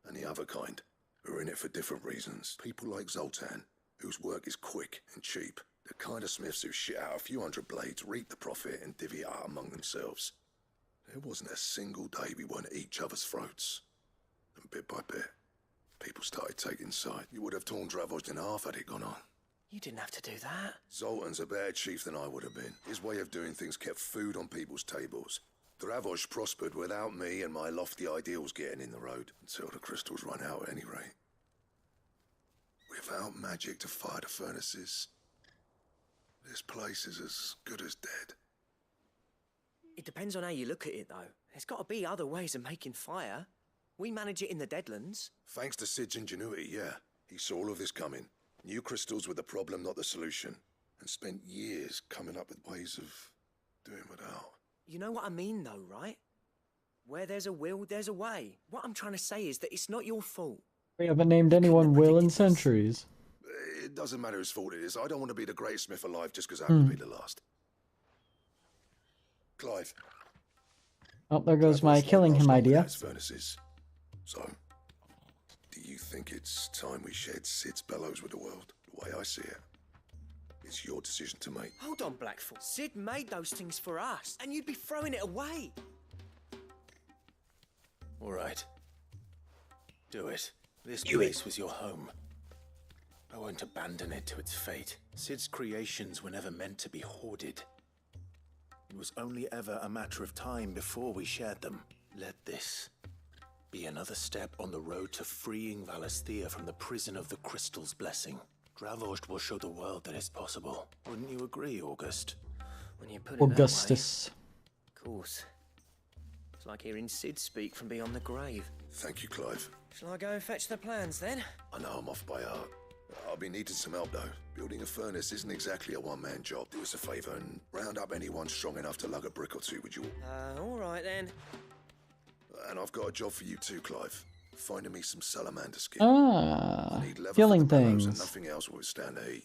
And the other kind, who are in it for different reasons. People like Zoltan, whose work is quick and cheap. The kind of smiths who shit out a few hundred blades, reap the profit, and divvy it out among themselves. There wasn't a single day we weren't at each other's throats. And bit by bit, people started taking sight. You would have torn Dravosht in half had it gone on. You didn't have to do that. Zoltan's a better chief than I would have been. His way of doing things kept food on people's tables. Dravosht prospered without me and my lofty ideals getting in the road. Until the crystals run out at any rate. Without magic to fire the furnaces, this place is as good as dead. It depends on how you look at it, though. There's got to be other ways of making fire. We manage it in the Deadlands. Thanks to Sid's ingenuity, yeah. He saw all of this coming. Knew crystals were the problem, not the solution. And spent years coming up with ways of doing without. You know what I mean, though, right? Where there's a will, there's a way. What I'm trying to say is that it's not your fault. We haven't named anyone Will in centuries. It doesn't matter whose fault it is. I don't want to be the greatest smith alive just because I happen to be the last. Clive. Oh, there goes my killing him idea. Furnaces. So, do you think it's time we shared Sid's bellows with the world? The way I see it, it's your decision to make. Hold on, Blackfoot. Sid made those things for us, and you'd be throwing it away. All right. Do it. This place was your home. I won't abandon it to its fate. Sid's creations were never meant to be hoarded. It was only ever a matter of time before we shared them. Let this be another step on the road to freeing Valisthea from the prison of the Crystal's blessing. Dravost will show the world that it's possible. Wouldn't you agree, August? When you put it Augustus. that way, of course. It's like hearing Sid speak from beyond the grave. Thank you, Clive. Shall I go and fetch the plans then? I know I'm off by heart. I'll be needing some help, though. Building a furnace isn't exactly a one-man job. Do us a favour and round up anyone strong enough to lug a brick or two, would you? All right then. And I've got a job for you too, Clive. Finding me some salamander skin. Ah, I need leather killing for the bellows things. and nothing else will withstand the heat.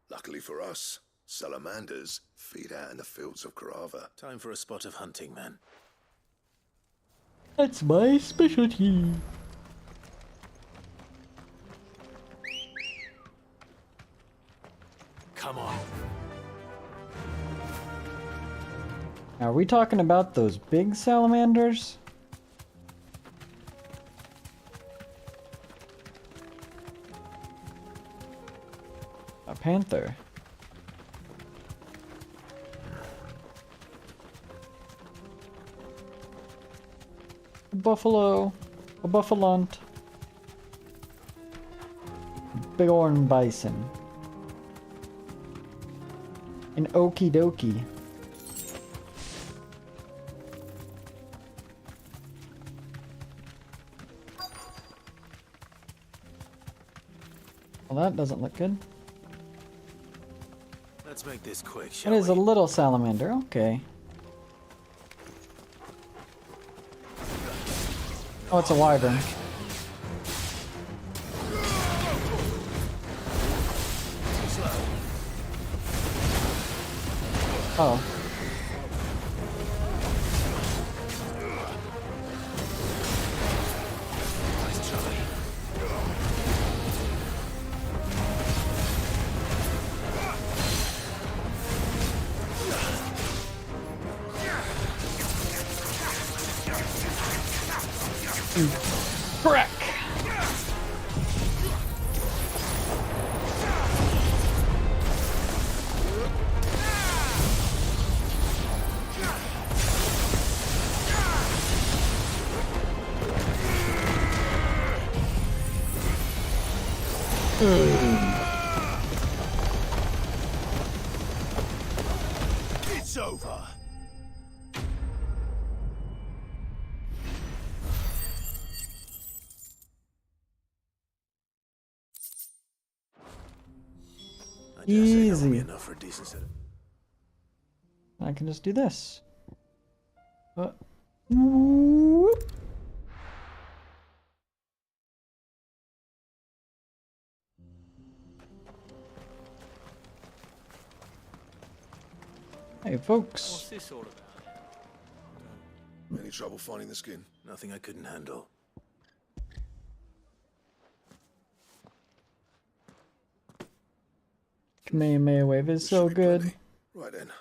Luckily for us, salamanders feed out in the fields of Carava. Time for a spot of hunting, man. That's my specialty. Come on. Are we talking about those big salamanders? A panther. A buffalo. A buffalont. Bighorn bison. An okie dokie. Well, that doesn't look good. Let's make this quick, shall That is a little salamander, okay. Oh, it's a wyvern. Oh. Crack! It's over. Easy. Enough for a decent set of... I can just do this. Whoop. Hey, folks. What's this all about? Any trouble finding the skin? Nothing I couldn't handle. Kamehameha wave is so good. Right then,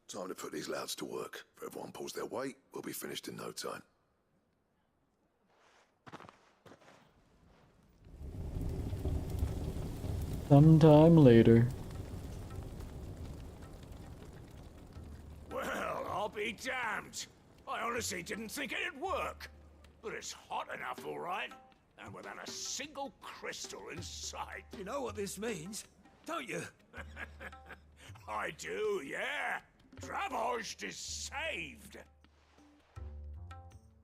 time to put these louds to work. If everyone pulls their weight, we'll be finished in no time. Sometime later. Well, I'll be damned. I honestly didn't think it'd work. But it's hot enough, all right. And without a single crystal in sight. You know what this means, don't you? I do, yeah. Dravost is saved.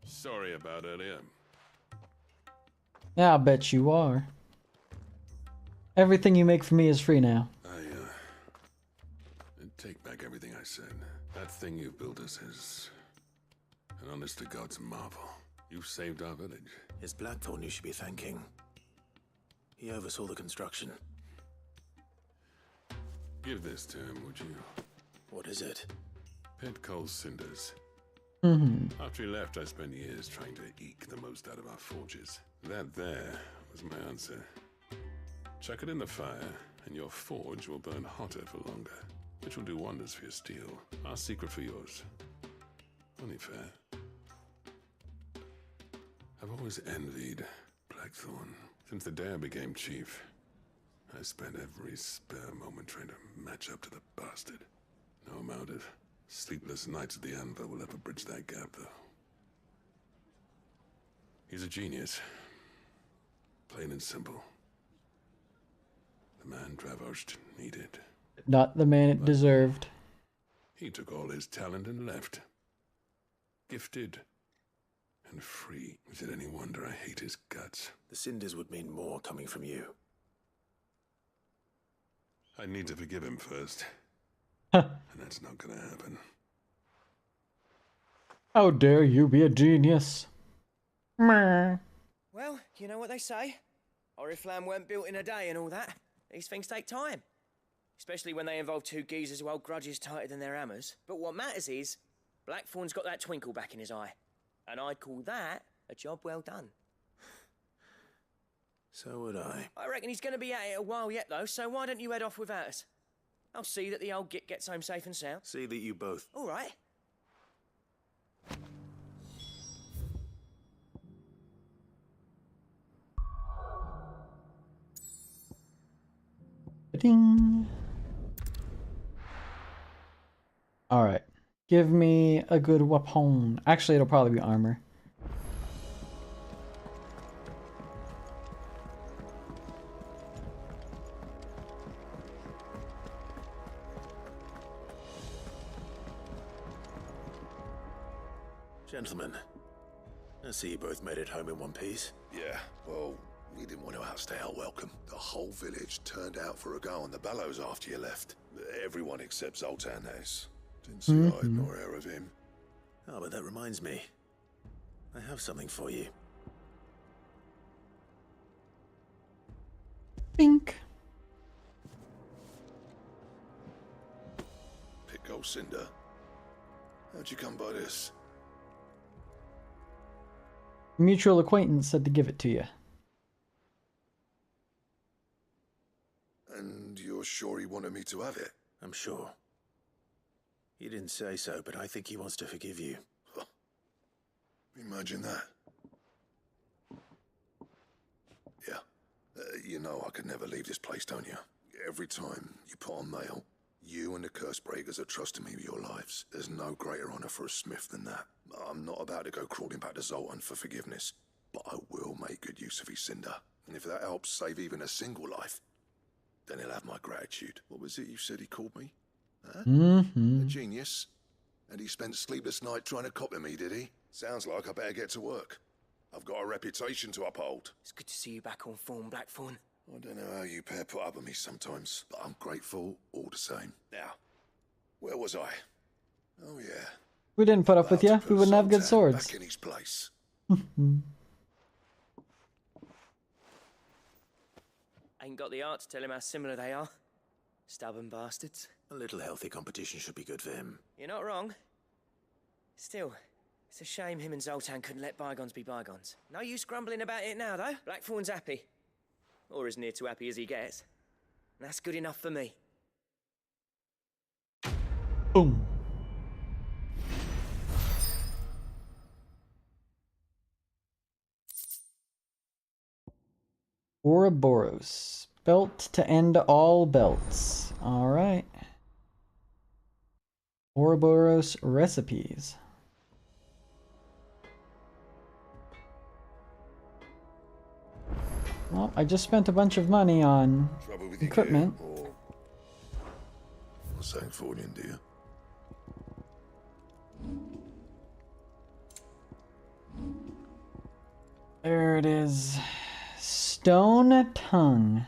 Sorry about earlier. Yeah, I bet you are. Everything you make for me is free now. I take back everything I said. That thing you built us is an honest to God's marvel. You saved our village. It's Blackthorn you should be thanking. He oversaw the construction. Give this to him, would you? What is it? Pit coal cinders. After he left, I spent years trying to eke the most out of our forges. That there was my answer. Chuck it in the fire, and your forge will burn hotter for longer, which will do wonders for your steel. Our secret for yours. Only fair. I've always envied Blackthorn since the day I became chief. I spent every spare moment trying to match up to the bastard. No amount of sleepless nights at the Anvil will ever bridge that gap, though. He's a genius. Plain and simple. The man Dravosht needed. Not the man it deserved. He took all his talent and left. Gifted and free. Is it any wonder I hate his guts? The cinders would mean more coming from you. I need to forgive him first. And that's not gonna happen. How dare you be a genius? Meh. Well, you know what they say. Oriflamme weren't built in a day and all that. These things take time. Especially when they involve two geezers who hold grudges tighter than their hammers. But what matters is, Blackthorn's got that twinkle back in his eye. And I'd call that a job well done. So would I. I reckon he's going to be at it a while yet, though, so why don't you head off without us? I'll see that the old git gets home safe and sound. See that you both. All right. Ding. All right. Give me a good weapon. Actually, it'll probably be armor. Gentlemen, I see you both made it home in one piece. Yeah, well, we didn't want to outstay our welcome. The whole village turned out for a go on the bellows after you left. Everyone except Zoltan, that is. Didn't see eye nor hair of him. Oh, but that reminds me. I have something for you. Bink. Pick old Cinder. How'd you come by this? Mutual acquaintance said to give it to you. And you're sure he wanted me to have it? I'm sure. He didn't say so, but I think he wants to forgive you. Huh. Imagine that. Yeah. You know I could never leave this place, don't you? Every time you put on mail, you and the Cursebreakers are trusting me with your lives. There's no greater honor for a smith than that. I'm not about to go crawling back to Zoltan for forgiveness, but I will make good use of his Cinder. And if that helps save even a single life, then he'll have my gratitude. What was it you said he called me? Huh? A genius? And he spent sleepless night trying to copy me, did he? Sounds like I better get to work. I've got a reputation to uphold. It's good to see you back on form, Blackthorn. I don't know how you pair put up with me sometimes, but I'm grateful all the same. Now, where was I? Oh yeah. We didn't put up with you. We wouldn't have good swords. Back in his place. Ain't got the art to tell him how similar they are. Stubborn bastards. A little healthy competition should be good for him. You're not wrong. Still, it's a shame him and Zoltan couldn't let bygones be bygones. No use grumbling about it now, though. Blackthorn's happy. Or as near to happy as he gets. And that's good enough for me. Boom. Ouroboros. Belt to end all belts. Alright. Ouroboros recipes. Well, I just spent a bunch of money on equipment. Sancfordian, do you? There it is. Stone tongue.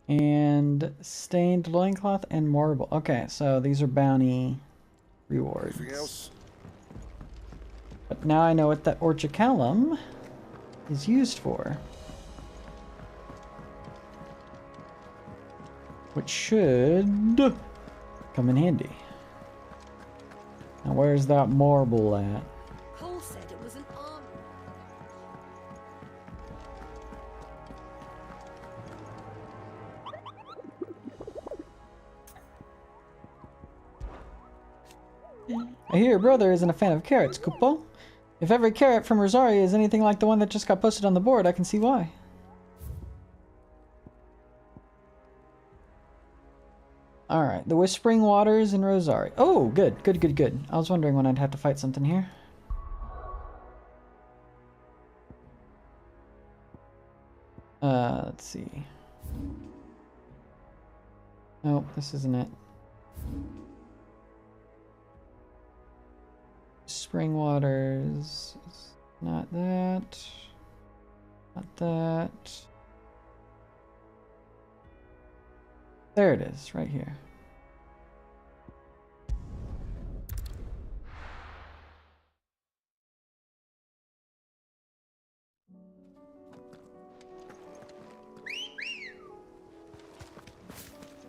And stained loincloth and marble. Okay, so these are bounty rewards. Anything else? But now I know what that orchicalum is used for. Which should come in handy. Now where's that marble at? Cole said it was an armor. I hear your brother isn't a fan of carrots, Kupo. If every carrot from Rosaria is anything like the one that just got posted on the board, I can see why. Alright, the Whispering Waters in Rosaria. Oh, good, good, good, good. I was wondering when I'd have to fight something here. Let's see. Nope, this isn't it. Spring Waters. Not that. Not that. There it is, right here.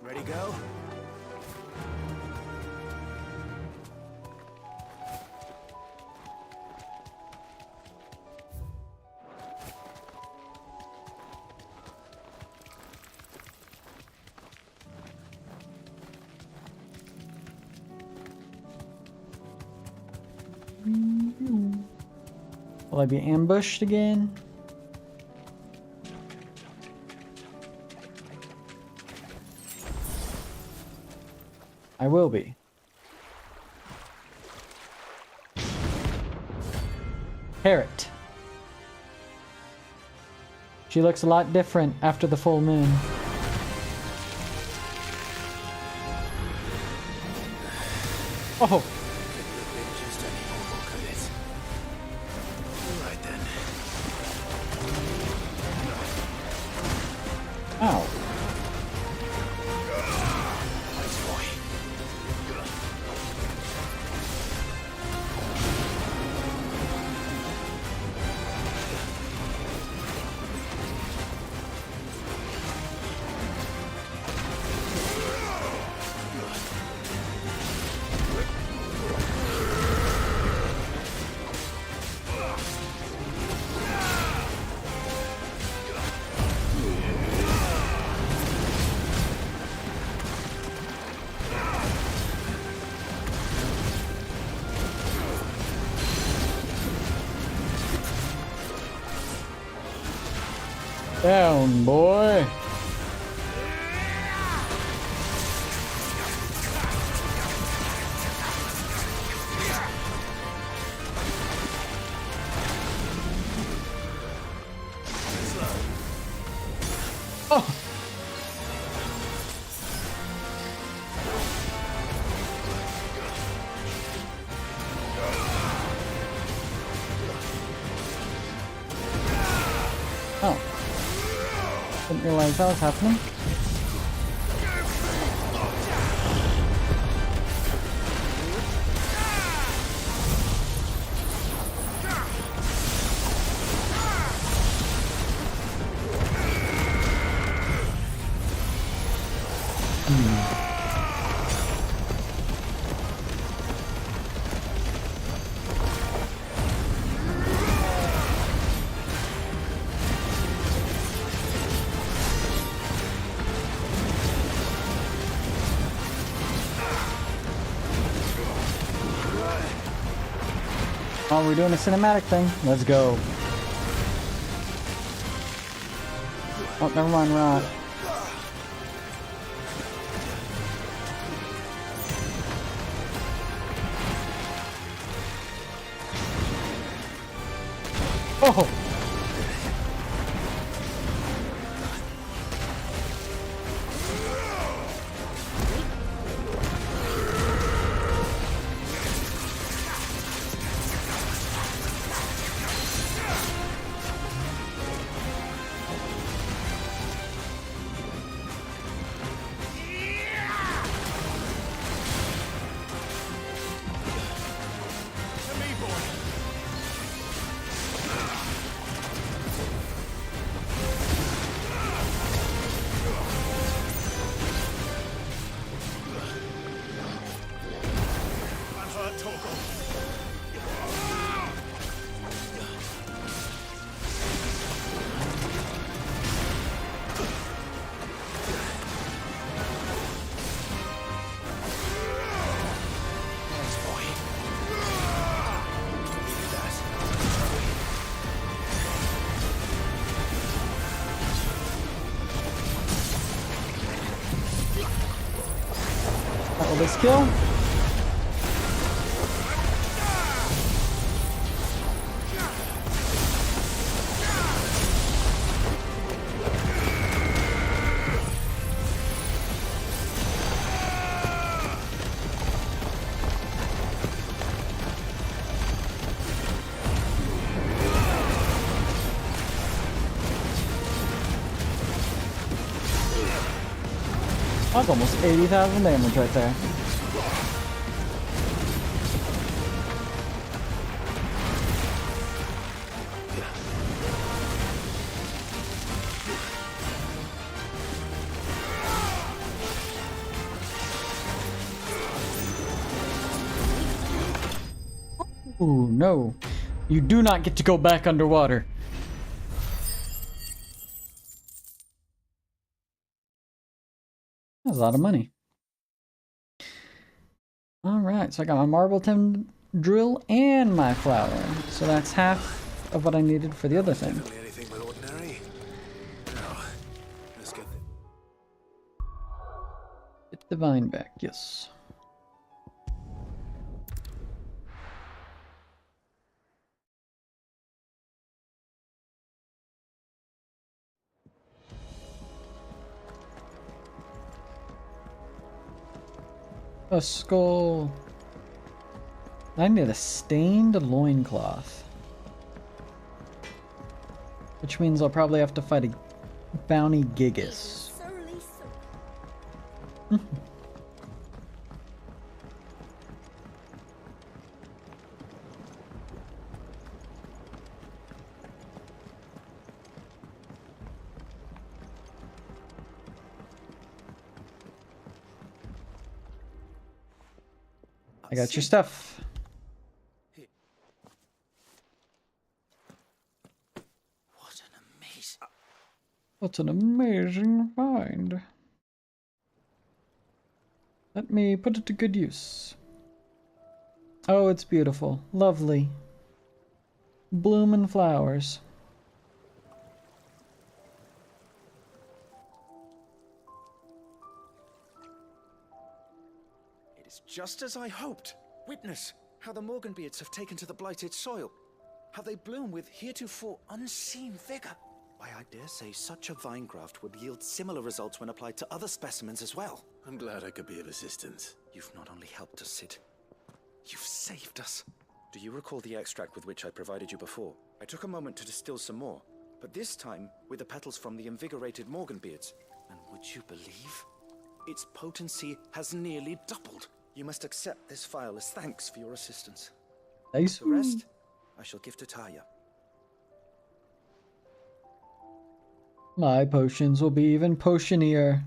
Ready, go? Will I be ambushed again? I will be. Parrot. She looks a lot different after the full moon. Oh! Ow. Down, boy. Oh. Oh. Didn't realize that was happening. Oh, we're doing a cinematic thing. Let's go. Oh, never mind, Rod. Oh! Will this kill? That's almost 80,000 damage right there. Ooh, no. You do not get to go back underwater. That's a lot of money. Alright, so I got my marble drill and my flower. So that's half of what I needed for the other thing. Definitely anything but ordinary. Now, let's get the vine back, yes. A skull. I need a stained loincloth. Which means I'll probably have to fight a bounty gigas. I got your stuff. What an amazing find. Let me put it to good use. Oh, it's beautiful. Lovely. Blooming flowers. It is just as I hoped. Witness how the Morganbeards have taken to the blighted soil. How they bloom with heretofore unseen vigor. Why, I dare say such a vine graft would yield similar results when applied to other specimens as well. I'm glad I could be of assistance. You've not only helped us, Sid, you've saved us. Do you recall the extract with which I provided you before? I took a moment to distill some more, but this time with the petals from the invigorated Morganbeards. And would you believe? Its potency has nearly doubled. You must accept this vial as thanks for your assistance. Nice. The rest, I shall give to Taya. My potions will be even potionier.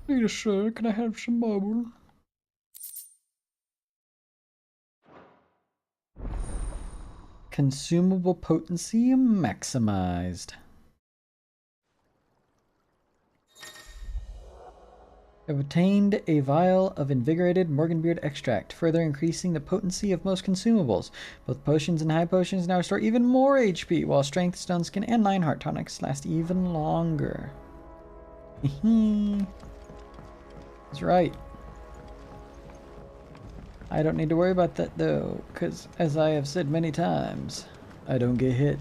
Please, sir, can I have some marble? Consumable potency maximized. I've obtained a vial of invigorated Morganbeard extract, further increasing the potency of most consumables. Both potions and high potions now restore even more HP, while strength, stone skin, and 9 heart tonics last even longer. That's right. I don't need to worry about that though, because as I have said many times, I don't get hit.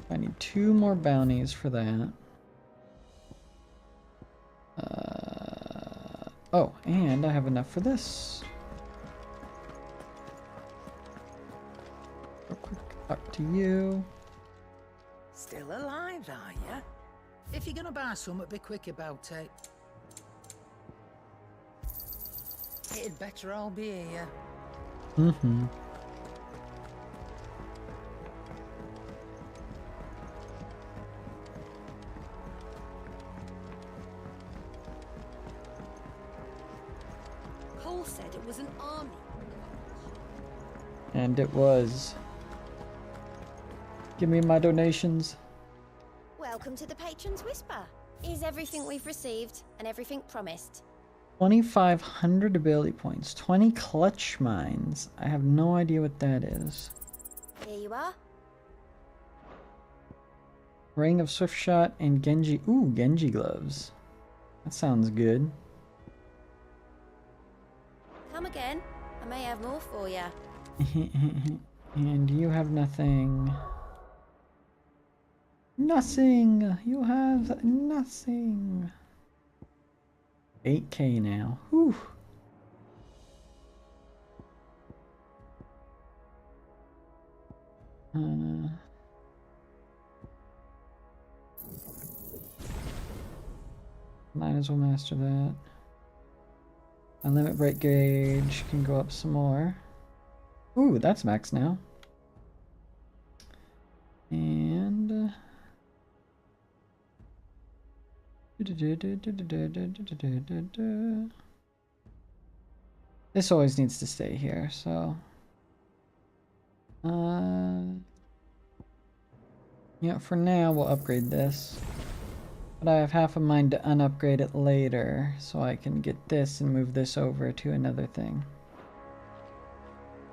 I need 2 more bounties for that. Oh, and I have enough for this. Real quick, up to you. Still alive, are ya? If you're gonna buy something, be quick about it. It'd better all be here. Mm-hmm. Cole said it was an army. And it was. Give me my donations. Welcome to the Patron's Whisper. Is everything we've received and everything promised? 2,500 ability points. 20 clutch mines. I have no idea what that is. Here you are. Ring of Swift Shot and Genji. Ooh, Genji gloves. That sounds good. Come again. I may have more for you. And you have nothing. Nothing. You have nothing. 8K now. Whew. Might as well master that. My limit break gauge can go up some more. Ooh, that's max now. And this always needs to stay here, so yeah, for now we'll upgrade this. But I have half a mind to unupgrade it later, so I can get this and move this over to another thing.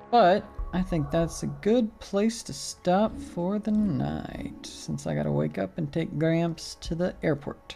But I think that's a good place to stop for the night, since I gotta wake up and take Gramps to the airport.